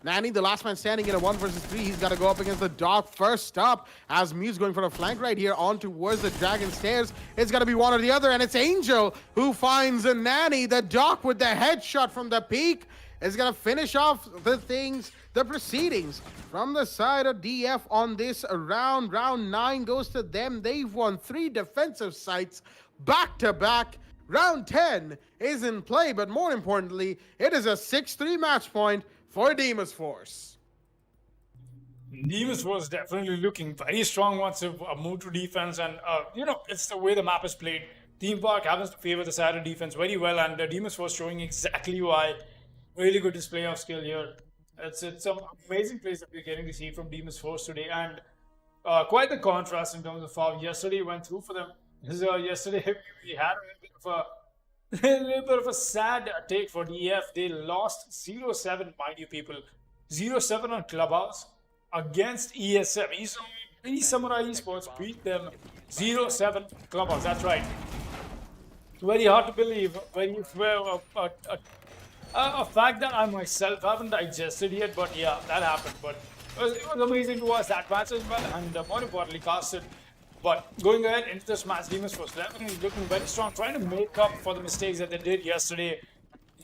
Nani, the last man standing in a 1 vs 3. He's got to go up against the dog first up as Muse going for a flank right here on towards the Dragon Stairs. It's got to be one or the other, and it's Angel who finds a Nani. The dog with the headshot from the peak is going to finish off the proceedings from the side of DF on this round. Round 9 goes to them. They've won 3 defensive sites back to back. Round 10 is in play, but more importantly, it is a 6-3 match point for Deimos Force. Deimos was definitely looking very strong once they moved to defense, and it's the way the map is played. Theme Park happens to favor the side of defense very well, and Deimos was showing exactly why. Really good display of skill here. It's some amazing plays that we're getting to see from Deimos Force today, and quite the contrast in terms of how yesterday went through for them. Yesterday we had a little bit of a sad take for DF. They lost 0-7, mind you people. 0-7 on Clubhouse against ESM. Esamurai Esports beat them 0-7 Clubhouse. That's right. It's very hard to believe. A fact that I myself haven't digested yet, but yeah, that happened. But it was amazing to watch that match as well, and more importantly, casted. But going ahead into this match, Deimos was definitely looking very strong, trying to make up for the mistakes that they did yesterday,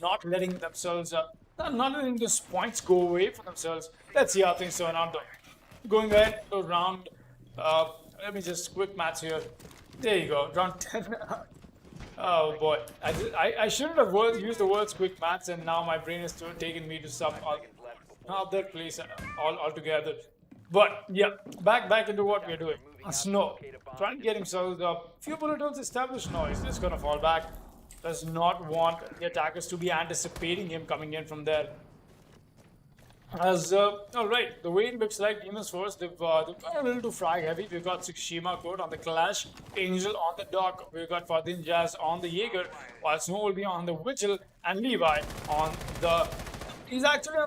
not letting themselves, not letting those points go away for themselves. Let's see how things turn out though. Going ahead to round, let me just quick match here. There you go, round 10. Oh boy, I shouldn't have used the words quick match, and now my brain is taking me to some other place altogether. But yeah, back into what we're doing. Snow, trying to get himself a few bullet holes established. No, he's just gonna fall back. Does not want the attackers to be anticipating him coming in from there. Alright, the way it looks like Deimos Force, they've got a little too frag heavy. We've got Tsushima Code on the Clash, Angel on the Dock, we've got Fadin Jazz on the Jaeger, while Snow will be on the Vigil, and Levi on the... He's actually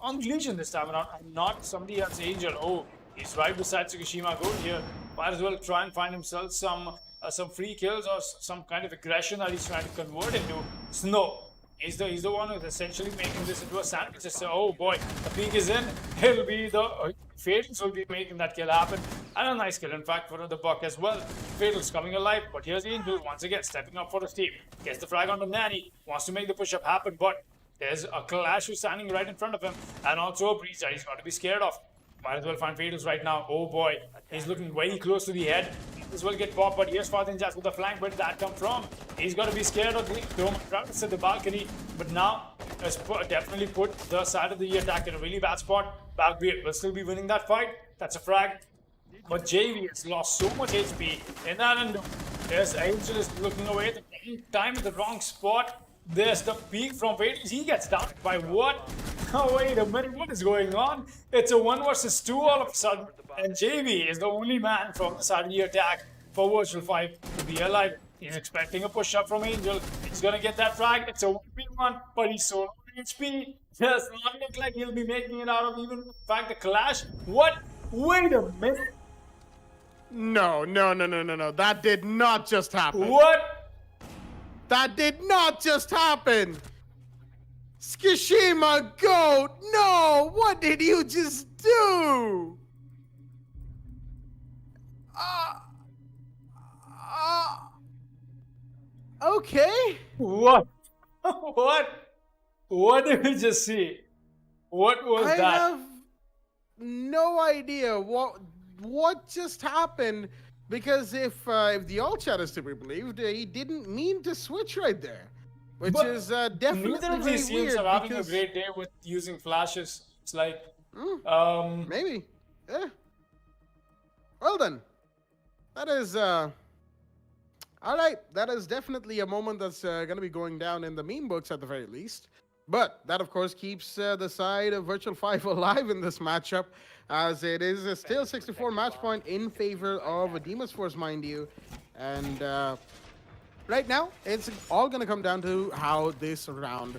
on the Legion this time around, and not somebody else, Angel. Oh, he's right beside Tsushima Code here. Might as well try and find himself some free kills or some kind of aggression that he's trying to convert into. Snow. He's the one who's essentially making this into a sandwich. So, oh boy, the peak is in. He'll be the Fatals will be making that kill happen, and a nice kill in fact for the Buck as well. Fatals coming alive, but here's Angel once again stepping up for his team. Gets the frag onto Nani, wants to make the push-up happen, but there's a Clash who's standing right in front of him, and also a breach that he's got to be scared of. Might as well find Fatals right now. Oh boy, he's looking very close to the head. This will get popped, but here's Fathin Jazz with the flank. Where did that come from? He's got to be scared of the Travis at the balcony, but now has definitely put the side of the attack in a really bad spot. Balcony will still be winning that fight. That's a frag. But JV has lost so much HP in that, and there's Angel is looking away at the time at the wrong spot. There's the peak from Fatals. He gets down by what? Oh, wait a minute, what is going on? It's a 1 versus 2 all of a sudden, and JV is the only man from the side of the attack for Virtual 5 to be alive. He's expecting a push-up from Angel. He's gonna get that frag. It's a 1v1, but he's so low on HP. Does not look like he'll be making it out of even the fact the Clash. What? Wait a minute. No. That did not just happen. What? That did not just happen. Tsushima Goat, no! What did you just do? Okay. What? What? What did we just see? What was I that? have no idea what just happened, because if the all chat is to be believed, he didn't mean to switch right there, which But is definitely Neither of very these teams weird. are having a because great day with using flashes. It's like, maybe, yeah. Well then, that is all right. That is definitely a moment that's going to be going down in the meme books at the very least. But that, of course, keeps the side of Virtual 5 alive in this matchup, as it is still 64 match point in favor of Deimos Force, mind you. And right now, it's all going to come down to how this round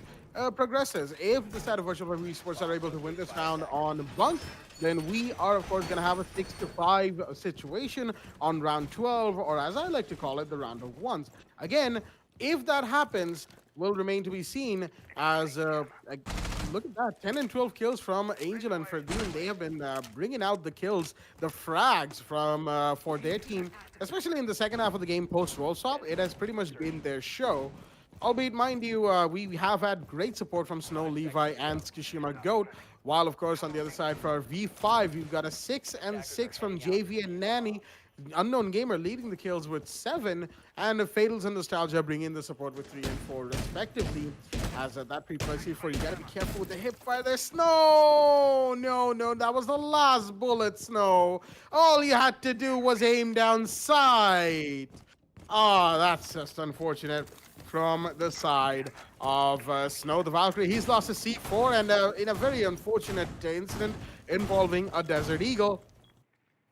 progresses. If the side of Virtual 5 Esports are able to win this round on Bunk, then we are, of course, going to have a 6-5 situation on round 12, or as I like to call it, the round of ones. Again, if that happens, will remain to be seen, as look at that, 10 and 12 kills from Angel and Ferdinand. They have been bringing out the kills, the frags from for their team, especially in the second half of the game post roll stop. It has pretty much been their show. Albeit, mind you, we have had great support from Snow, Levi, and Tsukushima Goat. While, of course, on the other side for our V5, you've got a 6 and 6 from JV and Nanny. Unknown Gamer leading the kills with 7, and Fatals and Nostalgia bring in the support with 3 and 4 respectively. As that pre-play 4, you gotta be careful with the hip fire there. Snow! No, that was the last bullet, Snow. All you had to do was aim down sight. Oh, that's just unfortunate from the side of Snow the Valkyrie. He's lost a C4, and in a very unfortunate incident involving a Desert Eagle.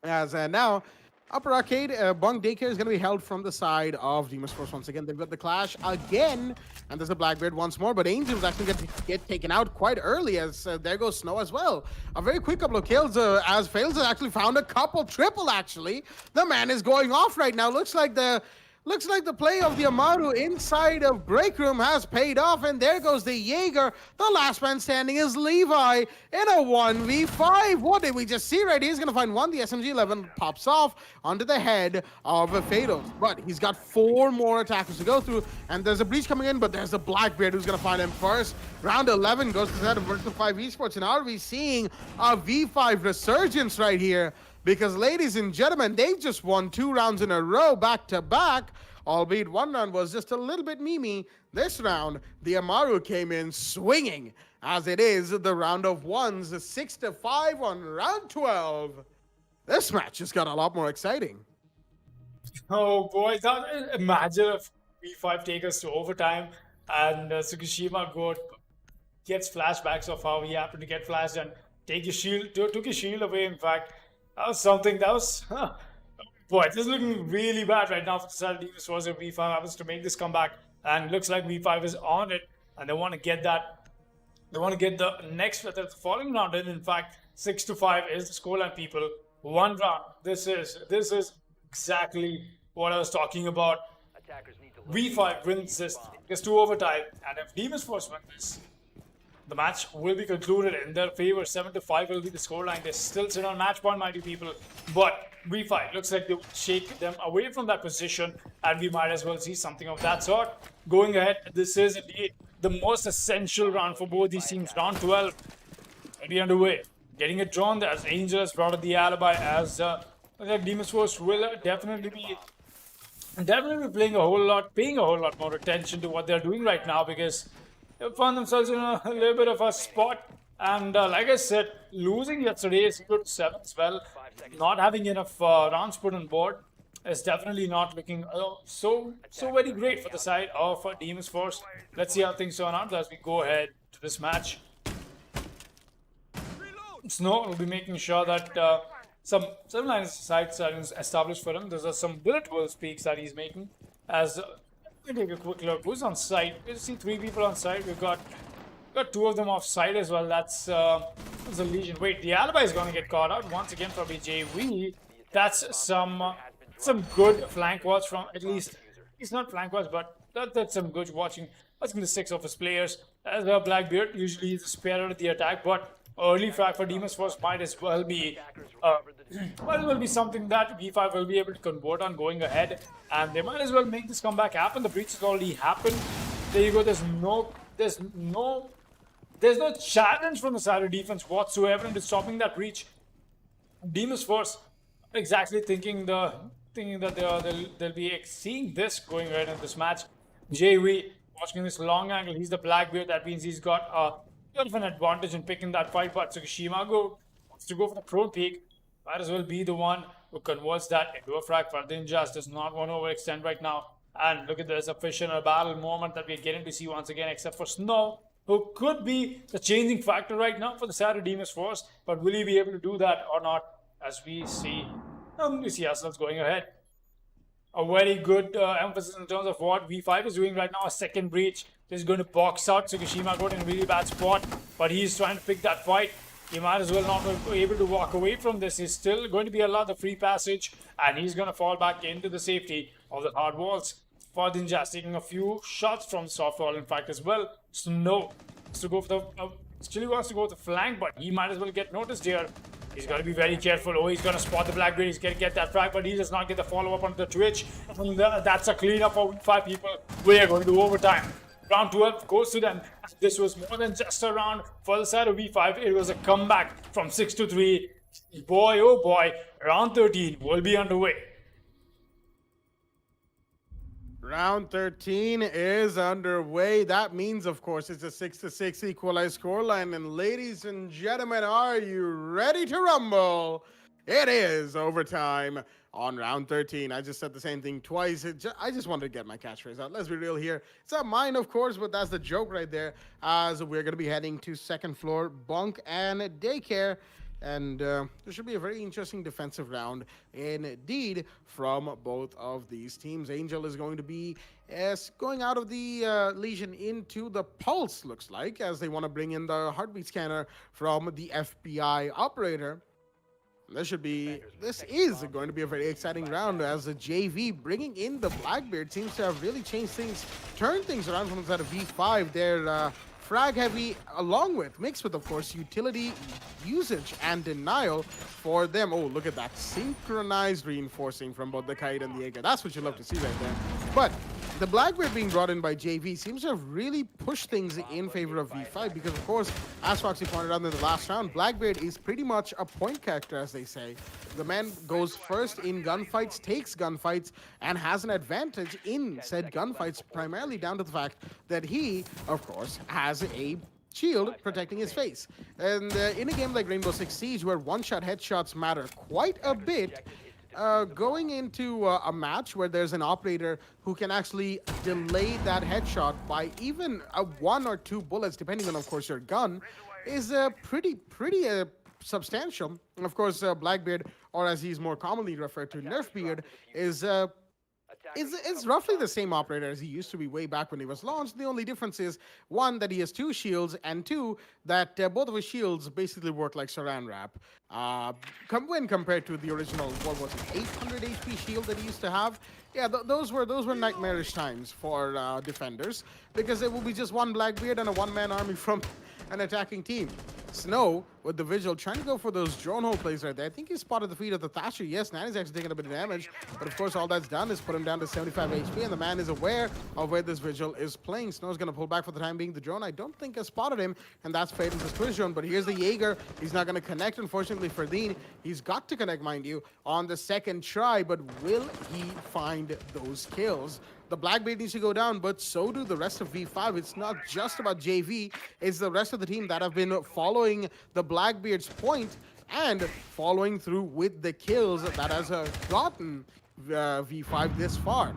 As now, Upper Arcade, Bunk Daycare is going to be held from the side of Deimos Force once again. They've got the clash again, and there's a Blackbeard once more, but Angel's actually going to get taken out quite early, as there goes Snow as well. A very quick couple of kills, as Fails has actually found a couple, triple actually. The man is going off right now. Looks like the play of the Amaru inside of Break Room has paid off, and there goes the Jaeger. The last man standing is Levi in a 1v5. What did we just see right here? He's going to find one. The SMG-11 pops off onto the head of Fados, but he's got 4 more attackers to go through, and there's a breach coming in, but there's a Blackbeard who's going to find him first. Round 11 goes to the head of Virtual 5 Esports, and are we seeing a V5 resurgence right here? Because, ladies and gentlemen, they've just won 2 rounds in a row back-to-back, albeit one round was just a little bit memey. This round, the Amaru came in swinging, as it is the round of ones, 6-5 on round 12. This match just got a lot more exciting. Oh boy, imagine if V5 take us to overtime and Tsukushima gets flashbacks of how he happened to get flashed and took his shield away, in fact. That was something. That was, boy, this is looking really bad right now for the Deimos Force. V5 happens to make this comeback, and looks like V5 is on it, and they want to get that. They want to get the following round in fact, 6-5 is the scoreline, people. 1 round. This is exactly what I was talking about. V5 wins this, gets to overtime, and if Deimos Force win this, the match will be concluded in their favor. 7-5 will be the scoreline. They still sit on match point, my dear people. But V5 looks like they will shake them away from that position, and we might as well see something of that sort. Going ahead, this is indeed the most essential round for both these teams. Round 12 will be underway. Getting it drawn as Angel has brought up the alibi, as Deimos Force will definitely be paying a whole lot more attention to what they're doing right now, because they found themselves in a little bit of a spot, and like I said, losing yesterday 0-7 as well, not having enough rounds put on board is definitely not looking so very great for the side of Deimos Force. Let's see how things turn out as we go ahead to this match. Snow will be making sure that some lines of sights are established for him. There's some bullet will speaks that he's making, as take a quick look. Who's on site? We see 3 people on site. We've got 2 of them off site as well. That's a Legion. Wait, the alibi is going to get caught out once again from BJV. That's some good flank watch from, at least it's not flank watch, but that's some good watching the 6 of his players. As well, Blackbeard usually is the spearhead of the attack, but early frag for Deimos Force might as well be might as well be something that V5 will be able to convert on going ahead, and they might as well make this comeback happen. The breach has already happened. There you go. There's no challenge from the side of defense whatsoever into stopping that breach. Deimos first, exactly thinking that they'll be seeing this going ahead in this match. JV watching this long angle. He's the Blackbeard. That means he's got a bit of an advantage in picking that fight. But Tsukishima wants to go for the prone peak. Might as well be the one who converts that into a frag. Fardin just does not want to overextend right now. And look at this, a fish in a battle moment that we're getting to see once again, except for Snow, who could be the changing factor right now for the side of Deimos Force. But will he be able to do that or not? As we see ourselves going ahead. A very good emphasis in terms of what V5 is doing right now. A second breach. This is going to box out Tsukishima, got in a really bad spot, but he's trying to pick that fight. He might as well not be able to walk away from this. He's still going to be allowed the free passage, and he's going to fall back into the safety of the hard walls. Fardin just taking a few shots from soft wall, in fact, as well. Snow wants to go for the Chili wants to go with the flank, but he might as well get noticed here. He's got to be very careful. Oh, he's going to spot the Blackbeard. He's going to get that frag, but he does not get the follow-up onto the Twitch. And that's a cleanup for 5 people. We are going to do overtime. Round 12 goes to them. This was more than just a round for the side of V5. It was a comeback from 6-3. Boy, oh boy, round 13 will be underway. Round 13 is underway. That means, of course, it's a 6-6 equalized scoreline. And ladies and gentlemen, are you ready to rumble? It is overtime on round 13. I just said the same thing twice. I just wanted to get my catchphrase out. Let's be real here. It's not mine, of course, but that's the joke right there. As we're going to be heading to second floor bunk and daycare. And there should be a very interesting defensive round indeed from both of these teams. Angel is going to be going out of the Legion into the Pulse, looks like, as they want to bring in the heartbeat scanner from the FBI operator. This is going to be a very exciting round, as the JV bringing in the Blackbeard seems to have really changed things, turned things around from the side of V5. They're frag heavy, along with, mixed with, of course, utility usage and denial for them. Oh, look at that synchronized reinforcing from both the Kite and the Jaeger. That's what you love to see right there. But the Blackbeard being brought in by JV seems to have really pushed things in favor of V5 because, of course, as Foxy pointed out in the last round, Blackbeard is pretty much a point character, as they say. The man goes first in gunfights, takes gunfights, and has an advantage in said gunfights, primarily down to the fact that he, of course, has a shield protecting his face. And in a game like Rainbow Six Siege, where one-shot headshots matter quite a bit, going into a match where there's an operator who can actually delay that headshot by even 1 or 2 bullets, depending on, of course, your gun, is pretty substantial. And of course, Blackbeard, or as he's more commonly referred to, Nerfbeard, is roughly the same operator as he used to be way back when he was launched. The only difference is, 1, that he has 2 shields, and 2, that both of his shields basically work like saran wrap. When compared to the original, what was it, 800 HP shield that he used to have? Yeah, those were nightmarish times for defenders, because it will be just 1 Blackbeard and a 1-man army from an attacking team. Snow, with the Vigil, trying to go for those drone hole plays right there. I think he spotted the feet of the Thatcher. Yes, Nanny's actually taking a bit of damage, but of course all that's done is put him down to 75 HP, and the man is aware of where this Vigil is playing. Snow's going to pull back for the time being. The drone, I don't think, has spotted him, and that's fade into Twitch drone, but here's the Jaeger. He's not going to connect, unfortunately, for Dean. He's got to connect, mind you, on the second try, but will he find those kills? The Blackbeard needs to go down, but so do the rest of V5. It's not just about JV. It's the rest of the team that have been following the Blackbeard's point and following through with the kills that has gotten V5 this far.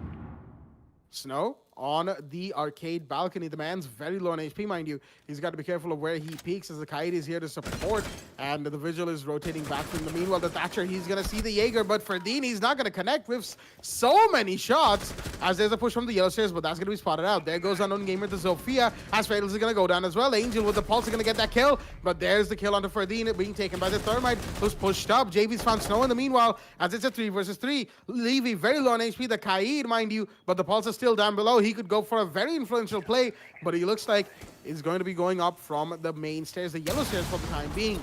Snow on the arcade balcony. The man's very low on HP, mind you. He's got to be careful of where he peeks, as the Kite is here to support, and the Vigil is rotating back from the meanwhile. The Thatcher, he's going to see the Jaeger, but for Dean, he's not going to connect with so many shots, as there's a push from the yellow stairs, but that's going to be spotted out. There goes Unknown Gamer to Zofia, as Fatals is going to go down as well. Angel with the Pulse is going to get that kill, but there's the kill onto Ferdinand, being taken by the Thermite, who's pushed up. JV's found Snow in the meanwhile, as it's a 3 versus 3. Levy, very low on HP, the Kaid, mind you, but the Pulse is still down below. He could go for a very influential play, but he looks like he's going to be going up from the main stairs, the yellow stairs for the time being.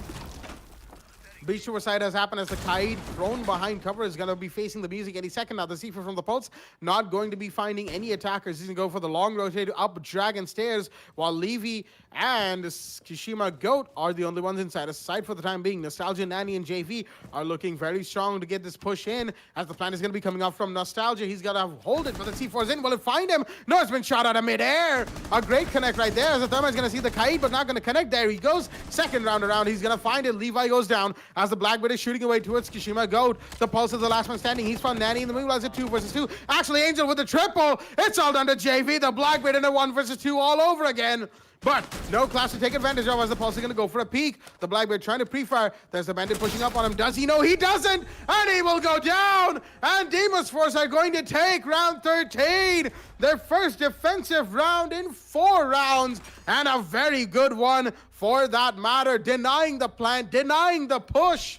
Beach to side has happened as the Kaid thrown behind cover is going to be facing the music any second. Now the C4 from the Pulse not going to be finding any attackers. He's going to go for the long rotate up Dragon Stairs, while Levy and Kishima Goat are the only ones inside. Aside for the time being, Nostalgia, Nani, and JV are looking very strong to get this push in, as the plan is going to be coming up from Nostalgia. He's got to hold it, but the C4's in. Will it find him? No, it's been shot out of midair. A great connect right there, as the Thermite's going to see the Kaid, but not going to connect. There he goes. Second round around, he's going to find it. Levi goes down as the Blackbird is shooting away towards Kishima Goat. The Pulse is the last one standing. He's found Nani in the middle as a 2 versus 2. Actually, Angel with the triple. It's all down to JV. The Blackbird in a 1 versus 2 all over again. But no class to take advantage of, as the Pulse is going to go for a peek. The Blackbird trying to pre-fire. There's the Bandit pushing up on him. Does he? No, he doesn't. And he will go down. And Deimos Force are going to take round 13. Their first defensive round in 4 rounds. And a very good one for that matter. Denying the plant, denying the push.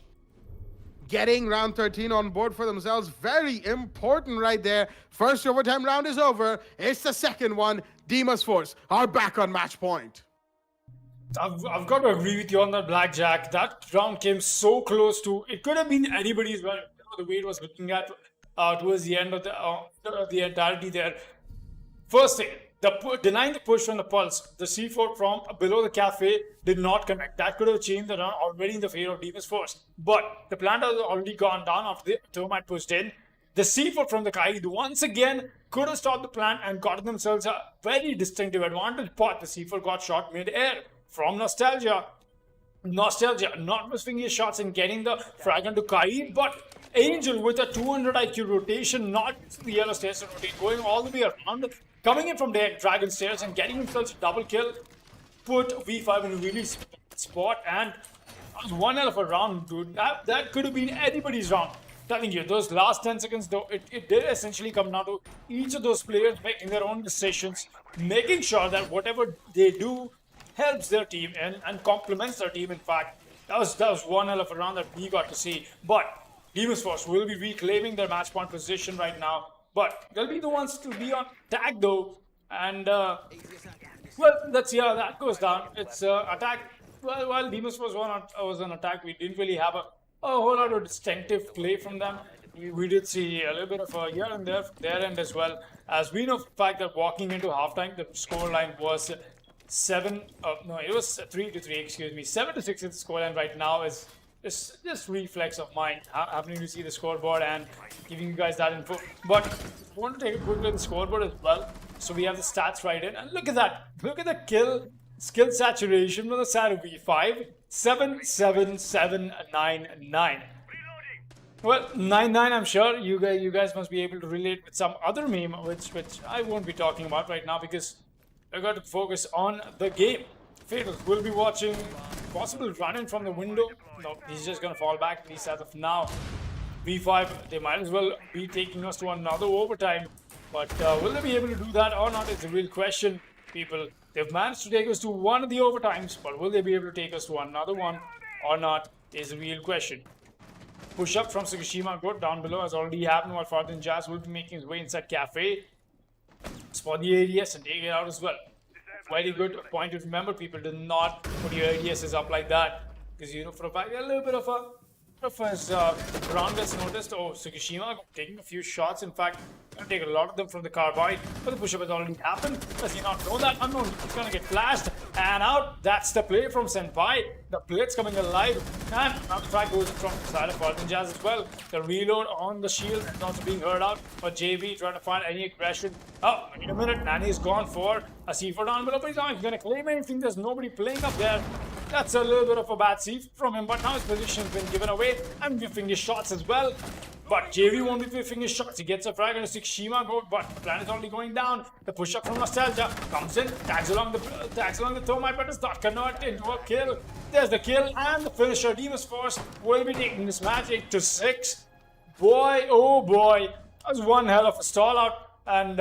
Getting round 13 on board for themselves. Very important right there. First overtime round is over. It's the second one. Deimos Force are back on match point. I've got to agree with you on that, Blackjack. That round came so close to... It could have been anybody's, but the way it was looking at towards the end of the entirety there. First thing, denying the push from the Pulse, the C4 from below the cafe did not connect. That could have changed the round already in the favor of Deimos Force. But the plant has already gone down after the Thermite pushed in. The C4 from the Kaid once again could have stopped the plant and gotten themselves a very distinctive advantage, but the C4 got shot mid-air from Nostalgia. Nostalgia not missing his shots and getting the frag onto Kaid, but Angel with a 200 IQ rotation, not the yellow stairs to rotate, going all the way around, coming in from the Dragon Stairs and getting himself a double kill, put V5 in a really spot, and that was one hell of a round, dude. That could have been anybody's round. Telling you, those last 10 seconds, though, it did essentially come down to each of those players making their own decisions, making sure that whatever they do helps their team and complements their team. In fact, that was one hell of a round that we got to see. But Deimos Force will be reclaiming their match point position right now. But they'll be the ones to be on tag, though. And, well, let's see how that goes down. It's attack. Well, while Deimos Force was on attack, we didn't really have a whole lot of distinctive play from them. We did see a little bit of a here and there from their end as well. As we know for the fact that walking into halftime, the scoreline was 3-3, excuse me. 7-6 is the scoreline right now. Is just reflex of mine happening to see the scoreboard and giving you guys that info. But I want to take a quick look at the scoreboard as well. So we have the stats right in. And look at that. Look at the skill saturation from the side of V5. 7-7-7-9-9. Well, 9-9, I'm sure you guys must be able to relate with some other meme, which I won't be talking about right now because I got to focus on the game. Fatal will be watching possible run-in from the window. No, he's just going to fall back, at least as of now. V5, they might as well be taking us to another overtime. But will they be able to do that or not is the real question, people. They've managed to take us to one of the overtimes, but will they be able to take us to another one or not is the real question. Push up from Tsukushima Goat down below has already happened, while Farthin Jazz will be making his way inside Cafe. Spot the ADS and take it out as well. Very good point to remember, people. Do not put your ADSs up like that, because you know for a fact a little bit of his round gets noticed. Oh, Tsukushima taking a few shots. In fact, going to take a lot of them from the carbide, but the push-up has already happened. Does he not know that? Unknown. He's going to get flashed and out. That's the play from Senpai. The plate's coming alive, and another frag goes from the side of Farthin Jazz as well. The reload on the shield is also being heard out, but JV trying to find any aggression. Oh, wait a minute. Nani's gone for a C4 down below, but he's not going to claim anything. There's nobody playing up there. That's a little bit of a bad C from him, but now his position has been given away and whiffing his shots as well. But JV won't be whiffing his shots. He gets a frag on a Tsukushima Goat, but the plan is already going down. The push-up from Nostalgia comes in, tags along the Thermite, but does not convert into a kill. There's the kill and the finisher. Deimos Force will be taking this match 8-6. Boy, oh boy, that was one hell of a stall out, and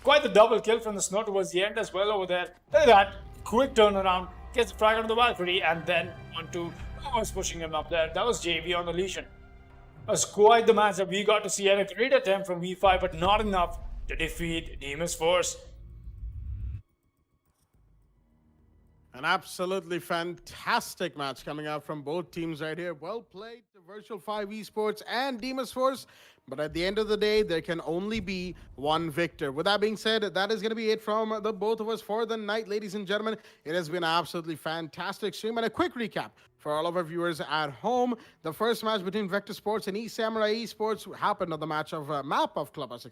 quite the double kill from the Snow towards the end as well over there. Look at that, quick turnaround, gets the frag onto the balcony, and then onto who was pushing him up there. That was JV on the lesion. It was quite the match that we got to see, and a great attempt from V5, but not enough to defeat Deimos Force. An absolutely fantastic match coming out from both teams right here. Well played to Virtual 5 Esports and Deimos Force. But at the end of the day, there can only be one victor. With that being said, that is going to be it from the both of us for the night, ladies and gentlemen. It has been an absolutely fantastic stream. And a quick recap for all of our viewers at home. The first match between Vector Sports and Esamurai Esports happened on the map of Clubhouse,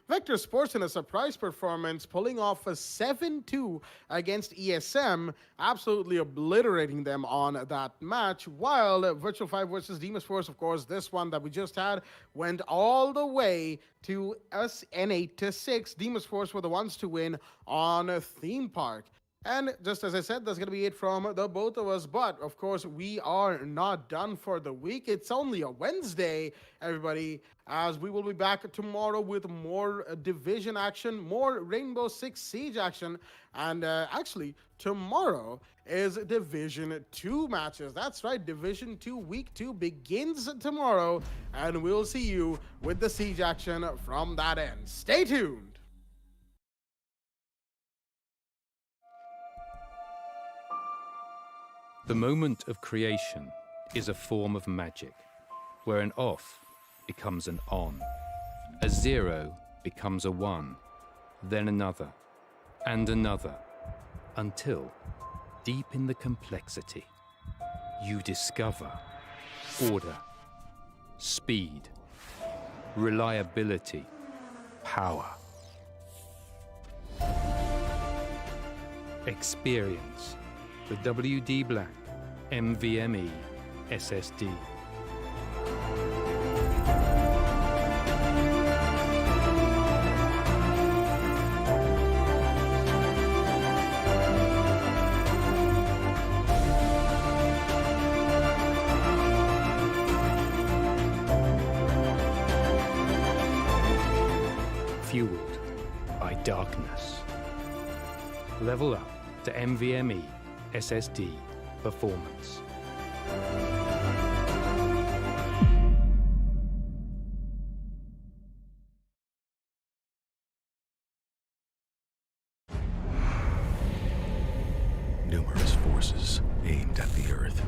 Vector Sports in a surprise performance, pulling off a 7-2 against ESM, absolutely obliterating them on that match, while Virtual 5 versus Deimos Force, of course, this one that we just had, went all the way to us N8-6. Deimos Force were the ones to win on a theme park. And just as I said, that's going to be it from the both of us. But, of course, we are not done for the week. It's only a Wednesday, everybody, as we will be back tomorrow with more Division action, more Rainbow Six Siege action. And actually, tomorrow is Division 2 matches. That's right, Division 2 Week 2 begins tomorrow. And we'll see you with the Siege action from that end. Stay tuned. The moment of creation is a form of magic, where an off becomes an on, a 0 becomes a 1, then another, and another, until, deep in the complexity, you discover order, speed, reliability, power. Experience the WD Black NVMe SSD. Fueled by darkness. Level up to NVMe SSD performance. Numerous forces aimed at the Earth.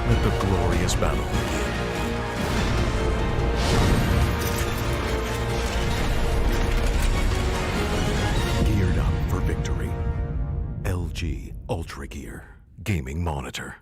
Let the glorious battle begin. Geared up for victory. LG Ultra Gear Gaming Monitor.